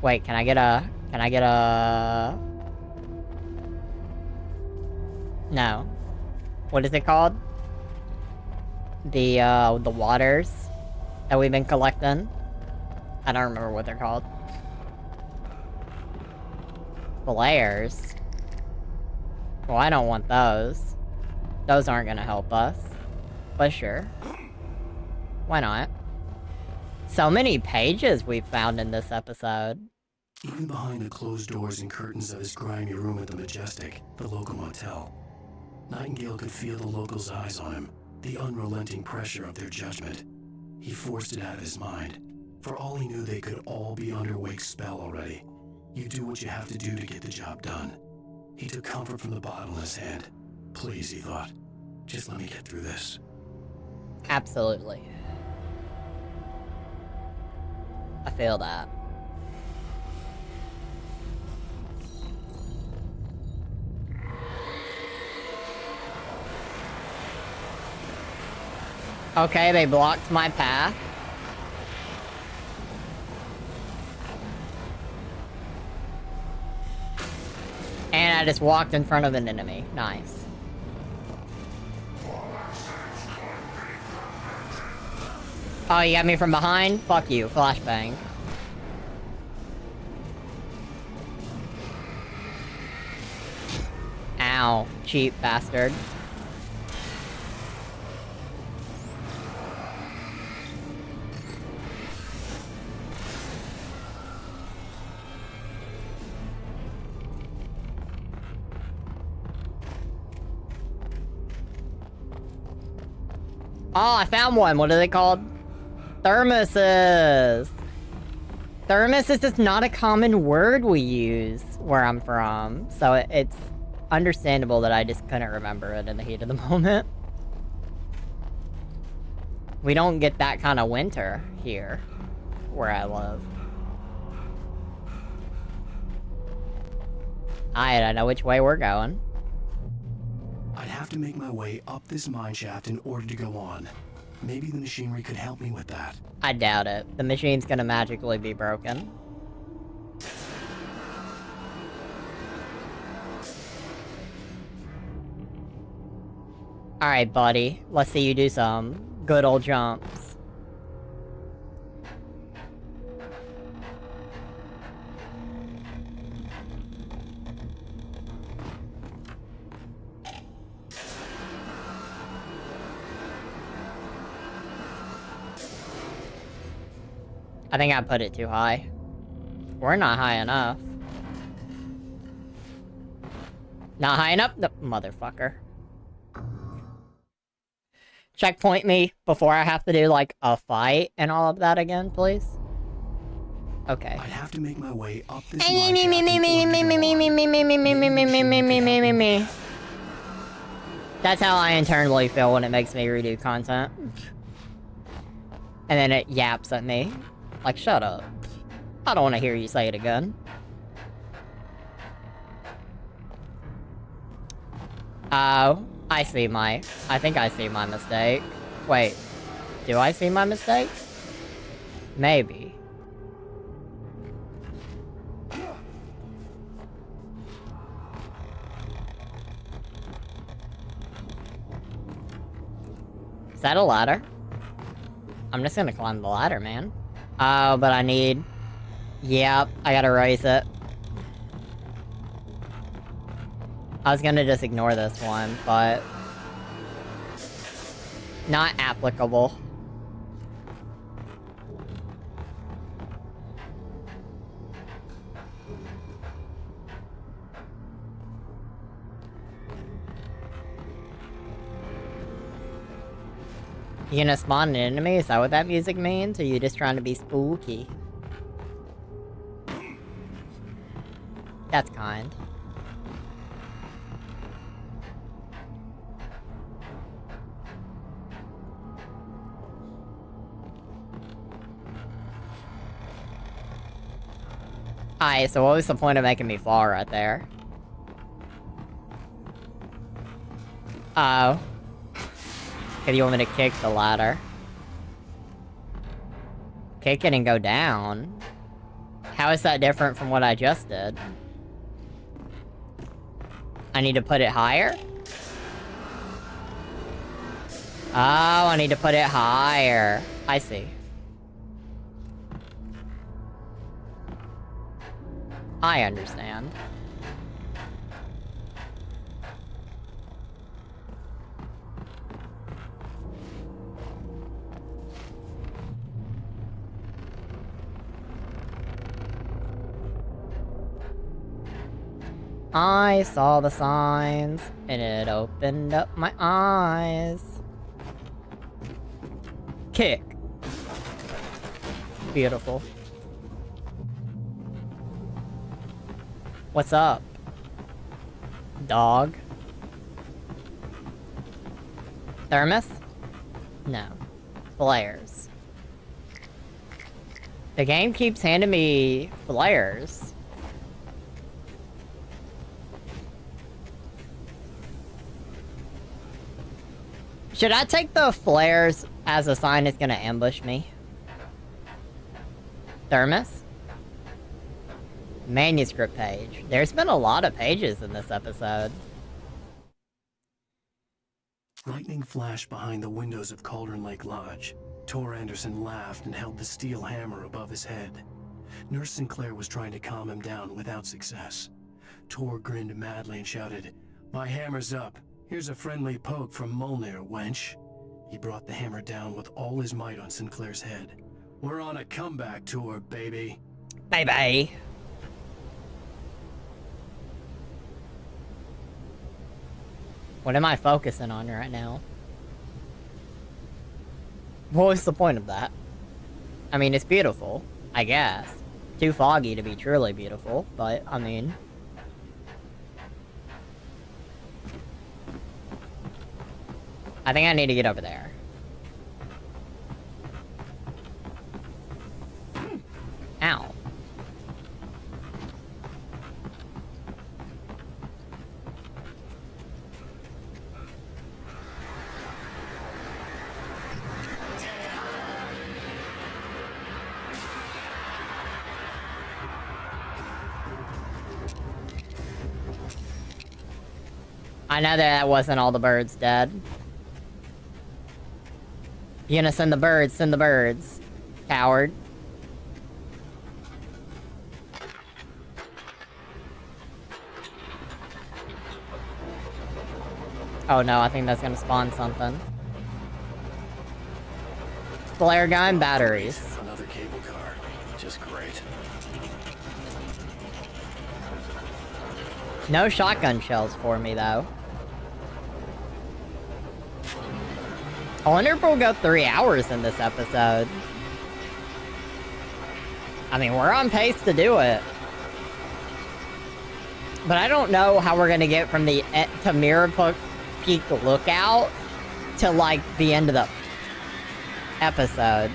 Wait, can I get a... No. What is it called? The waters that we've been collecting. I don't remember what they're called. Flares. Well, I don't want those. Those aren't gonna help us. But sure. Why not? So many pages we've found in this episode. Even behind the closed doors and curtains of his grimy room at the Majestic, the local motel, Nightingale could feel the locals' eyes on him, the unrelenting pressure of their judgment. He forced it out of his mind. For all he knew, they could all be under Wake's spell already. You do what you have to do to get the job done. He took comfort from the bottle in his hand. Please, he thought, just let me get through this. Absolutely. I feel that. Okay, they blocked my path. And I just walked in front of an enemy. Nice. Oh, you got me from behind? Fuck you. Flashbang. Ow. Cheap bastard. Oh, I found one. What are they called? Thermoses. Thermos is not a common word we use where I'm from. So it's understandable that I just couldn't remember it in the heat of the moment. We don't get that kind of winter here where I live. I know which way we're going. I'd have to make my way up this mine shaft in order to go on. Maybe the machinery could help me with that. I doubt it. The machine's gonna magically be broken. Alright, buddy. Let's see you do some good old jumps. I think I put it too high. We're not high enough. Not high enough? No, motherfucker. Checkpoint me before I have to do, like, a fight and all of that again, please. Okay. I'd have to make my way up this me. That's how I internally feel when it makes me redo content. And then it yaps at me. Like, shut up. I don't want to hear you say it again. Oh, I think I see my mistake. Wait, do I see my mistake? Maybe. Is that a ladder? I'm just gonna climb the ladder, man. Oh, but I need... Yep, I gotta raise it. I was gonna just ignore this one, but... Not applicable. You gonna spawn an enemy? Is that what that music means? Or are you just trying to be spooky? That's kind. Alright, so what was the point of making me fall right there? Oh. Because you want me to kick the ladder. Kick it and go down? How is that different from what I just did? I need to put it higher? Oh, I need to put it higher. I see. I understand. I saw the signs, and it opened up my eyes. Kick. Beautiful. What's up? Dog? Thermos? No. Flares. The game keeps handing me flares. Should I take the flares as a sign it's gonna ambush me? Thermos? Manuscript page. There's been a lot of pages in this episode. Lightning flashed behind the windows of Cauldron Lake Lodge. Tor Anderson laughed and held the steel hammer above his head. Nurse Sinclair was trying to calm him down without success. Tor grinned madly and shouted, "My hammer's up. Here's a friendly poke from Molnir, wench." He brought the hammer down with all his might on Sinclair's head. "We're on a comeback tour, baby." Bye-bye. What am I focusing on right now? What was the point of that? I mean, it's beautiful, I guess. Too foggy to be truly beautiful, but, I mean... I think I need to get over there. Ow. I know that wasn't all the birds dead. You gonna send the birds, coward. Oh no, I think that's gonna spawn something. Flare gun, batteries. Another cable car. Just great. No shotgun shells for me, though. I wonder if we'll go 3 hours in this episode. I mean, we're on pace to do it. But I don't know how we're gonna get from the to Mirror Peak Lookout to, like, the end of the episode.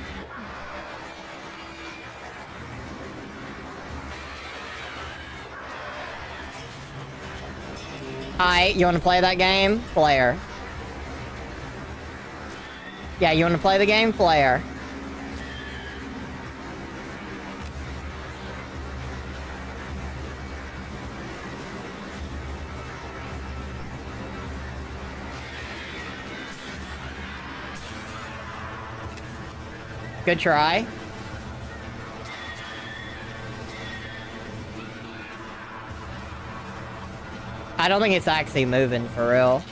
Alright, you wanna play that game? Flare. Yeah, you wanna play the game? Flare. Good try. I don't think it's actually moving for real.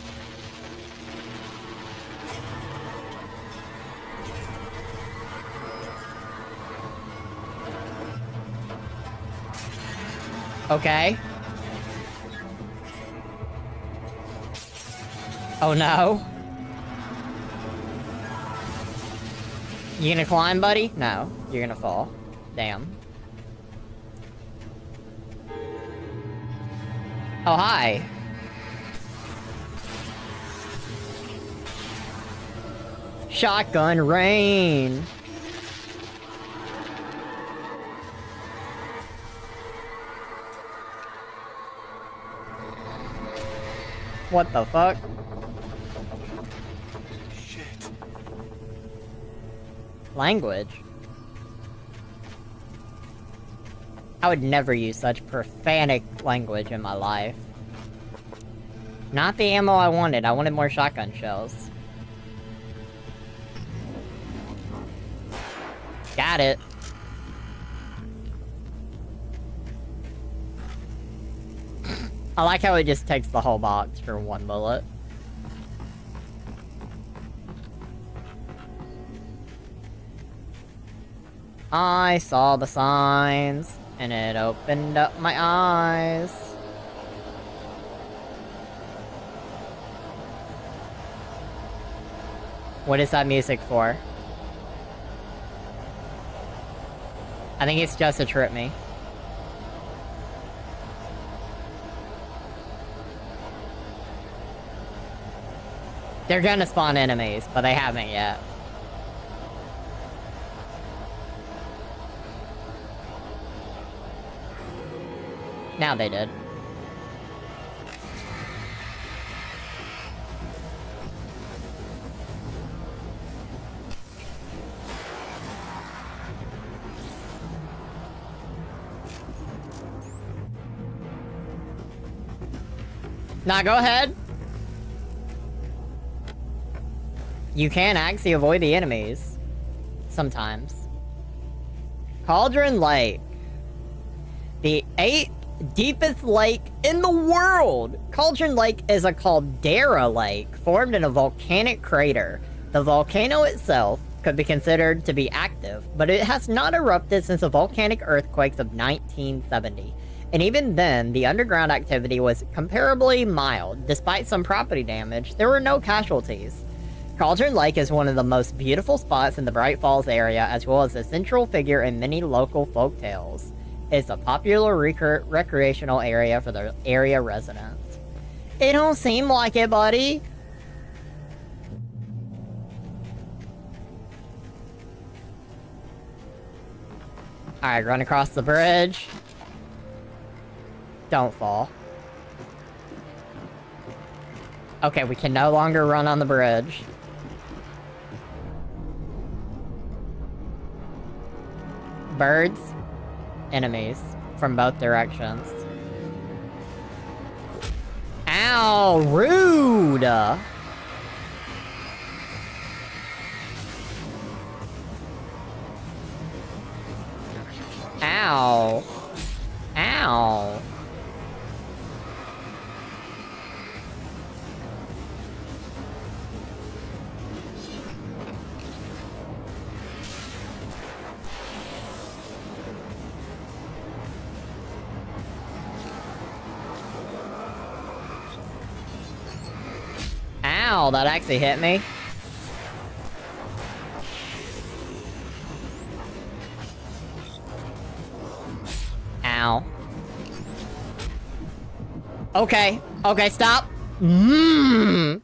Okay. Oh no. You gonna climb, buddy? No, you're gonna fall. Damn. Oh, hi. Shotgun rain. What the fuck? Shit. Language? I would never use such profanic language in my life. Not the ammo I wanted more shotgun shells. Got it. I like how it just takes the whole box for one bullet. I saw the signs, and it opened up my eyes. What is that music for? I think it's just to trip me. They're gonna spawn enemies, but they haven't yet. Now they did. Nah, go ahead. You can actually avoid the enemies. Sometimes. Cauldron Lake. The 8th deepest lake in the world! Cauldron Lake is a caldera lake formed in a volcanic crater. The volcano itself could be considered to be active, but it has not erupted since the volcanic earthquakes of 1970. And even then, the underground activity was comparably mild. Despite some property damage, there were no casualties. Cauldron Lake is one of the most beautiful spots in the Bright Falls area, as well as a central figure in many local folk tales. It's a popular recreational area for the area residents. It don't seem like it, buddy. Alright, run across the bridge. Don't fall. Okay, we can no longer run on the bridge. Birds. Enemies. From both directions. Ow! Rude! Ow. Ow. Ow, that actually hit me. Ow. Okay. Okay, stop. It's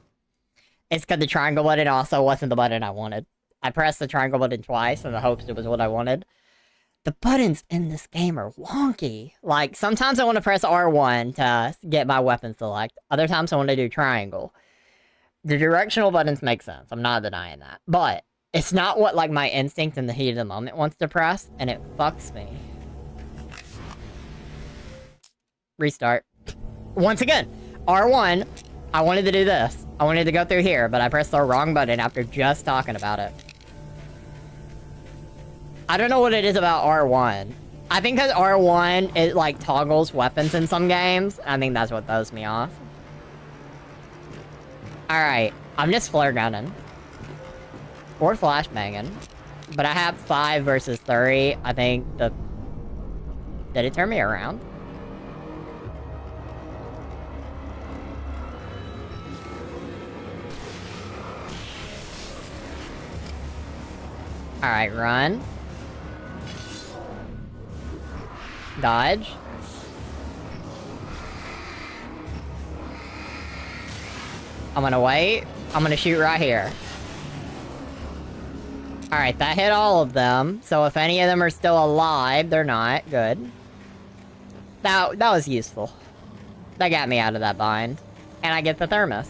because the triangle button also wasn't the button I wanted. I pressed the triangle button twice in the hopes it was what I wanted. The buttons in this game are wonky. Like, sometimes I want to press R1 to get my weapon select. Other times I want to do triangle. The directional buttons make sense. I'm not denying that. But it's not what, like, my instinct in the heat of the moment wants to press, and it fucks me. Restart. Once again, R1, I wanted to do this. I wanted to go through here, but I pressed the wrong button after just talking about it. I don't know what it is about R1. I think because R1, it, like, toggles weapons in some games. I think that's what throws me off. Alright, I'm just flare gunning. Or flashbanging. But I have 5 versus 3. I think the... Did it turn me around? Alright, run. Dodge. I'm gonna wait. I'm gonna shoot right here. Alright, that hit all of them. So if any of them are still alive, they're not. Good. That was useful. That got me out of that bind. And I get the thermos.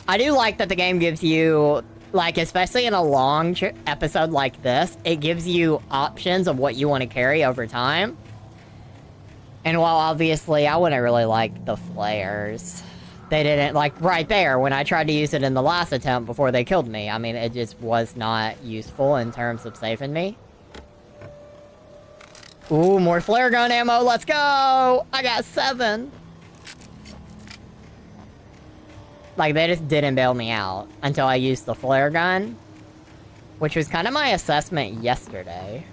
I do like that the game gives you... Like, especially in a long episode like this, it gives you options of what you want to carry over time. And while obviously I wouldn't really like the flares, they didn't, like, right there, when I tried to use it in the last attempt before they killed me, I mean, it just was not useful in terms of saving me. Ooh, more flare gun ammo, let's go! I got 7! Like, they just didn't bail me out until I used the flare gun. Which was kind of my assessment yesterday.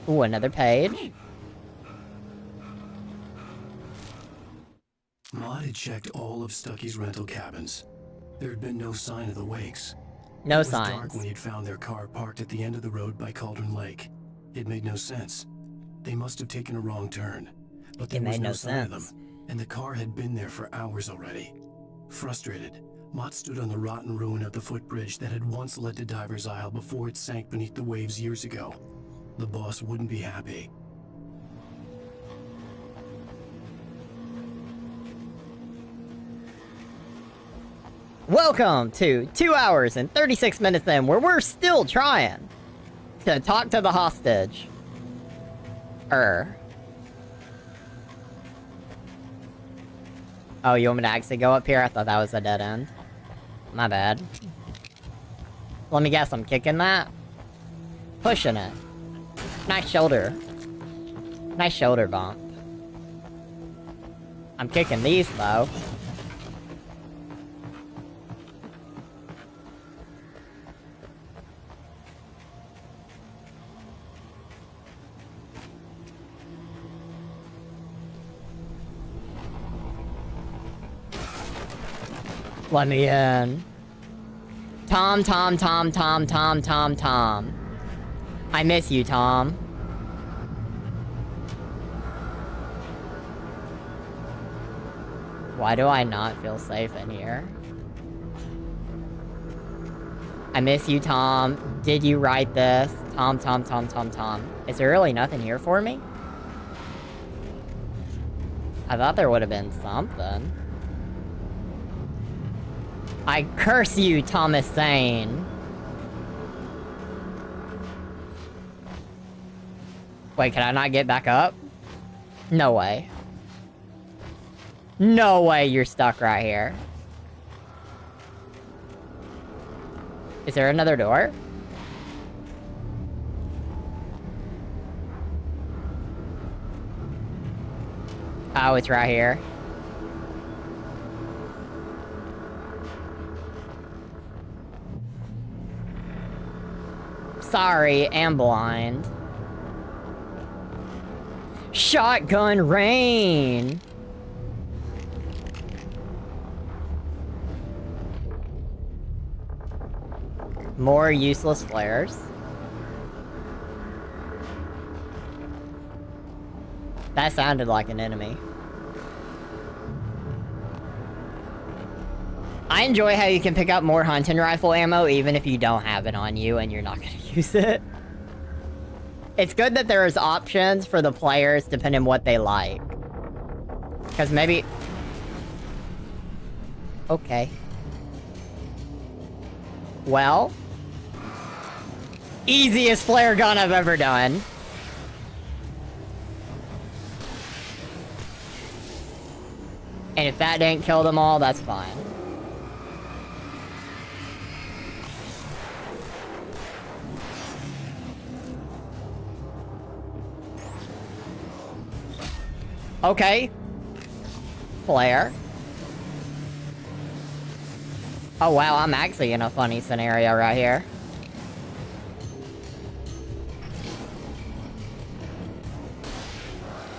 Ooh, another page. Maud had checked all of Stucky's rental cabins. There had been no sign of the Wakes. No It was signs. dark when he'd found their car parked at the end of the road by Cauldron Lake. It made no sense. They must have taken a wrong turn. But there was no sign of them. And the car had been there for hours already. Frustrated, Mott stood on the rotten ruin of the footbridge that had once led to Diver's Isle before it sank beneath the waves years ago. The boss wouldn't be happy. Welcome to 2 hours and 36 minutes in, where we're still trying to talk to the hostage. Oh, you want me to actually go up here? I thought that was a dead end. My bad. Let me guess, I'm kicking that? Pushing it. Nice shoulder. Nice shoulder bump. I'm kicking these, though. Let me in. Tom. I miss you, Tom. Why do I not feel safe in here? I miss you, Tom. Did you write this? Tom. Is there really nothing here for me? I thought there would have been something. I curse you, Thomas Zane. Wait, can I not get back up? No way. No way you're stuck right here. Is there another door? Oh, it's right here. Sorry, am blind. Shotgun rain! More useless flares. That sounded like an enemy. I enjoy how you can pick up more hunting rifle ammo even if you don't have it on you and you're not gonna use it. It's good that there's options for the players depending on what they like. Because maybe... Okay. Well... Easiest flare gun I've ever done. And if that didn't kill them all, that's fine. Okay. Flare. Oh wow, I'm actually in a funny scenario right here.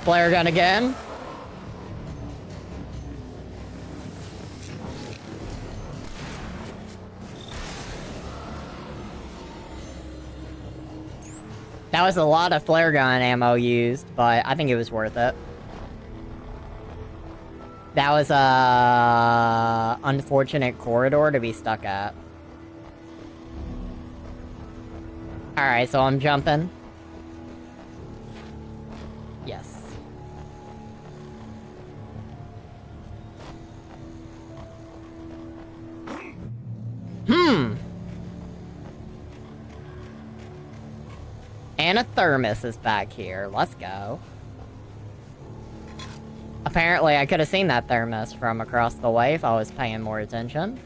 Flare gun again. That was a lot of flare gun ammo used, but I think it was worth it. That was a unfortunate corridor to be stuck at. Alright, so I'm jumping. Yes. And a thermos is back here. Let's go. Apparently, I could have seen that thermos from across the way if I was paying more attention.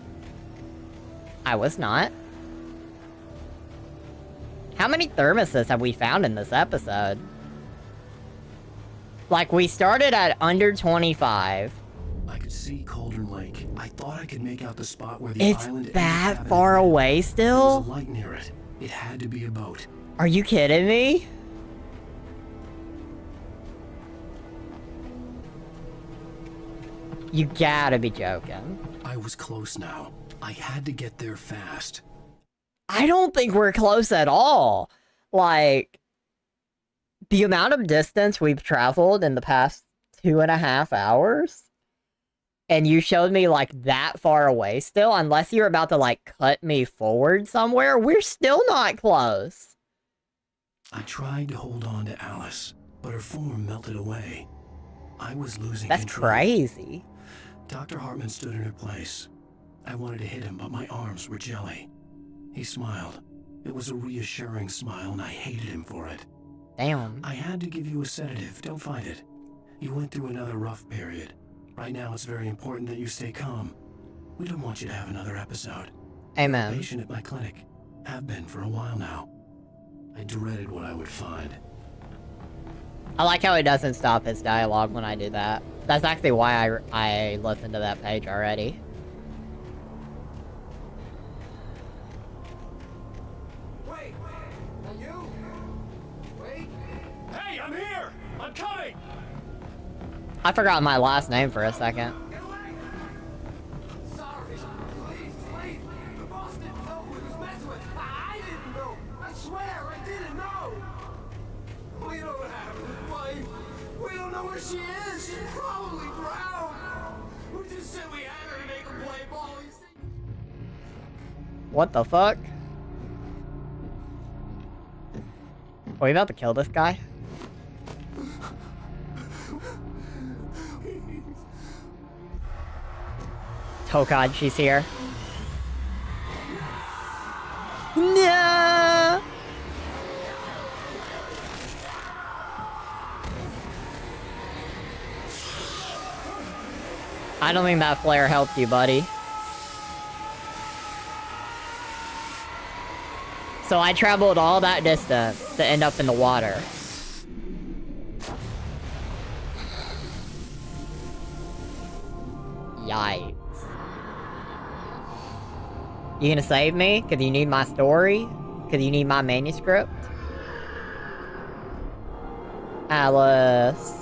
I was not. How many thermoses have we found in this episode? Like, we started at under 25. I could see Cauldron Lake. I thought I could make out the spot where the island... It's that far away still? There was a light near it. It had to be a boat. Are you kidding me? You gotta be joking. I was close now. I had to get there fast. I don't think we're close at all. Like, the amount of distance we've traveled in the past 2.5 hours, and you showed me, like, that far away still, unless you're about to, like, cut me forward somewhere, we're still not close. I tried to hold on to Alice, but her form melted away. I was losing That's control. crazy. Dr. Hartman stood in her place. I wanted to hit him, but my arms were jelly. He smiled. It was a reassuring smile, and I hated him for it. Damn. I had to give you a sedative. Don't fight it. You went through another rough period. Right now, it's very important that you stay calm. We don't want you to have another episode. Amen. You're a patient at my clinic. Have been for a while now. I dreaded what I would find. I like how it doesn't stop his dialogue when I do that. That's actually why I listened to that page already. Wait! Are you? Wait! Hey, I'm here! I'm coming! I forgot my last name for a second. Sorry. Please, please. The boss didn't know who he was messing with. I didn't know. I swear, I didn't know. We don't have his wife. We don't know where she is. She's probably drowned. We just said we had her to make her play ball. What the fuck? Are we about to kill this guy? Oh god, she's here. No! I don't think that flare helped you, buddy. So I traveled all that distance to end up in the water. Yikes. You gonna save me? Cause you need my story? Cause you need my manuscript? Alice.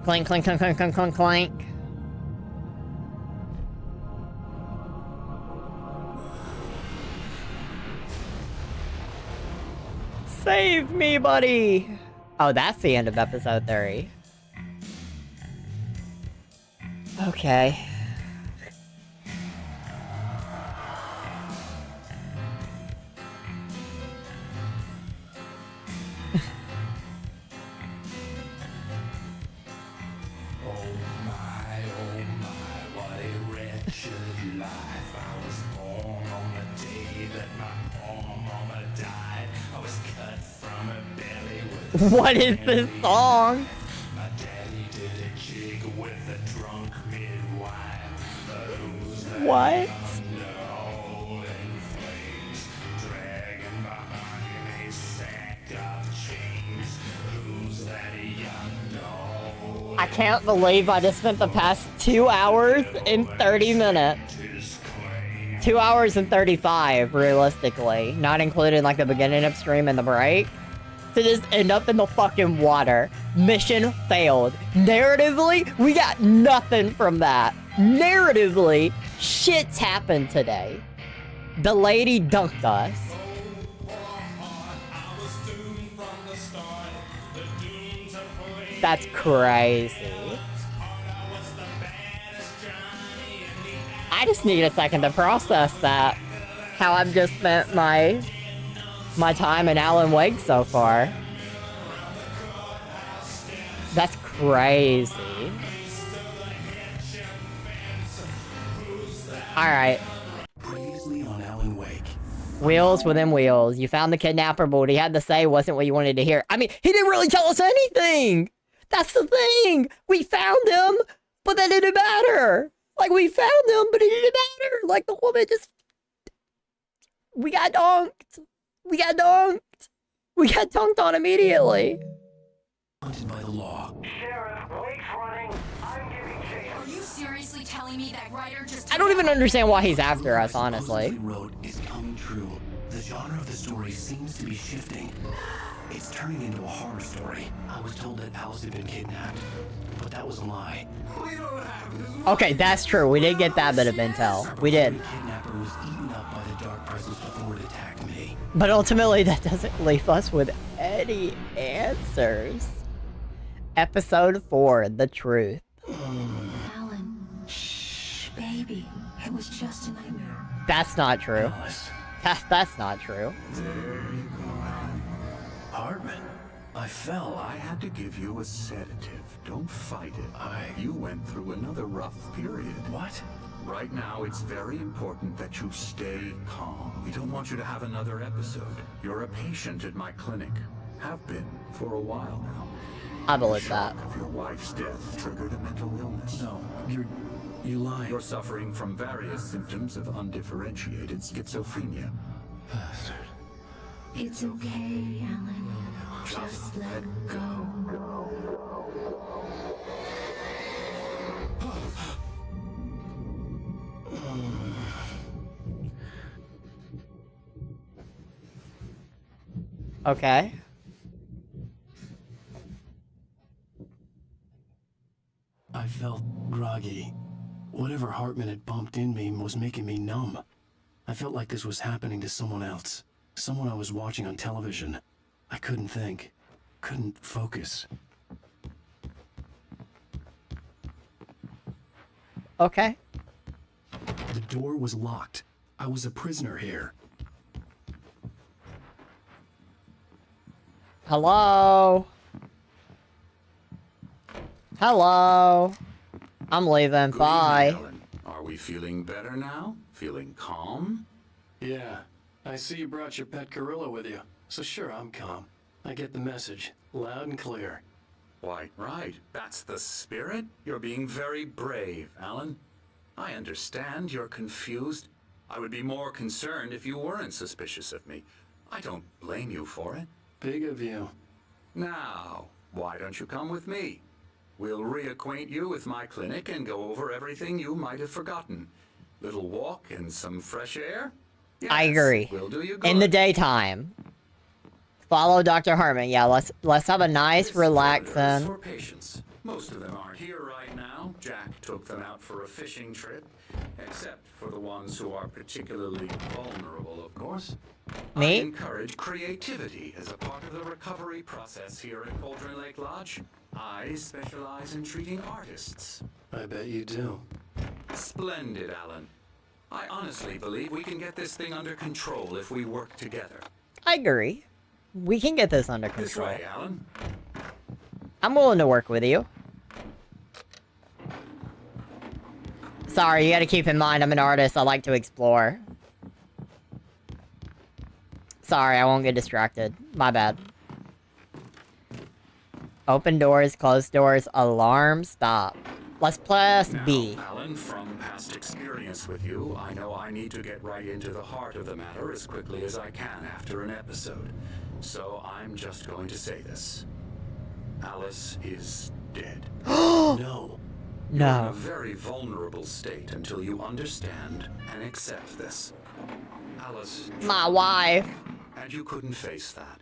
Clink, clink, clink, clink, clink, clink, clink. Save me, buddy! Oh, that's the end of episode 3. Okay. What a wretched life. I was born on the day that my poor mama died. I was cut from her belly with What is this song? my daddy did a jig with a drunk midwife. Who's that What? under all in flames, dragging behind a sack of chains? Who's that young dog? I can't believe I just spent the past 2 hours and 30 minutes. 2 hours and 35, realistically. Not including, like, the beginning of stream and the break. To just end up in the fucking water. Mission failed. Narratively, we got nothing from that. Narratively, shit's happened today. The lady dunked us. That's crazy. I just need a second to process that. How I've just spent my time in Alan Wake so far. That's crazy. Alright. Previously on Alan Wake. Wheels within wheels. You found the kidnapper, but what he had to say wasn't what you wanted to hear. I mean, he didn't really tell us anything! That's the thing! We found him, but that didn't matter! Like, we found him, but it didn't matter! Like, the woman just... We got dunked! We got dunked! We got dunked on immediately! Hunted by the law. Sheriff, Wake's running. I'm giving chase. Are you seriously telling me that writer just... I don't even understand why he's after us, honestly. Wrote is coming true. The genre of the story seems to be shifting. It's turning into a horror story. I was told that Alice had been kidnapped, but that was a lie. Okay, that's true. We did get that bit of intel. We did. The kidnapper was eaten up by the dark presence before it attacked me. But ultimately, that doesn't leave us with any answers. Episode 4, The Truth. Alan, shh, baby. It was just a nightmare. That's not true. Alice. That's not true. There you go, Alan. Hartman, I fell. I had to give you a sedative. Don't fight it. You went through another rough period. What? Right now, it's very important that you stay calm. We don't want you to have another episode. You're a patient at my clinic. Have been for a while now. I believe that. Of your wife's death triggered a mental illness. No, you lied. You're suffering from various symptoms of undifferentiated schizophrenia. Bastard. It's okay, Alan. Just let go. Okay. I felt groggy. Whatever Hartman had bumped in me was making me numb. I felt like this was happening to someone else. Someone I was watching on television. I couldn't think. Couldn't focus. Okay. The door was locked. I was a prisoner here. Hello? Hello? I'm leaving. Bye. Alan. Are we feeling better now? Feeling calm? Yeah. I see you brought your pet gorilla with you. So sure, I'm calm. I get the message. Loud and clear. Quite right. That's the spirit. You're being very brave, Alan. I understand you're confused. I would be more concerned if you weren't suspicious of me. I don't blame you for it. Big of you. Now, why don't you come with me? We'll reacquaint you with my clinic and go over everything you might have forgotten. Little walk and some fresh air? Yes, I agree. We'll do you good. In the daytime. Follow Dr. Hartman. Yeah, let's have a nice, relaxing. For patients. Most of them aren't here right now. Jack took them out for a fishing trip. Except for the ones who are particularly vulnerable, of course. Me? I encourage creativity as a part of the recovery process here at Cauldron Lake Lodge. I specialize in treating artists. I bet you do. Splendid, Alan. I honestly believe we can get this thing under control if we work together. I agree. We can get this under control. This way, Alan. I'm willing to work with you. Sorry, you gotta keep in mind I'm an artist. I like to explore. Sorry, I won't get distracted. My bad. Open doors, closed doors, alarm, stop. Let's press B. Now, Alan, from past experience with you, I know I need to get right into the heart of the matter as quickly as I can after an episode. So I'm just going to say this. Alice is dead. No. You're in No. a very vulnerable state until you understand and accept this. Alice. My wife. And you couldn't face that.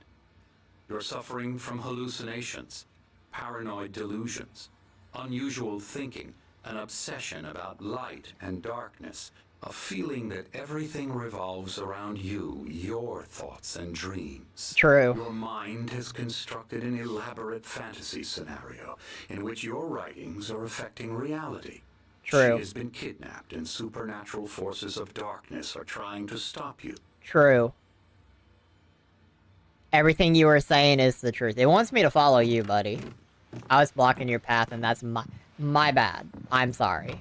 You're suffering from hallucinations, paranoid delusions, unusual thinking, an obsession about light and darkness, a feeling that everything revolves around you, your thoughts and dreams. True. Your mind has constructed an elaborate fantasy scenario in which your writings are affecting reality. True. She has been kidnapped and supernatural forces of darkness are trying to stop you. True. Everything you were saying is the truth. It wants me to follow you, buddy. I was blocking your path, and that's my bad. I'm sorry.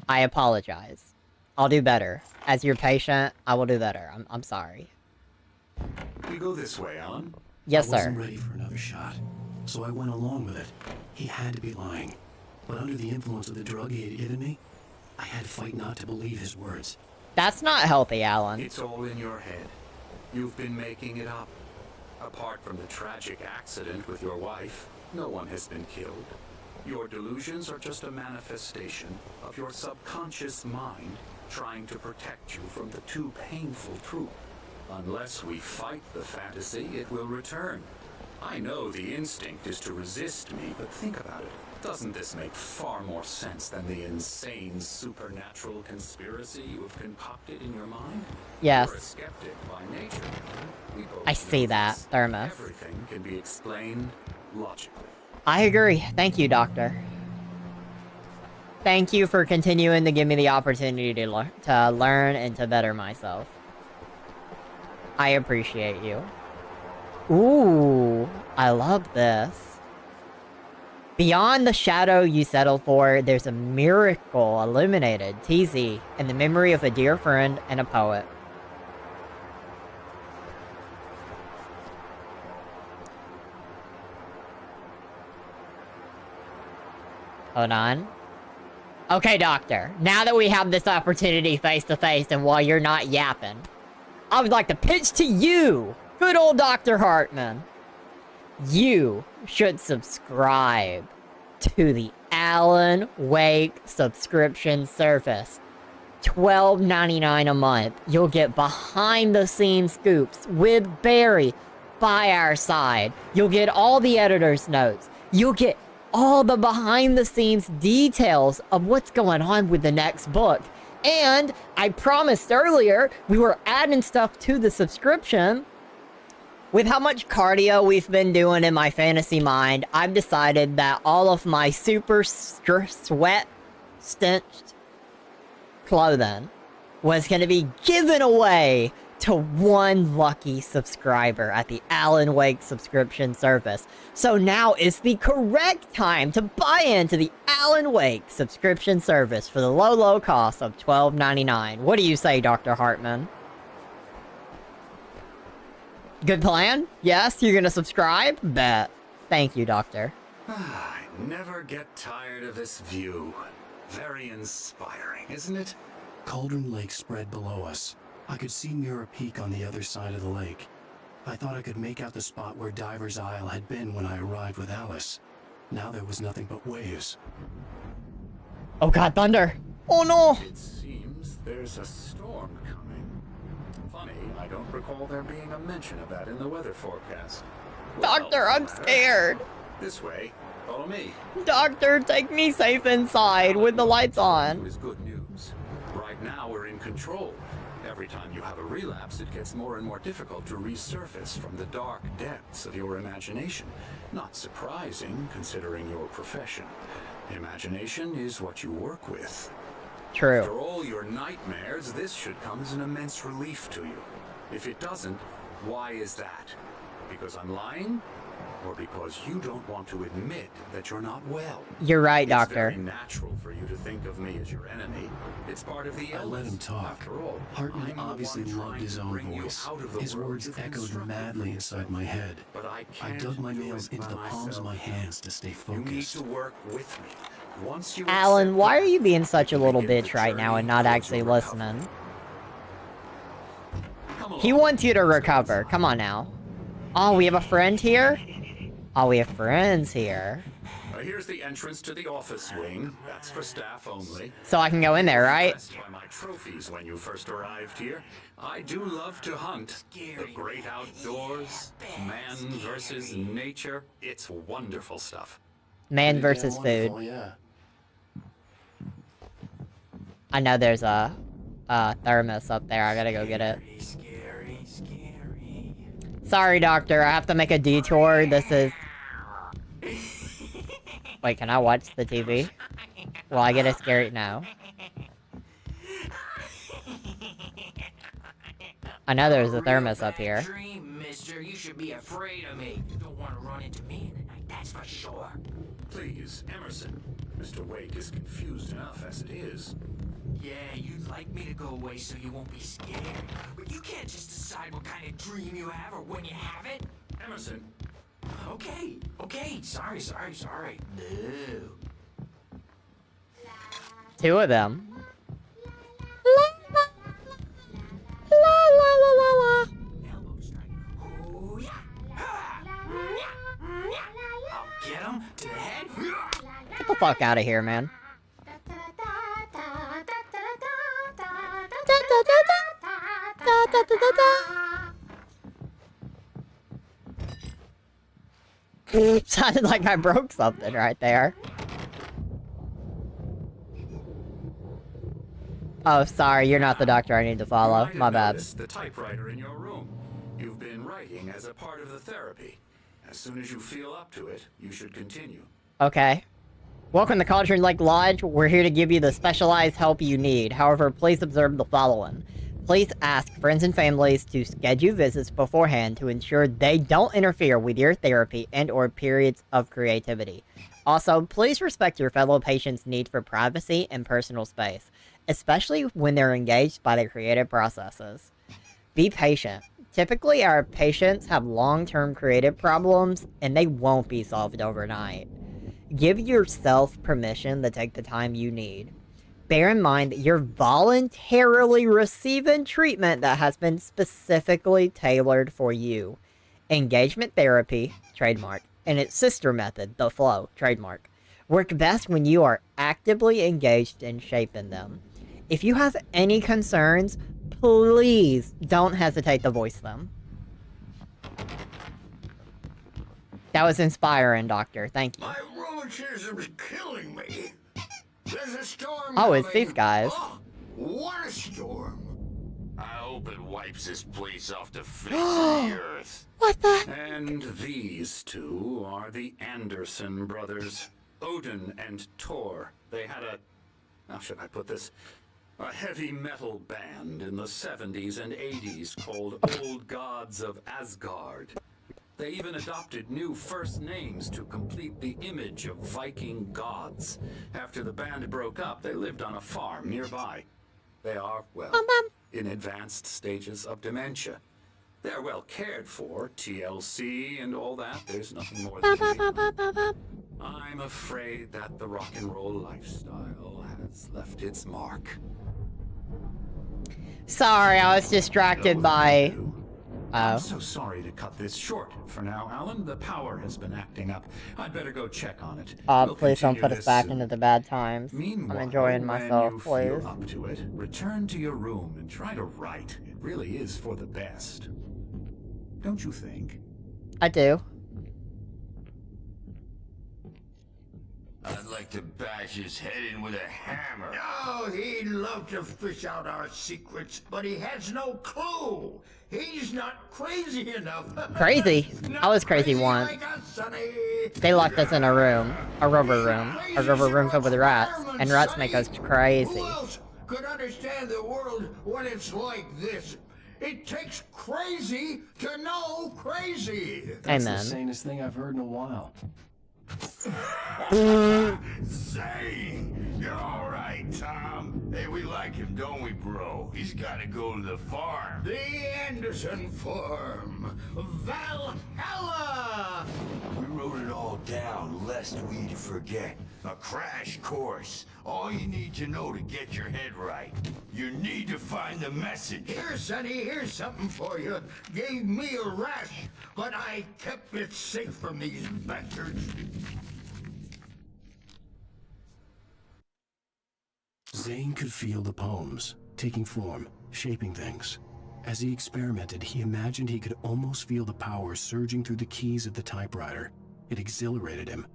I apologize. I'll do better. As your patient, I will do better. I'm sorry. We go this way, Alan. Yes, I sir. wasn't ready for another shot, so I went along with it. He had to be lying. But under the influence of the drug he had given me, I had to fight not to believe his words. That's not healthy, Alan. It's all in your head. You've been making it up. Apart from the tragic accident with your wife, no one has been killed. Your delusions are just a manifestation of your subconscious mind trying to protect you from the too painful truth. Unless we fight the fantasy, it will return. I know the instinct is to resist me, but think about it. Doesn't this make far more sense than the insane supernatural conspiracy you have concocted in your mind? Yes. You're a skeptic by nature. We both I see know that, this. Thermos. Everything can be explained logically. I agree. Thank you, Doctor. Thank you for continuing to give me the opportunity to learn and to better myself. I appreciate you. Ooh, I love this. Beyond the shadow you settle for, there's a miracle illuminated, TZ, in the memory of a dear friend and a poet. Hold on. Okay, Doctor. Now that we have this opportunity face to face and while you're not yapping, I would like to pitch to you, good old Dr. Hartman. You should subscribe to the Alan Wake subscription service. $12.99 a month. You'll get behind-the-scenes scoops with Barry by our side. You'll get all the editor's notes. You'll get all the behind-the-scenes details of what's going on with the next book. And I promised earlier we were adding stuff to the subscription. With how much cardio we've been doing in my fantasy mind, I've decided that all of my super sweat-stenched clothing was going to be given away to one lucky subscriber at the Alan Wake subscription service. So now is the correct time to buy into the Alan Wake subscription service for the low, low cost of $12.99. What do you say, Dr. Hartman? Good plan? Yes, you're gonna subscribe? Bet. Thank you, Doctor. I never get tired of this view. Very inspiring, isn't it? Cauldron Lake spread below us. I could see Mirror Peak on the other side of the lake. I thought I could make out the spot where Diver's Isle had been when I arrived with Alice. Now there was nothing but waves. Oh god, thunder! Oh no! It seems there's a storm coming. Funny, I don't recall there being a mention of that in the weather forecast. Doctor, I'm scared! This way. Follow me. Doctor, take me safe inside with the lights on. Is good news. Right now, we're in control. Every time you have a relapse, it gets more and more difficult to resurface from the dark depths of your imagination. Not surprising, considering your profession. Imagination is what you work with. True. After all your nightmares, this should come as an immense relief to you. If it doesn't, why is that? Because I'm lying? Or because you don't want to admit that you're not well? You're right, Doctor. It's very natural for you to think of me as your enemy. It's part of the illness. I let him talk. After all, Hartman I'm the obviously one loved trying his to own bring you voice. out of the His world words you've echoed constructed madly for inside yourself. my head. But I I can't dug my do nails it into by the palms of my myself. hands to stay You need focused. to work with me. Once you Alan, accept why are that, you being such a little begin the bitch right now and journey not towards actually your recovery. listening? Come He along. wants you to recover. Come on now. Oh, we have a friend here? Oh, we have friends here. Here's the entrance to the office wing. That's for staff only. So I can go in there, right? Impressed by my trophies when you first arrived here. I do love to hunt. The great outdoors, man versus nature. It's wonderful stuff. Man versus food. Wonderful, yeah. I know there's a thermos up there. I gotta go get it. Scary, scary. Sorry, Doctor. I have to make a detour. This is... Wait, can I watch the TV? Will I get a scary... No. I know there's a thermos up here. Dream, mister. You should be afraid of me. You don't want to run into me in the night, that's for sure. Please, Emerson. Mr. Wake is confused enough as it is. Yeah, you'd like me to go away so you won't be scared. But you can't just decide what kind of dream you have or when you have it. Emerson. Okay, sorry. No. Two of them. La. Elbow strike. Ooh, yeah. Ha! Yeah. I'll get him to the head. Get the fuck out of here, man. Sounded like I broke something right there. Oh, sorry, you're not the doctor I need to follow. You might My have bad. noticed the typewriter in your room. You've been writing as a part of the therapy. As soon as you feel up to it, you should continue. Okay. Welcome to Cauldron Lake Lodge. We're here to give you the specialized help you need. However, please observe the following. Please ask friends and families to schedule visits beforehand to ensure they don't interfere with your therapy and/or periods of creativity. Also, please respect your fellow patients' need for privacy and personal space, especially when they're engaged by their creative processes. Be patient. Typically, our patients have long-term creative problems, and they won't be solved overnight. Give yourself permission to take the time you need. Bear in mind that you're voluntarily receiving treatment that has been specifically tailored for you. Engagement therapy, trademark, and its sister method, the flow, trademark, work best when you are actively engaged in shaping them. If you have any concerns, please don't hesitate to voice them. That was inspiring, Doctor. Thank you. My rheumatism's killing me. There's a storm Oh, it's coming. these guys. Oh, what a storm. I hope it wipes this place off the face of the earth. What the? And these two are the Anderson brothers, Odin and Thor. They had a... how should I put this? A heavy metal band in the 70s and 80s called Old Gods of Asgard. They even adopted new first names to complete the image of Viking gods. After the band broke up, they lived on a farm nearby. They are, well, in advanced stages of dementia. They're well cared for, TLC and all that. There's nothing more than I'm afraid that the rock and roll lifestyle has left its mark. Sorry, I was distracted by... I'm so sorry to cut this short. For now, Alan, the power has been acting up. I'd better go check on it. We'll please don't continue put us this back soon. into the bad times. Meanwhile, I'm enjoying myself, when you please. feel up to it, return to your room and try to write. It really is for the best. Don't you think? I do. I'd like to bash his head in with a hammer. Oh, he'd love to fish out our secrets, but he has no clue. He's not crazy enough. Crazy? I was crazy once. Like us, Sonny. They locked us in a room. A rubber room filled with rats. And rats make us crazy. Who else could understand the world when it's like this? It takes crazy to know crazy. That's the Amen. sanest thing I've heard in a while. Zane! You're alright, Tom. Hey, we like him, don't we, bro? He's gotta go to the farm. The Anderson Farm. Valhalla! We wrote it all down, lest we forget. A crash course. All you need to know to get your head right. You need to find the message. Here, Sonny, here's something for you. Gave me a rash, but I kept it safe from these bastards. Zane could feel the poems, taking form, shaping things. As he experimented, he imagined he could almost feel the power surging through the keys of the typewriter. It exhilarated him.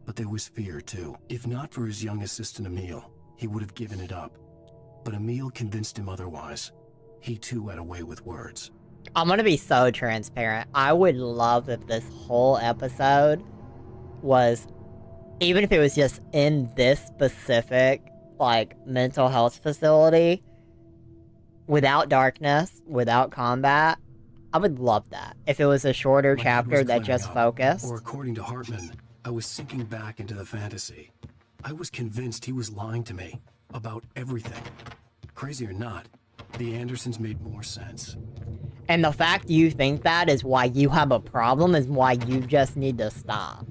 But there was fear, too. If not for his young assistant Emil, he would have given it up. But Emil convinced him otherwise. He too had a way with words. I'm gonna be so transparent. I would love if this whole episode was, even if it was just in this specific, like, mental health facility, without darkness, without combat. I would love that. If it was a shorter chapter that just focused. Or according to Hartman, I was sinking back into the fantasy. I was convinced he was lying to me about everything. Crazy or not, the Andersons made more sense. And the fact you think that is why you have a problem, is why you just need to stop.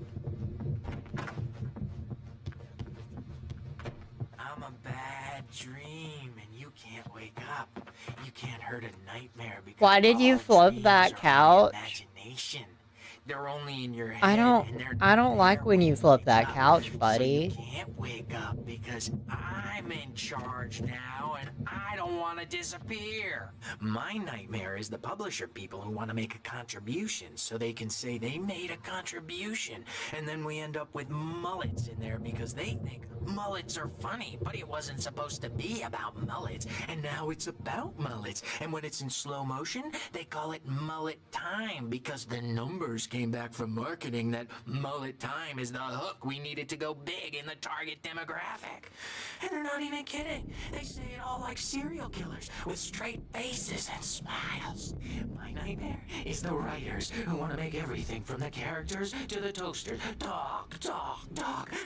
I'm a bad dream, and you can't wake up. You can't hurt a nightmare because Why did you flip that couch? imagination. They're only in your head. I don't like when you flip that couch, So buddy. you can't wake up because I'm in charge now, and I don't want to disappear. My nightmare is the publisher people who want to make a contribution so they can say they made a contribution, and then we end up with mullets in there because they think mullets are funny, but it wasn't supposed to be about mullets, and now it's about mullets. And when it's in slow motion, they call it mullet time because the numbers came back from marketing that mullet time is the hook we needed to go big in the target demographic. And they're not even kidding. They say it all like serial killers with straight faces and smiles. My nightmare is the writers who want to make everything from the characters to the toaster talk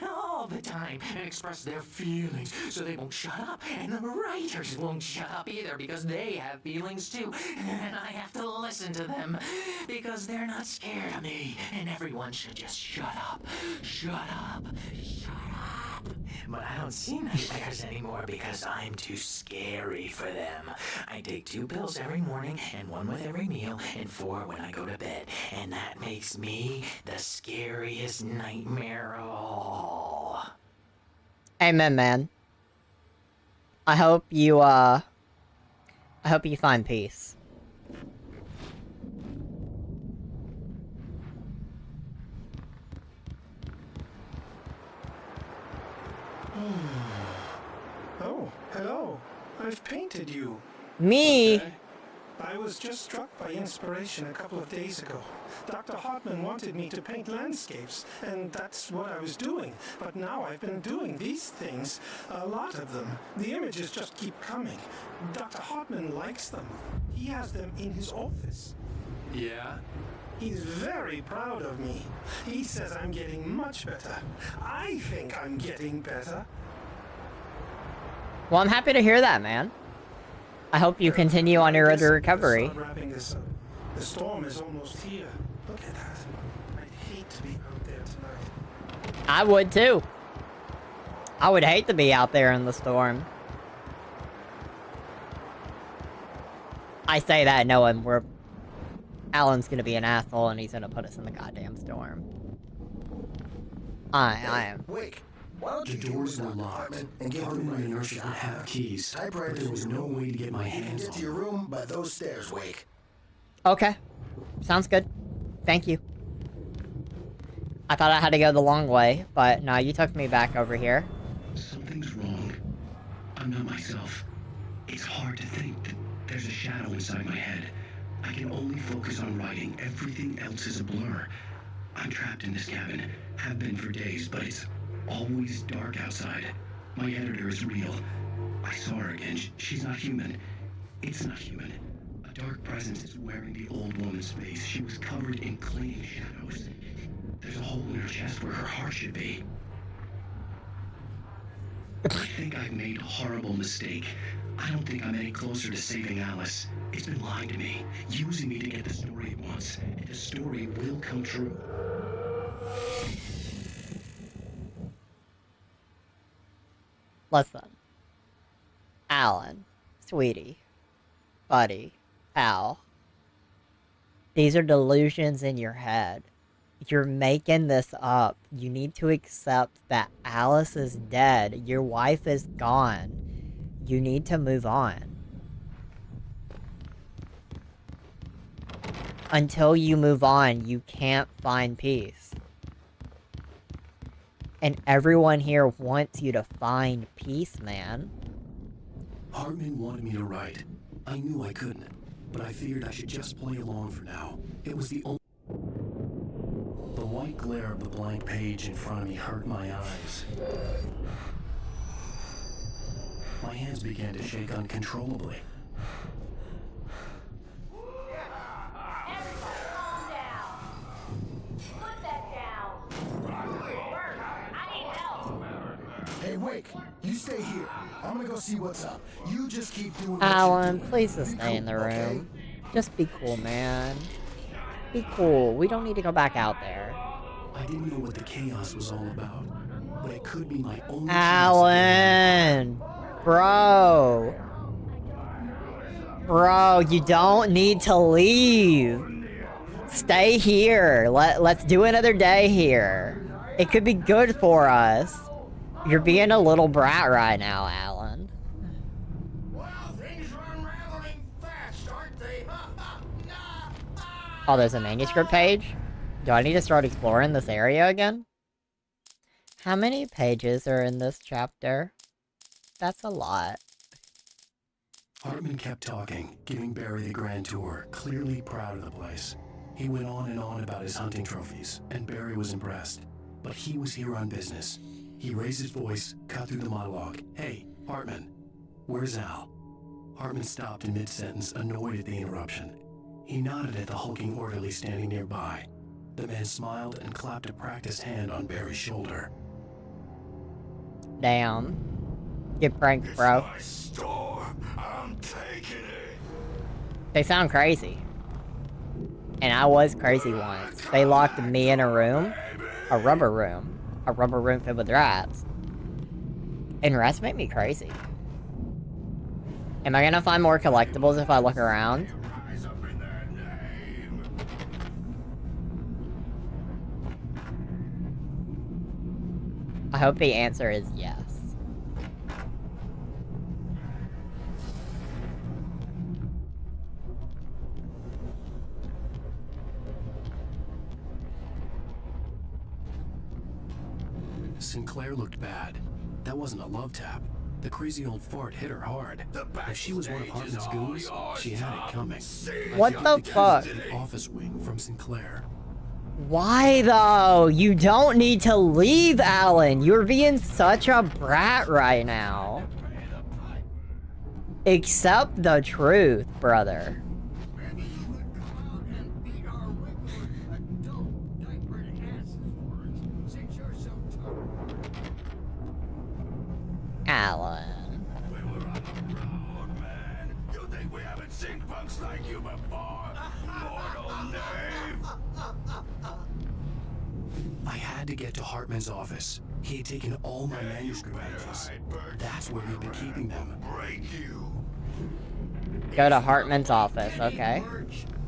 all the time and express their feelings so they won't shut up, and the writers won't shut up either because they have feelings too, and I have to listen to them because they're not scared of me, and everyone should just shut up. But I don't see nightmares anymore because I'm too scary for them. I take 2 pills every morning and 1 with every meal and 4 when I go to bed, and that makes me the scariest nightmare of all. Amen, man. I hope you find peace. Oh, hello. I've painted you. Me? Okay. I was just struck by inspiration a couple of days ago. Dr. Hartman wanted me to paint landscapes, and that's what I was doing. But now I've been doing these things, a lot of them. The images just keep coming. Dr. Hartman likes them. He has them in his office. Yeah? He's very proud of me. He says I'm getting much better. I think I'm getting better. Well, I'm happy to hear that, man. I hope you continue on your road to recovery. Start wrapping this up. The storm is almost here. Look at that. I'd hate to be out there tonight. I would too. I would hate to be out there in the storm. I say that knowing Alan's gonna be an asshole and he's gonna put us in the goddamn storm. I am. Wake. Why don't The you doors were locked. Hartman and the nurses would have keys, but there was no way to get my hands get on to your them. room by those stairs, Wake. Okay. Sounds good. Thank you. I thought I had to go the long way, but no, you took me back over here. Something's wrong. I'm not myself. It's hard to think that there's a shadow inside my head. I can only focus on writing. Everything else is a blur. I'm trapped in this cabin. Have been for days, but it's always dark outside. My editor is real. I saw her again. She's not human. It's not human. A dark presence is wearing the old woman's face. She was covered in clinging shadows. There's a hole in her chest where her heart should be. I think I've made a horrible mistake. I don't think I'm any closer to saving Alice. It's been lying to me, using me to get the story it wants. And the story will come true. Listen. Alan, sweetie, buddy, pal. These are delusions in your head. You're making this up. You need to accept that Alice is dead. Your wife is gone. You need to move on. Until you move on, you can't find peace. And everyone here wants you to find peace, man. Hartman wanted me to write. I knew I couldn't, but I figured I should just play along for now. It was the only... The white glare of the blank page in front of me hurt my eyes. My hands began to shake uncontrollably. Hey, Wake, you stay here. I'm gonna go see what's up. You just keep doing what Alan, you're doing. please just stay in the room. Just be cool, man. Be cool. We don't need to go back out there. I didn't know what the chaos was all about, but it could be my only Alan! Bro! Bro, you don't need to leave. Stay here. Let's do another day here. It could be good for us. You're being a little brat right now, Alan. Oh, there's a manuscript page? Do I need to start exploring this area again? How many pages are in this chapter? That's a lot. Hartman kept talking, giving Barry the grand tour, clearly proud of the place. He went on and on about his hunting trophies, and Barry was impressed. But he was here on business. He raised his voice, cut through the monologue. Hey, Hartman, where's Al? Hartman stopped in mid-sentence, annoyed at the interruption. He nodded at the hulking orderly standing nearby. The man smiled and clapped a practiced hand on Barry's shoulder. Damn. Get pranked, bro. My store. I'm taking it. They sound crazy. And I was crazy once. They locked me in a room. A rubber room filled with rats. And rats make me crazy. Am I gonna find more collectibles if I look around? I hope the answer is yes. Sinclair looked bad. That wasn't a love tap. The crazy old fart hit her hard. If she was one of Hartman's goons, she had it coming. What the fuck? The office wing from Sinclair. Why though? You don't need to leave, Alan. You're being such a brat right now. Accept the truth, brother. Alan. You think we haven't seen punks like you before? Mortal knave! I had to get to Hartman's office. He had taken all my manuscript pages. That's where he'd been keeping them. Break you. Go to Hartman's office, okay.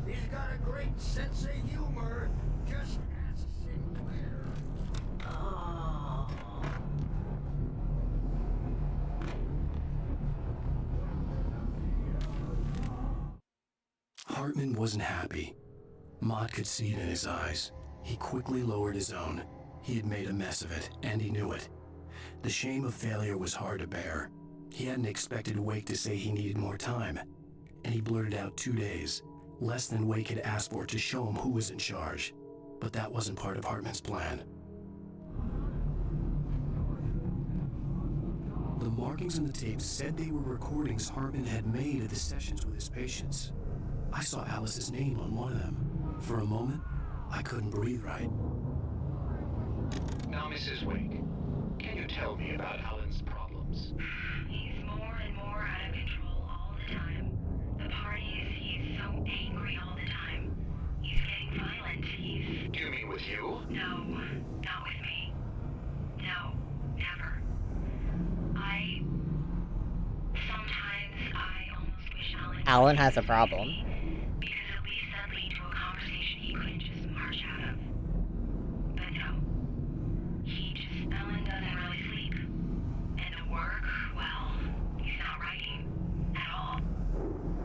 He's got a great sense of humor. Just ask Sinclair. Oh. Hartman wasn't happy. Mott could see it in his eyes. He quickly lowered his own. He had made a mess of it, and he knew it. The shame of failure was hard to bear. He hadn't expected Wake to say he needed more time, and he blurted out 2 days, less than Wake had asked for to show him who was in charge. But that wasn't part of Hartman's plan. The markings on the tapes said they were recordings Hartman had made of the sessions with his patients. I saw Alice's name on one of them. For a moment, I couldn't breathe right. Now, Mrs. Wake, can you tell me about Alan's problems? He's more and more out of control all the time. The parties, he's so angry all the time. He's getting violent. Do you mean with you? No, not with me. No, never. Sometimes I almost wish Alan has a problem. because at least that lead to a conversation he couldn't just march out of. But no. Alan doesn't really sleep. And at work, well, he's not writing at all.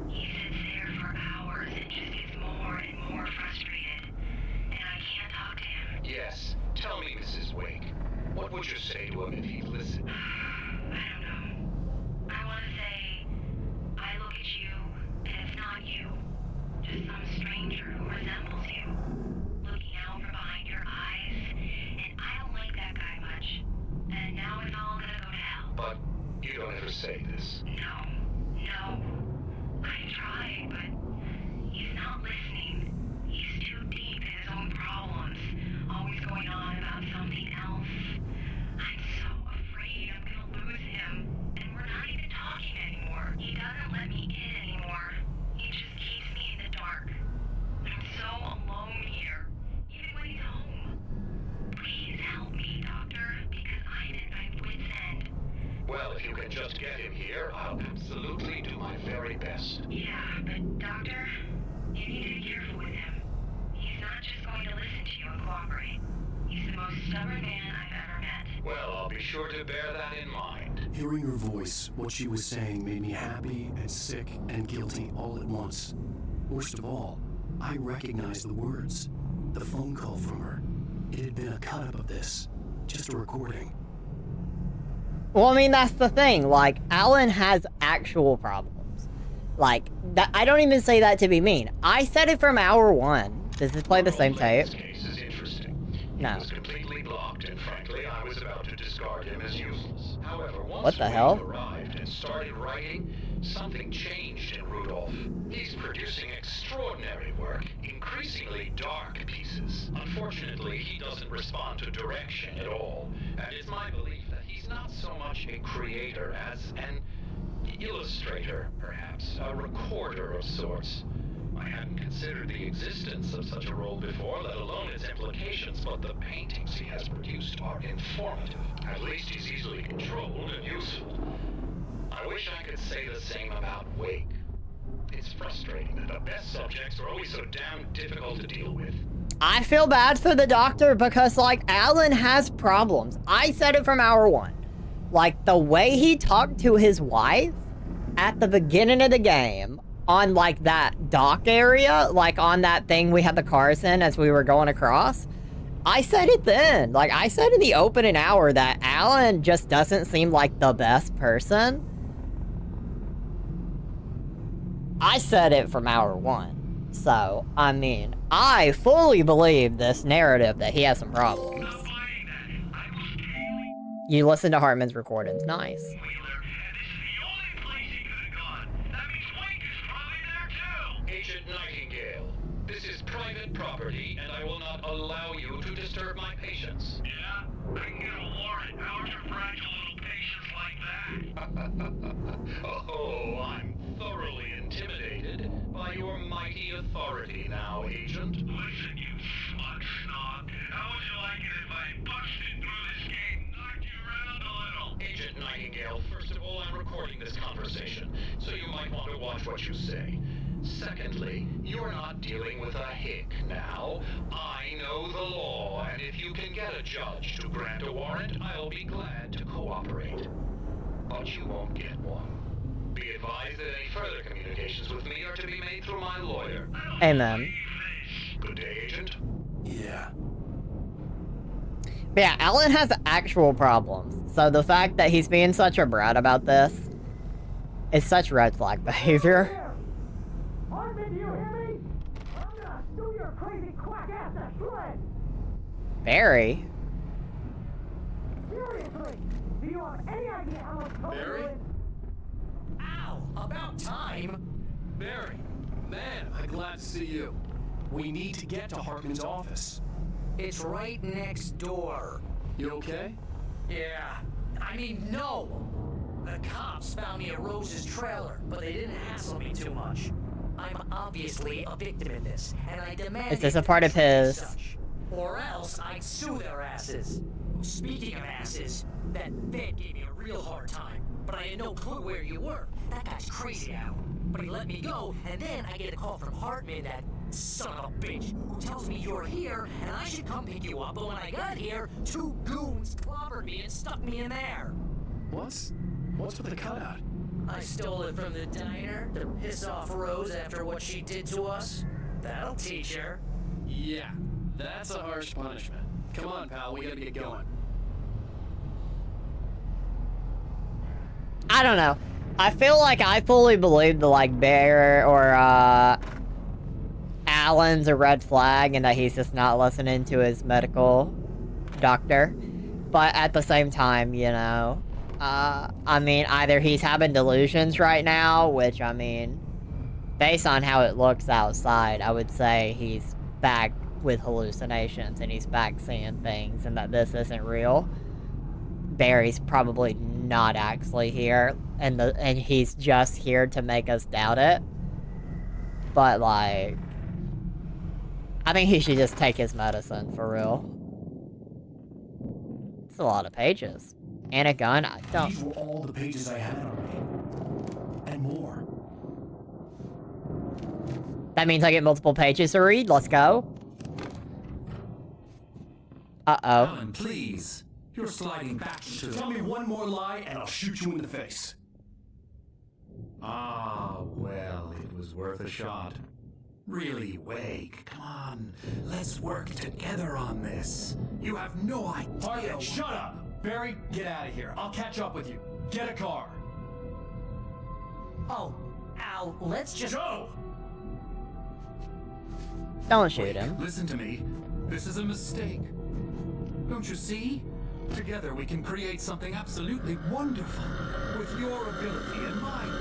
He sits there for hours and just gets more and more frustrated. And I can't talk to him. Yes. Tell me, Mrs. Wake. What would you say to him if he listened? I don't know. I want to say, I look at you, and it's not you. Just some stranger who resembles you. Looking out from behind your eyes, and I don't like that guy much. And now it's all gonna go to hell. But you don't ever say this. No. I tried, but he's not listening. He's too deep in his own problems, always going on about something else. I'm so afraid I'm gonna lose him, and we're not even talking anymore. He doesn't let me in anymore. He just keeps me in the dark. I'm so alone here, even when he's home. Please help me, Doctor, because I'm at my wit's end. Well, if you can just get him here, I'll absolutely do my very best. Yeah, but Doctor, you need to be careful with him. He's not just going to listen to you and cooperate. He's the most stubborn man I've ever met. Well, I'll be sure to bear that in mind. Hearing her voice, what she was saying made me happy and sick and guilty all at once. Worst of all, I recognized the words. The phone call from her. It had been a cut-up of this. Just a recording. Well, I mean, that's the thing. Like, Alan has actual problems. Like, that, I don't even say that to be mean. I said it from hour one. Does this play the same tape? This case is interesting. No. He was completely blocked, and frankly, I was about to discard him as useless. However, once What the Wake hell? arrived and started writing, something changed in Rudolph. He's producing extraordinary work, increasingly dark pieces. Unfortunately, he doesn't respond to direction at all, and it's my belief that he's not so much a creator as an illustrator, perhaps, a recorder of sorts. I hadn't considered the existence of such a role before, let alone its implications, but the paintings he has produced are informative. At least he's easily controlled and useful. I wish I could say the same about Wake. It's frustrating that the best subjects are always so damn difficult to deal with. I feel bad for the doctor because, like, Alan has problems. I said it from hour one. Like, the way he talked to his wife at the beginning of the game on, like, that dock area, like, on that thing we had the cars in as we were going across, I said it then. Like, I said in the opening hour that Alan just doesn't seem like the best person. I said it from hour one. So, I mean, I fully believe this narrative that he has some problems. You listen to Hartman's recordings. Nice. Agent Nightingale, this is private property, and I will not allow you to disturb my patients. Yeah? I can get a warrant. How's your fragile little patients like that? Oh, I'm thoroughly intimidated by your mighty authority now, Agent. Listen, you smug snob. How would you like it if I busted through this gate and knocked you around a little? Agent Nightingale, first of all, I'm recording this conversation, so you might want to watch what you say. Secondly, you're not dealing with a hick now. I know the law, and if you can get a judge to grant a warrant, I'll be glad to cooperate. But you won't get one. Be advised that any further communications with me are to be made through my lawyer. Amen. Good day, Agent. Yeah, yeah. But yeah, Alan has actual problems. So the fact that he's being such a brat about this is such red flag behavior. Hartman, do you hear me? I'm gonna do your crazy quack ass to shreds! Barry? Seriously, do you have any idea how much trouble Barry? you're in? Ow! About time! Barry, man, I'm glad to see you. We need to get to Hartman's office. It's right next door. You okay? Yeah. I mean, no! The cops found me at Rose's trailer, but they didn't hassle me too much. I'm obviously a victim in this, and I demand Is this a part of his... or else I'd sue their asses. Speaking of asses, that vet gave me a real hard time, but I had no clue where you were. That guy's crazy, Al. But he let me go, and then I get a call from Hartman, that son of a bitch, who tells me you're here, and I should come pick you up, but when I got here, 2 goons clobbered me and stuck me in there. What's with the cutout? I stole it from the diner to piss off Rose after what she did to us. That'll teach her. Yeah, that's a harsh punishment. Come on, pal, we gotta get going. I don't know. I feel like I fully believe the, like, Bear or, Alan's a red flag and that he's just not listening to his medical doctor. But at the same time, you know, I mean, either he's having delusions right now, which, I mean, based on how it looks outside, I would say he's back with hallucinations and he's back seeing things and that this isn't real. Barry's probably not actually here, and he's just here to make us doubt it. But, like, I think he should just take his medicine, for real. It's a lot of pages. And a gun, I don't... These were all the pages I had on me. And more. That means I get multiple pages to read. Let's go. Uh-oh. Alan, please. You're sliding back into... Tell me one more lie and I'll shoot you in the face. Ah, well, it was worth a shot. Really, Wake, come on. Let's work together on this. You have no idea... Hartman, shut up! Barry, get out of here. I'll catch up with you. Get a car. Oh, Al, let's just... Go! Don't shoot him. Listen to me. This is a mistake. Don't you see? Together we can create something absolutely wonderful. With your ability and mine.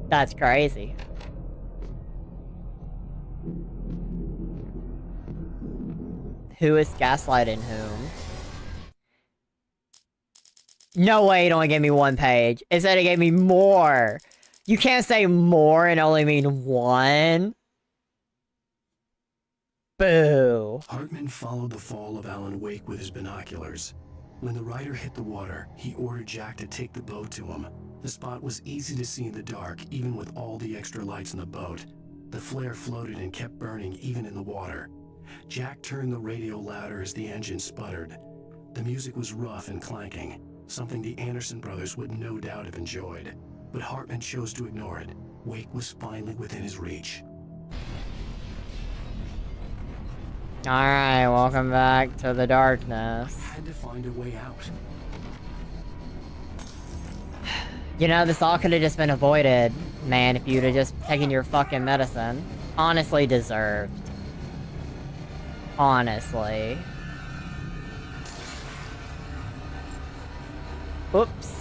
That's crazy. Who is gaslighting whom? No way it only gave me 1 page. It said it gave me more. You can't say more and only mean 1. Boo. Hartman followed the fall of Alan Wake with his binoculars. When the rider hit the water, he ordered Jack to take the boat to him. The spot was easy to see in the dark, even with all the extra lights in the boat. The flare floated and kept burning even in the water. Jack turned the radio louder as the engine sputtered. The music was rough and clanking, something the Anderson brothers would no doubt have enjoyed. But Hartman chose to ignore it. Wake was finally within his reach. Alright, welcome back to the darkness. I had to find a way out. You know, this all could have just been avoided, man, if you'd have just taken your fucking medicine. Honestly deserved. Honestly. Oops.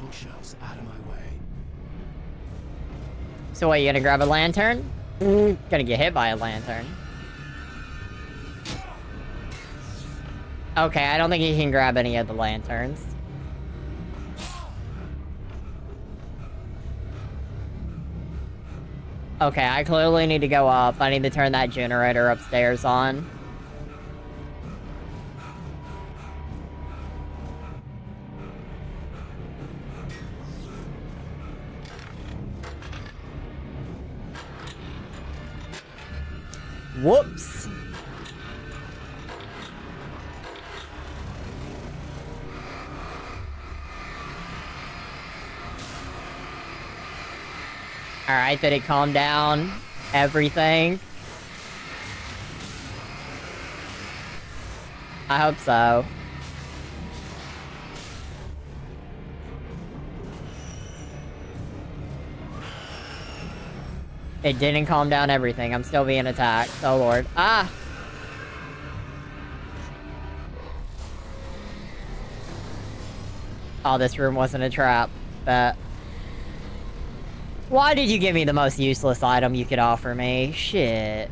Bookshelves out of my way. So what, you gonna grab a lantern? Gonna get hit by a lantern. Okay, I don't think he can grab any of the lanterns. Okay, I clearly need to go up. I need to turn that generator upstairs on. Whoops. Alright, did it calm down? Everything? I hope so. It didn't calm down everything. I'm still being attacked. Oh lord. Ah! Oh, this room wasn't a trap. But why did you give me the most useless item you could offer me? Shit.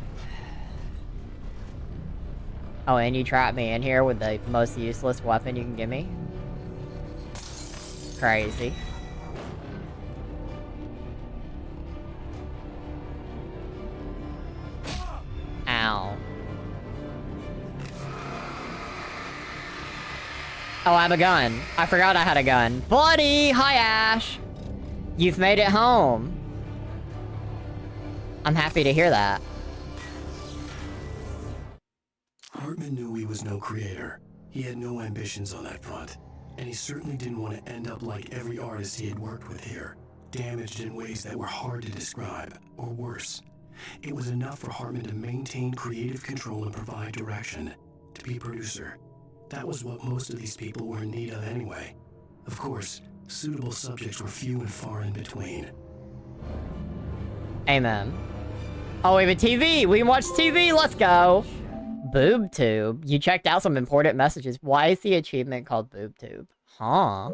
Oh, and you trapped me in here with the most useless weapon you can give me? Crazy. Ow. Oh, I have a gun. I forgot I had a gun. Buddy! Hi, Ash! You've made it home. I'm happy to hear that. Hartman knew he was no creator. He had no ambitions on that front. And he certainly didn't want to end up like every artist he had worked with here, damaged in ways that were hard to describe, or worse. It was enough for Hartman to maintain creative control and provide direction, to be producer. That was what most of these people were in need of anyway. Of course, suitable subjects were few and far in between. Amen. Oh, we have a TV! We can watch TV! Let's go! BoobTube. You checked out some important messages. Why is the achievement called BoobTube? Huh?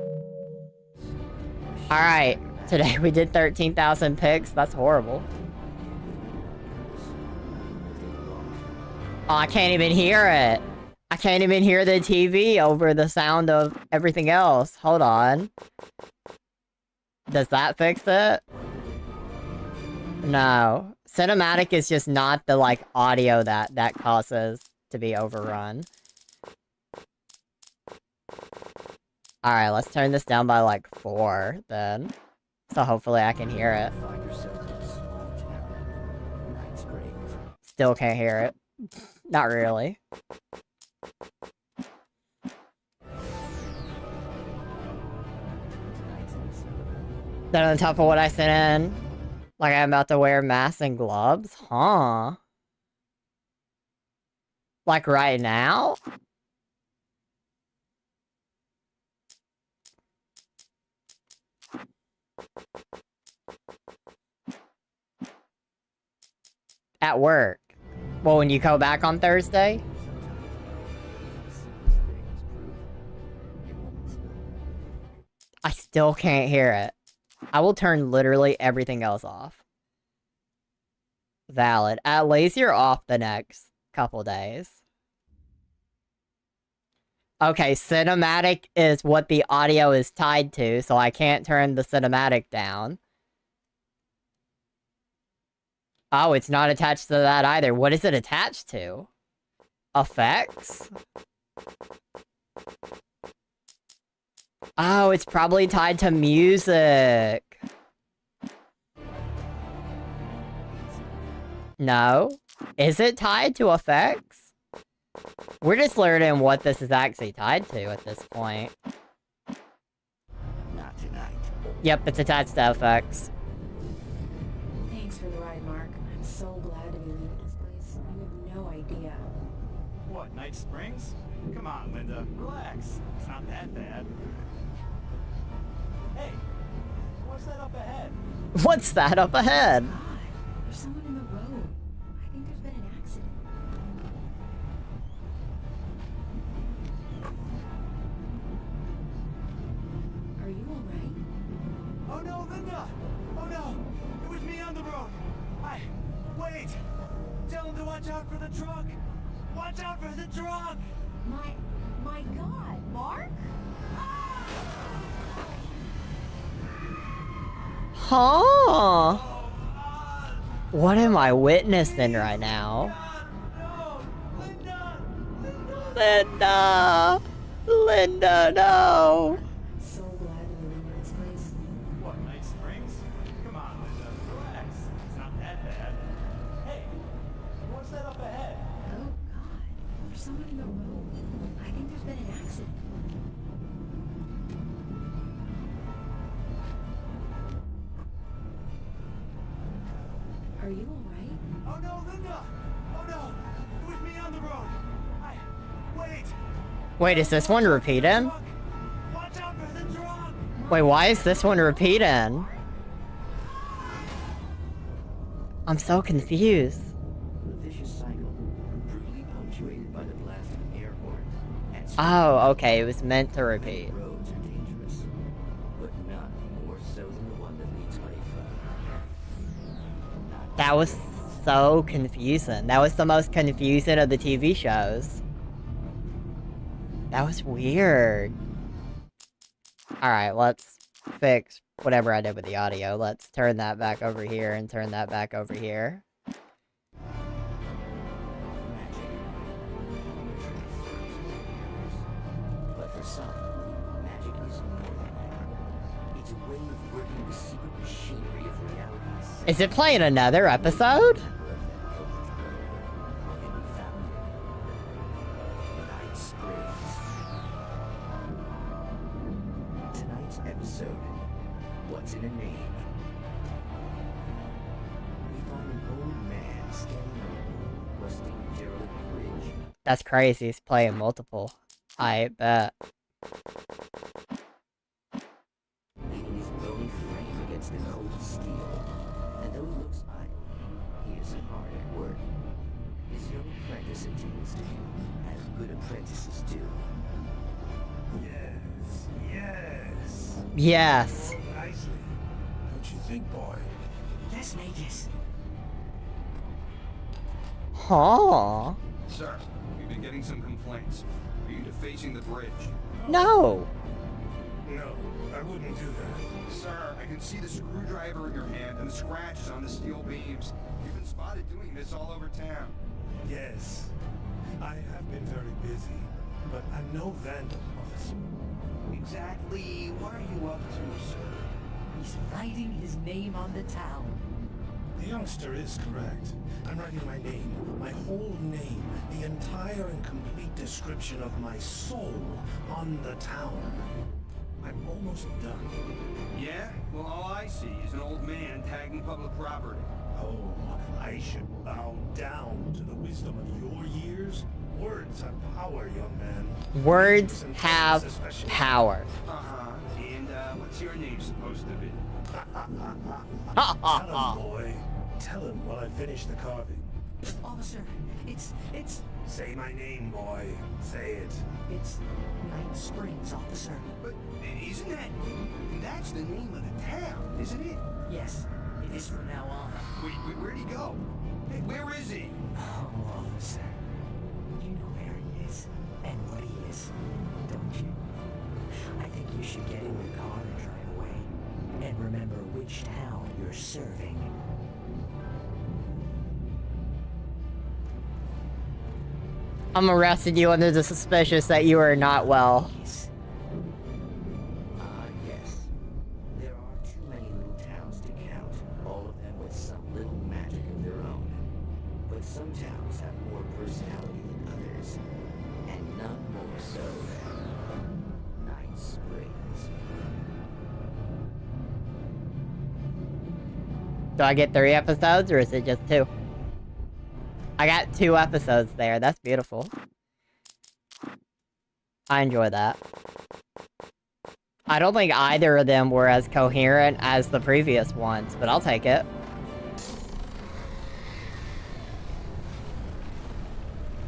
Alright. Today we did 13,000 pics. That's horrible. Oh, I can't even hear it. I can't even hear the TV over the sound of everything else. Hold on. Does that fix it? No. Cinematic is just not the, like, audio that causes to be overrun. Alright, let's turn this down by, like, 4, then. So hopefully I can hear it. Still can't hear it. Not really. Then on top of what I sent in, like I'm about to wear masks and gloves? Huh? Like right now? At work. Well, when you go back on Thursday? I still can't hear it. I will turn literally everything else off. Valid. At least you're off the next couple days. Okay, cinematic is what the audio is tied to, so I can't turn the cinematic down. Oh, it's not attached to that either. What is it attached to? Effects? Oh, it's probably tied to music. No? Is it tied to effects? We're just learning what this is actually tied to at this point. Not tonight. Yep, it's attached to effects. Thanks for the ride, Mark. I'm so glad to be leaving this place. You have no idea. What, Night Springs? Come on, Linda. Relax. It's not that bad. Hey, what's that up ahead? What's that up ahead? God, there's someone in the road. I think there's been an accident. Are you alright? Oh no, Linda! Oh no! It was me on the road! Wait! Tell him to watch out for the truck! Watch out for the truck! My God, Mark? Huh? What am I witnessing right now? Linda! Linda, no! So glad to be leaving this place. What, Night Springs? Come on, Linda. Relax. It's not that bad. Hey, what's that up ahead? someone in the room. I think there's been an accident. Are you alright? Oh no, Linda! Oh no! It was me on the road! Wait! Wait, is this one repeating? Watch out for the drunk! Wait, why is this one repeating? I'm so confused. The vicious cycle, brutally punctuated by the blast of an air horn. Oh, okay, it was meant to repeat. Roads are dangerous, but none more so than the one that leads by far. That was so confusing. That was the most confusing of the TV shows. That was weird. Alright, let's fix whatever I did with the audio. Let's turn that back over here and turn that back over here. But for some, magic is more than that. It's a way of working the secret machinery of realities. Is it playing another episode? Tonight's episode, What's in a Name? We find an old man standing on a rusting derelict bridge. That's crazy, he's playing multiple. I bet. Leaning his bony frame against the cold steel. And though he looks idle, he isn't hard at work. His young apprentice attends to him, as good apprentices do. Yes. Yes. Nicely. Don't you think, boy? Yes, Magus. Huh. Sir, we've been getting some complaints. Are you defacing the bridge? No. No, I wouldn't do that. Sir, I can see the screwdriver in your hand and the scratches on the steel beams. You've been spotted doing this all over town. Yes, I have been very busy, but I'm no vandal, officer. Exactly what are you up to, sir? He's writing his name on the town. The youngster is correct. I'm writing my name, my whole name, the entire and complete description of my soul on the town. I'm almost done. Yeah? Well, all I see is an old man tagging public property. Oh, I should bow down to the wisdom of your years. Words have power, young man. Words have power. Uh-huh. And, what's your name supposed to be? Tell him, boy. Tell him while I finish the carving. Officer, it's... Say my name, boy. Say it. It's Night Springs, officer. But isn't that... That's the name of the town, isn't it? Yes, it is from now on. Wait, where'd he go? Hey, where is he? Oh, officer. You know where he is and what he is, don't you? I think you should get in your car and drive away. And remember which town you're serving. I'm arresting you under the suspicion that you are not well. Yes. There are too many little towns to count, all of them with some little magic of their own. But some towns have more personality than others, and none more so than Night Springs. Do I get 3 episodes or is it just 2? I got 2 episodes there. That's beautiful. I enjoy that. I don't think either of them were as coherent as the previous ones, but I'll take it.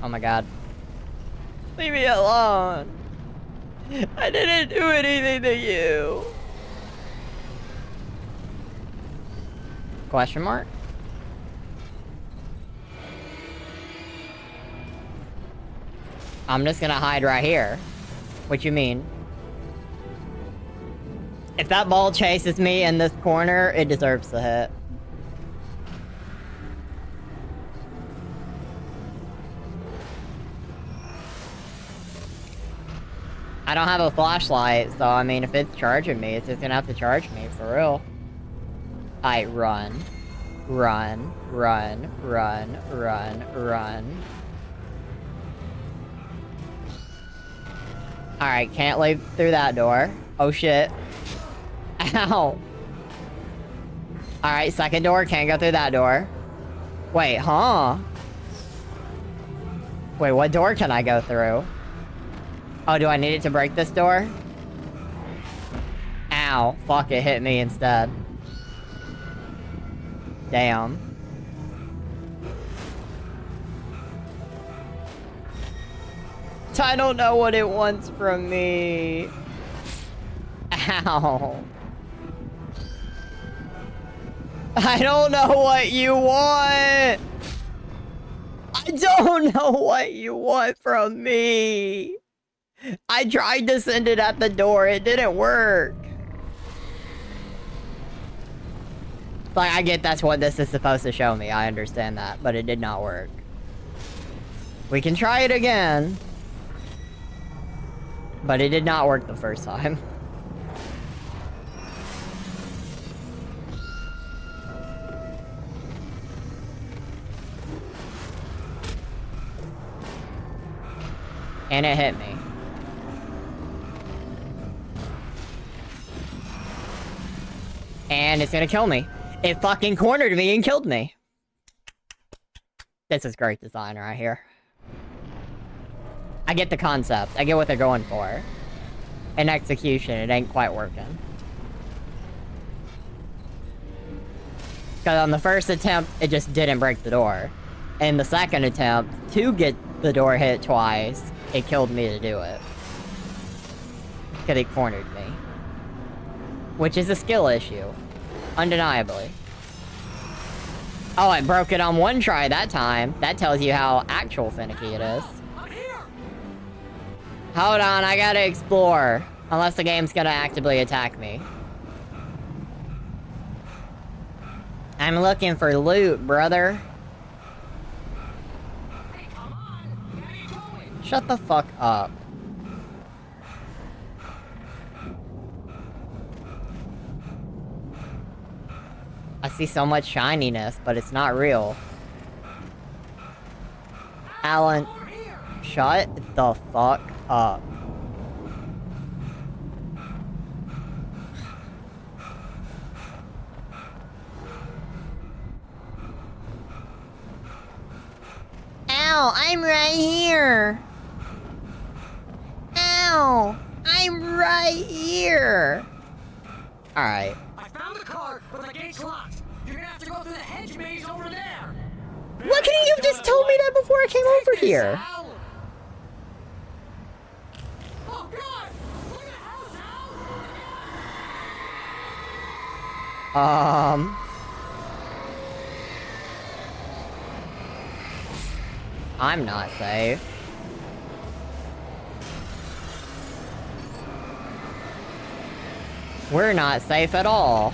Oh my god. Leave me alone. I didn't do anything to you. Question mark? I'm just gonna hide right here. What you mean? If that ball chases me in this corner, it deserves the hit. I don't have a flashlight, so I mean, if it's charging me, it's just gonna have to charge me, for real. I run. Run, run, run, run, run. Alright, can't leave through that door. Oh shit. Ow. Alright, second door, can't go through that door. Wait, huh? Wait, what door can I go through? Oh, do I need it to break this door? Ow. Fuck, it hit me instead. Damn. I don't know what it wants from me. Ow. I don't know what you want. I don't know what you want from me. I tried to send it at the door. It didn't work. Like, I get that's what this is supposed to show me. I understand that, but it did not work. We can try it again. But it did not work the first time. And it hit me. And it's gonna kill me. It fucking cornered me and killed me. This is great design right here. I get the concept. I get what they're going for. In execution, it ain't quite working. Because on the first attempt, it just didn't break the door. In the second attempt, to get the door hit twice, it killed me to do it. Because it cornered me. Which is a skill issue. Undeniably. Oh, I broke it on one try that time. That tells you how actual finicky it is. Hold on, I gotta explore. Unless the game's gonna actively attack me. I'm looking for loot, brother. Shut the fuck up. I see so much shininess, but it's not real. Alan, shut the fuck up. Ow, I'm right here. Ow, I'm right here. Alright. I found the car, but the gate's locked. You're gonna have to go through the hedge maze over there. Why couldn't you have just told me that before I came over here? Oh God! Look at the house, I'm not safe. We're not safe at all.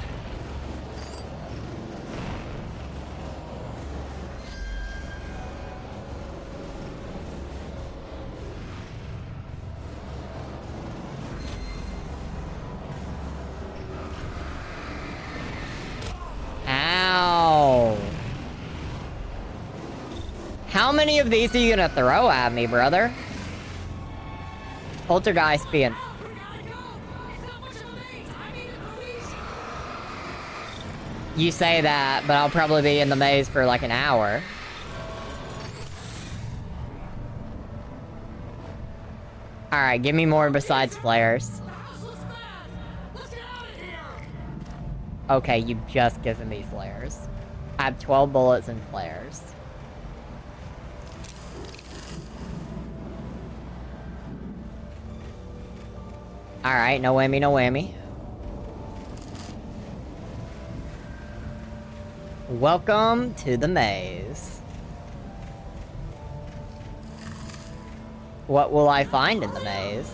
Ow. How many of these are you gonna throw at me, brother? Poltergeist being... You say that, but I'll probably be in the maze for like an hour. Alright, give me more besides flares. Okay, you've just given me flares. I have 12 bullets and flares. Alright, no whammy, no whammy. Welcome to the maze. What will I find in the maze?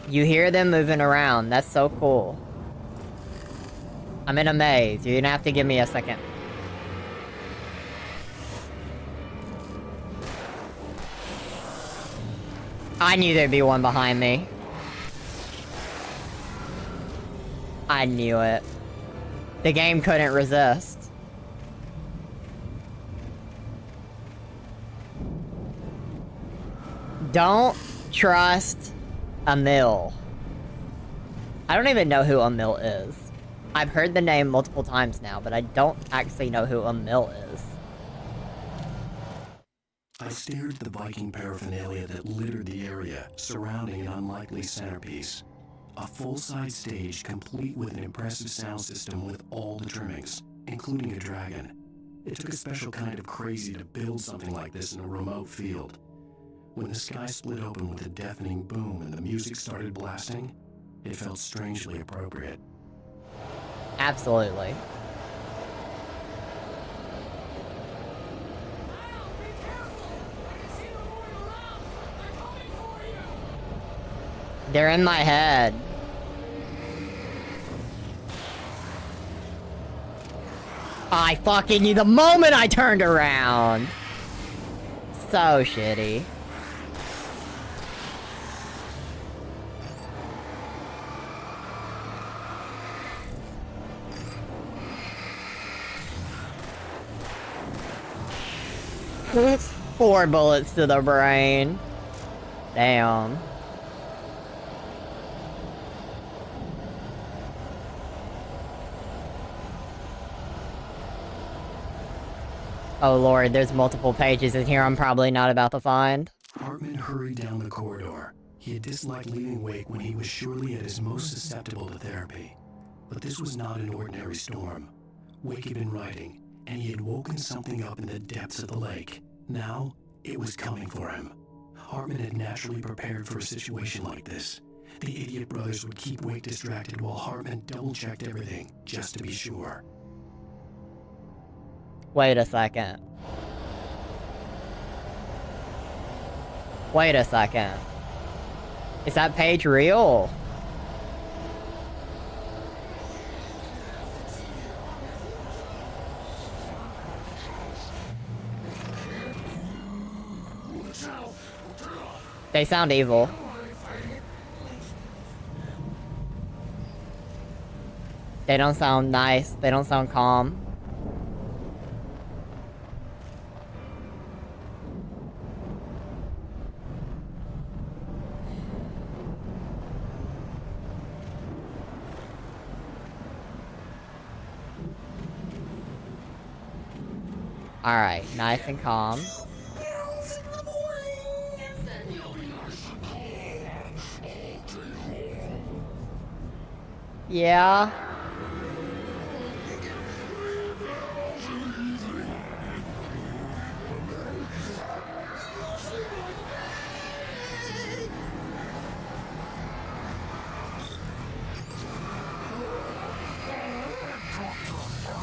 You hear them moving around. That's so cool. I'm in a maze. You're gonna have to give me a second. I knew there'd be one behind me. I knew it. The game couldn't resist. Don't trust Emil. I don't even know who Emil is. I've heard the name multiple times now, but I don't actually know who Emil is. I stared at the Viking paraphernalia that littered the area surrounding an unlikely centerpiece. A full-size stage complete with an impressive sound system with all the trimmings, including a dragon. It took a special kind of crazy to build something like this in a remote field. When the sky split open with a deafening boom and the music started blasting, it felt strangely appropriate. Absolutely. They're in my head. I fucking knew the moment I turned around. So shitty. Four bullets to the brain. Damn. Oh lord, there's multiple pages in here I'm probably not about to find. Hartman hurried down the corridor. He had disliked leaving Wake when he was surely at his most susceptible to therapy. But this was not an ordinary storm. Wake had been writing, and he had woken something up in the depths of the lake. Now, it was coming for him. Hartman had naturally prepared for a situation like this. The idiot brothers would keep Wake distracted while Hartman double-checked everything, just to be sure. Wait a second. Wait a second. Is that page real? They sound evil. They don't sound nice. They don't sound calm. Alright, nice and calm. Yeah.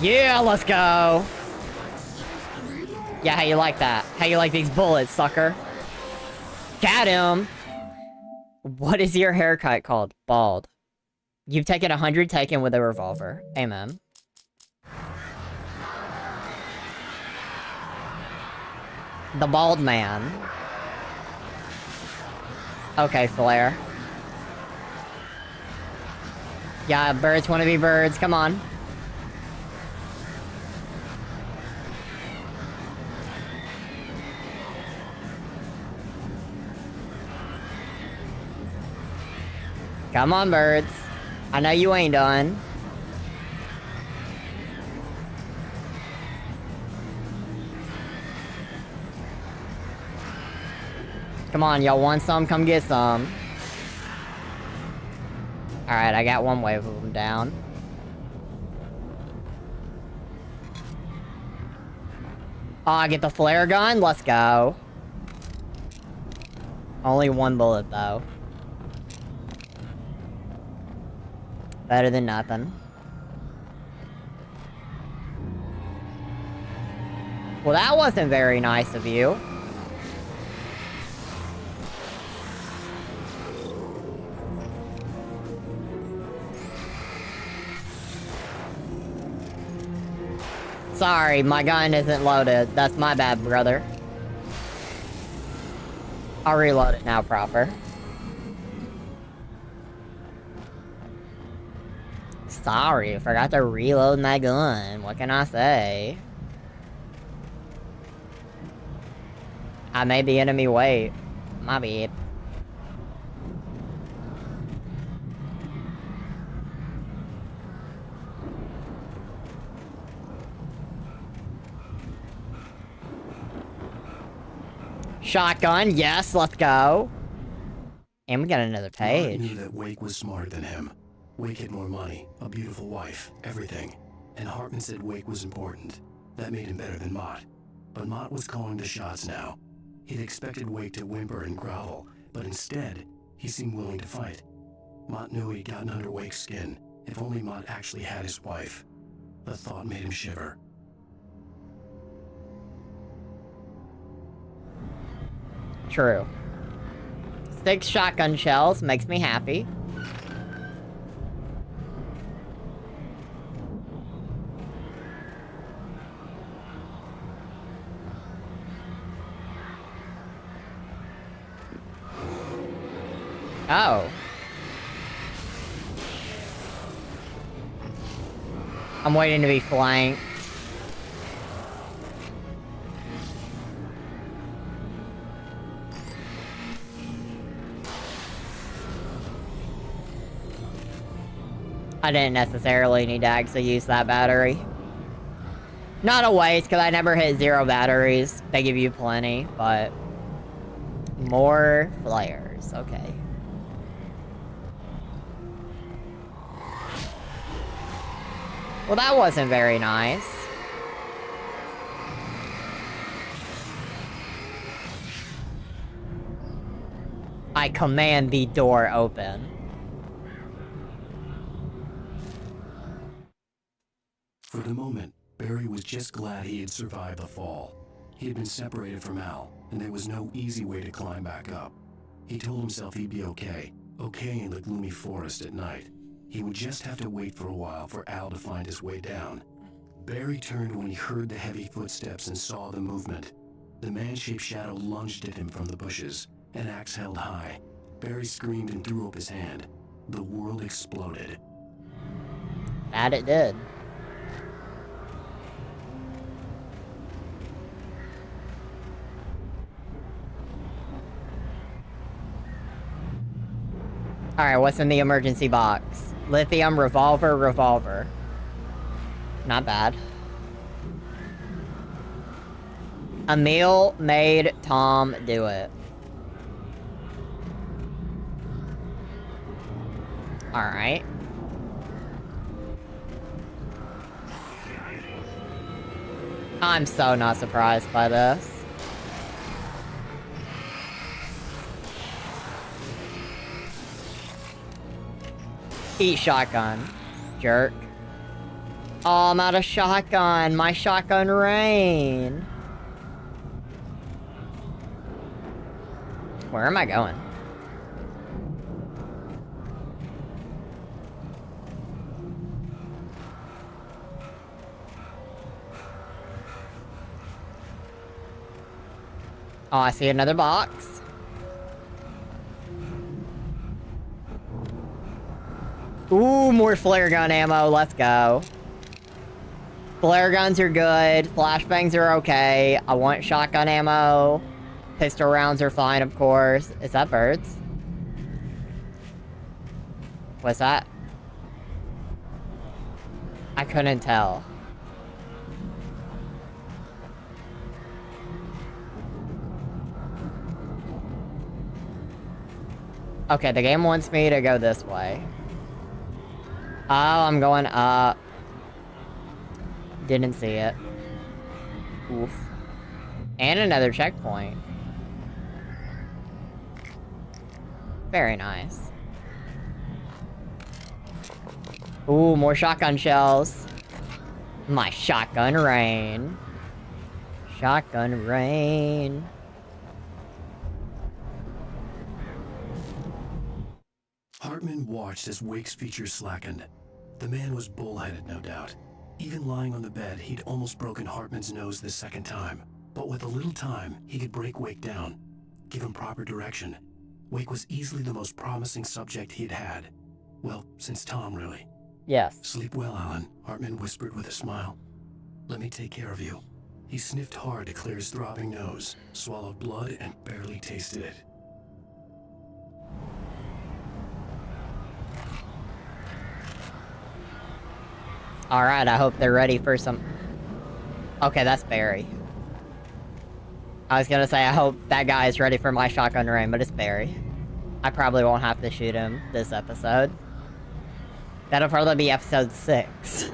Yeah, let's go. Yeah, how you like that? How you like these bullets, sucker? Got him! What is your haircut called? Bald. You've taken 100 taken with a revolver. Amen. The bald man. Okay, Flare. Yeah, birds want to be birds. Come on. Come on, birds. I know you ain't done. Come on, y'all want some? Come get some. Alright, I got one wave of them down. Oh, I get the flare gun? Let's go. Only one bullet, though. Better than nothing. Well, that wasn't very nice of you. Sorry, my gun isn't loaded. That's my bad, brother. I'll reload it now proper. Sorry, forgot to reload my gun. What can I say? I made the enemy wait. My bad. Shotgun, yes, let's go. And we got another Mott page. knew that Wake was smarter than him. Wake had more money, a beautiful wife, everything. And Hartman said Wake was important. That made him better than Mott. But Mott was calling the shots now. He'd expected Wake to whimper and grovel, but instead, he seemed willing to fight. Mott knew he'd gotten under Wake's skin. If only Mott actually had his wife. The thought made him shiver. True. 6 shotgun shells makes me happy. Oh. I'm waiting to be flanked. I didn't necessarily need to actually use that battery. Not a waste, because I never hit 0 batteries. They give you plenty, but... more flares, okay. Well, that wasn't very nice. I command the door open. For the moment, Barry was just glad he had survived the fall. He had been separated from Al, and there was no easy way to climb back up. He told himself he'd be okay in the gloomy forest at night. He would just have to wait for a while for Al to find his way down. Barry turned when he heard the heavy footsteps and saw the movement. The man-shaped shadow lunged at him from the bushes, an axe held high. Barry screamed and threw up his hand. The world exploded. That it did. Alright, what's in the emergency box? Lithium, revolver. Not bad. Emil made Tom do it. Alright. I'm so not surprised by this. Eat shotgun, jerk. Oh, I'm out of shotgun. My shotgun rain. Where am I going? Oh, I see another box. Ooh, more flare gun ammo. Let's go. Flare guns are good. Flashbangs are okay. I want shotgun ammo. Pistol rounds are fine, of course. Is that birds? What's that? I couldn't tell. Okay, the game wants me to go this way. Oh, I'm going up. Didn't see it. Oof. And another checkpoint. Very nice. Ooh, more shotgun shells. My shotgun rain. Shotgun rain. Hartman watched as Wake's features slackened. The man was bullheaded, no doubt. Even lying on the bed, he'd almost broken Hartman's nose the second time. But with a little time, he could break Wake down, give him proper direction. Wake was easily the most promising subject he'd had. Well, since Tom, really. Yes. Sleep well, Alan, Hartman whispered with a smile. Let me take care of you. He sniffed hard to clear his throbbing nose, swallowed blood, and barely tasted it. Alright, I hope they're ready for some... Okay, that's Barry. I was gonna say, I hope that guy is ready for my shotgun rain, but it's Barry. I probably won't have to shoot him this episode. That'll probably be episode 6.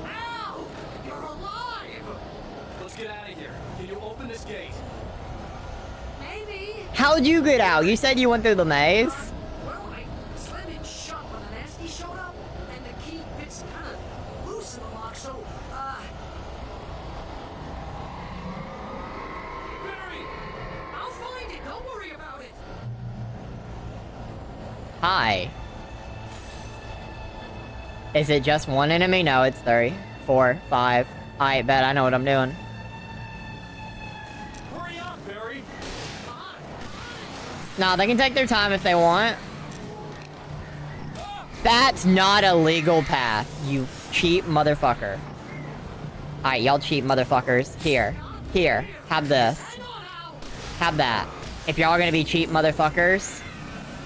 Al! You're alive! Let's get out of here. Can you open this gate? Maybe. How'd you get out? You said you went through the maze? Well, I slammed it shut when the nasty showed up, and the key fits kind of loose in the lock, so, Barry! I'll find it, don't worry about it! Hi. Is it just one enemy? No, it's 3, 4, 5. I bet I know what I'm doing. Hurry up, Barry! Nah, they can take their time if they want. That's not a legal path, you cheap motherfucker. Alright, y'all cheap motherfuckers. Here. Here. Have this. Have that. If y'all are gonna be cheap motherfuckers...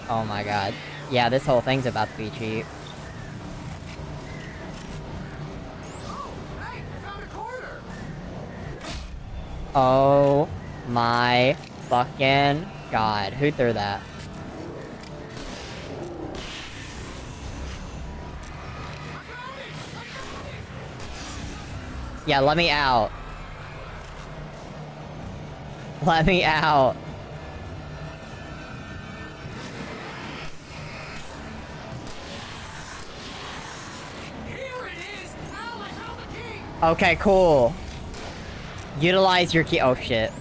Oh my god. Yeah, this whole thing's about to be cheap. Oh my fucking god. Who threw that? Yeah, let me out. Let me out. Okay, cool. Utilize your key. Oh shit.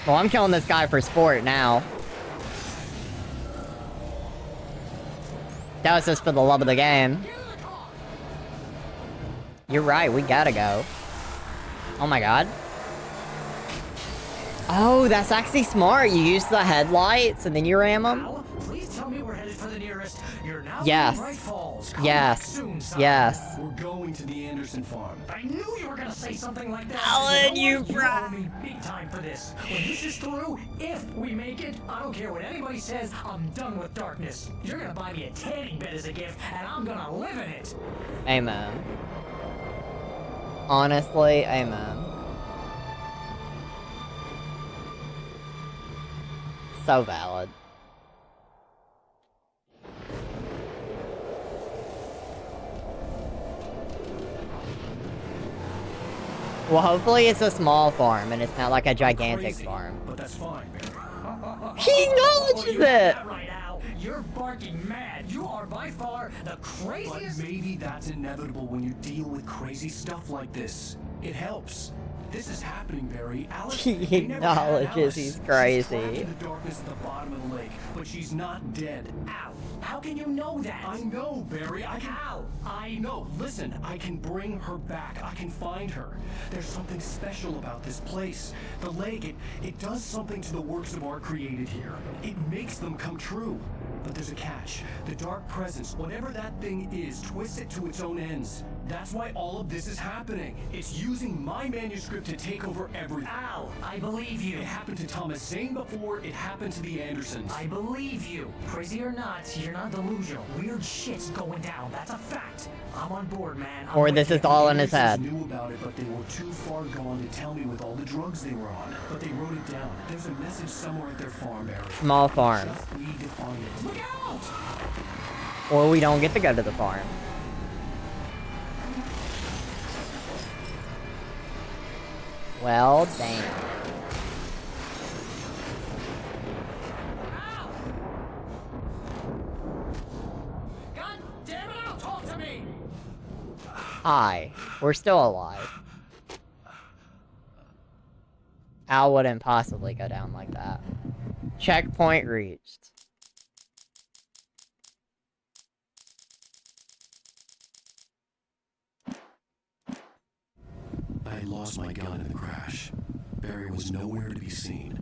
Well, I'm killing this guy for sport now. That was just for the love of the game. You're right, we gotta go. Oh my god. Oh, that's actually smart. You use the headlights and then you ram them. Please tell me we're headed for the nearest. You're now Yes. in Bright Falls. Come back Yes. soon, son. Yes. We're going to the Anderson farm. I knew you were gonna say something like that. Alan, you owe me big time for this. When this is through, if we make it, I don't care what anybody says, I'm done with darkness. You're gonna buy me a tanning bed as a gift, and I'm gonna live in it. Amen. Honestly, amen. So valid. Well, hopefully it's a small farm and it's not like a gigantic farm. But that's fine, Barry. He acknowledges it! Right, Al. You're barking mad. You are by far the craziest. But maybe that's inevitable when you deal with crazy stuff like this. It helps. This is happening, Barry. Alice, He they never had acknowledges Alice. he's She's crazy. trapped in the darkness at the bottom of the lake, but she's not dead. Al, how can you know that? I know, Barry. I can. Al, I know. Listen, I can bring her back. I can find her. There's something special about this place. The lake, it does something to the works of art created here. It makes them come true. But there's a catch. The dark presence, whatever that thing is, twists it to its own ends. That's why all of this is happening. It's using my manuscript to take over everything. Al, I believe you. It happened to Thomas Zane before, it happened to the Andersons. I believe you. Crazy or not, you're not delusional. Weird shit's going down. That's a fact. I'm on board, man. I'm Or with this you. is all in his The head. Andersons knew about it, but they were too far gone to tell me with all the drugs they were on. But they wrote it down. There's a message somewhere at their farm, Barry. Small farm. Just need to find it. Look out! Or we don't get to go to the farm. Well, damn. God damn it, Al, talk to me! Hi. We're still alive. Al wouldn't possibly go down like that. Checkpoint reached. I had lost my gun in the crash. Barry was nowhere to be seen.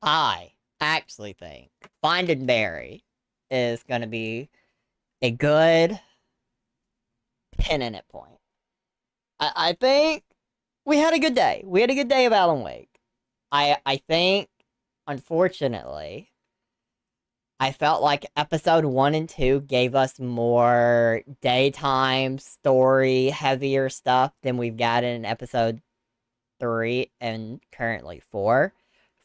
I actually think finding Barry is gonna be a good pin in it point. I think we had a good day. We had a good day of Alan Wake. I think, unfortunately, I felt like episode 1 and 2 gave us more daytime story heavier stuff than we've got in episode 3 and currently 4.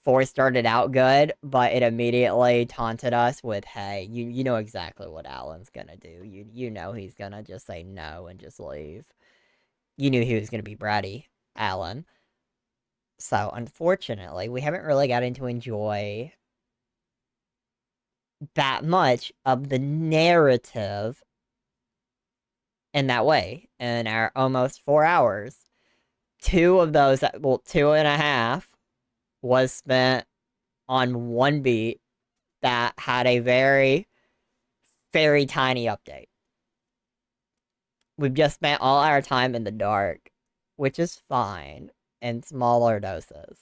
4 started out good, but it immediately taunted us with, hey, you know exactly what Alan's gonna do. You know he's gonna just say no and just leave. You knew he was gonna be bratty, Alan. So, unfortunately, we haven't really gotten to enjoy that much of the narrative in that way in our almost 4 hours. 2 of those, well, 2.5 was spent on one beat that had a very, very tiny update. We've just spent all our time in the dark, which is fine in smaller doses.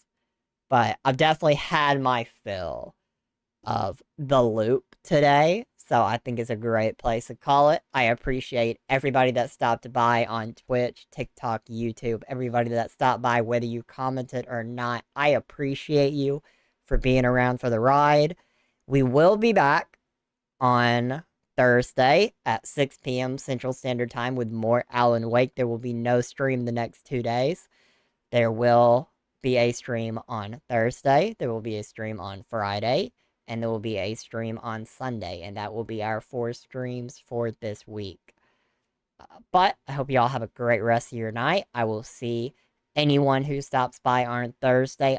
But I've definitely had my fill of the loop today, so I think it's a great place to call it. I appreciate everybody that stopped by on Twitch, TikTok, YouTube, everybody that stopped by, whether you commented or not. I appreciate you for being around for the ride. We will be back on Thursday at 6 p.m. Central Standard Time with more Alan Wake. There will be no stream the next 2 days. There will be a stream on Thursday. There will be a stream on Friday. And there will be a stream on Sunday. And that will be our 4 streams for this week. But I hope you all have a great rest of your night. I will see anyone who stops by on Thursday.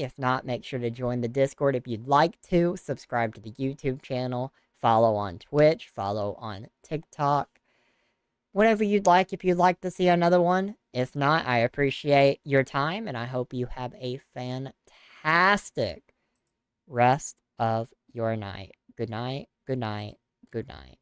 If not, make sure to join the Discord if you'd like to. Subscribe to the YouTube channel. Follow on Twitch. Follow on TikTok. Whatever you'd like if you'd like to see another one. If not, I appreciate your time. And I hope you have a fantastic rest of your night. Good night, good night, good night.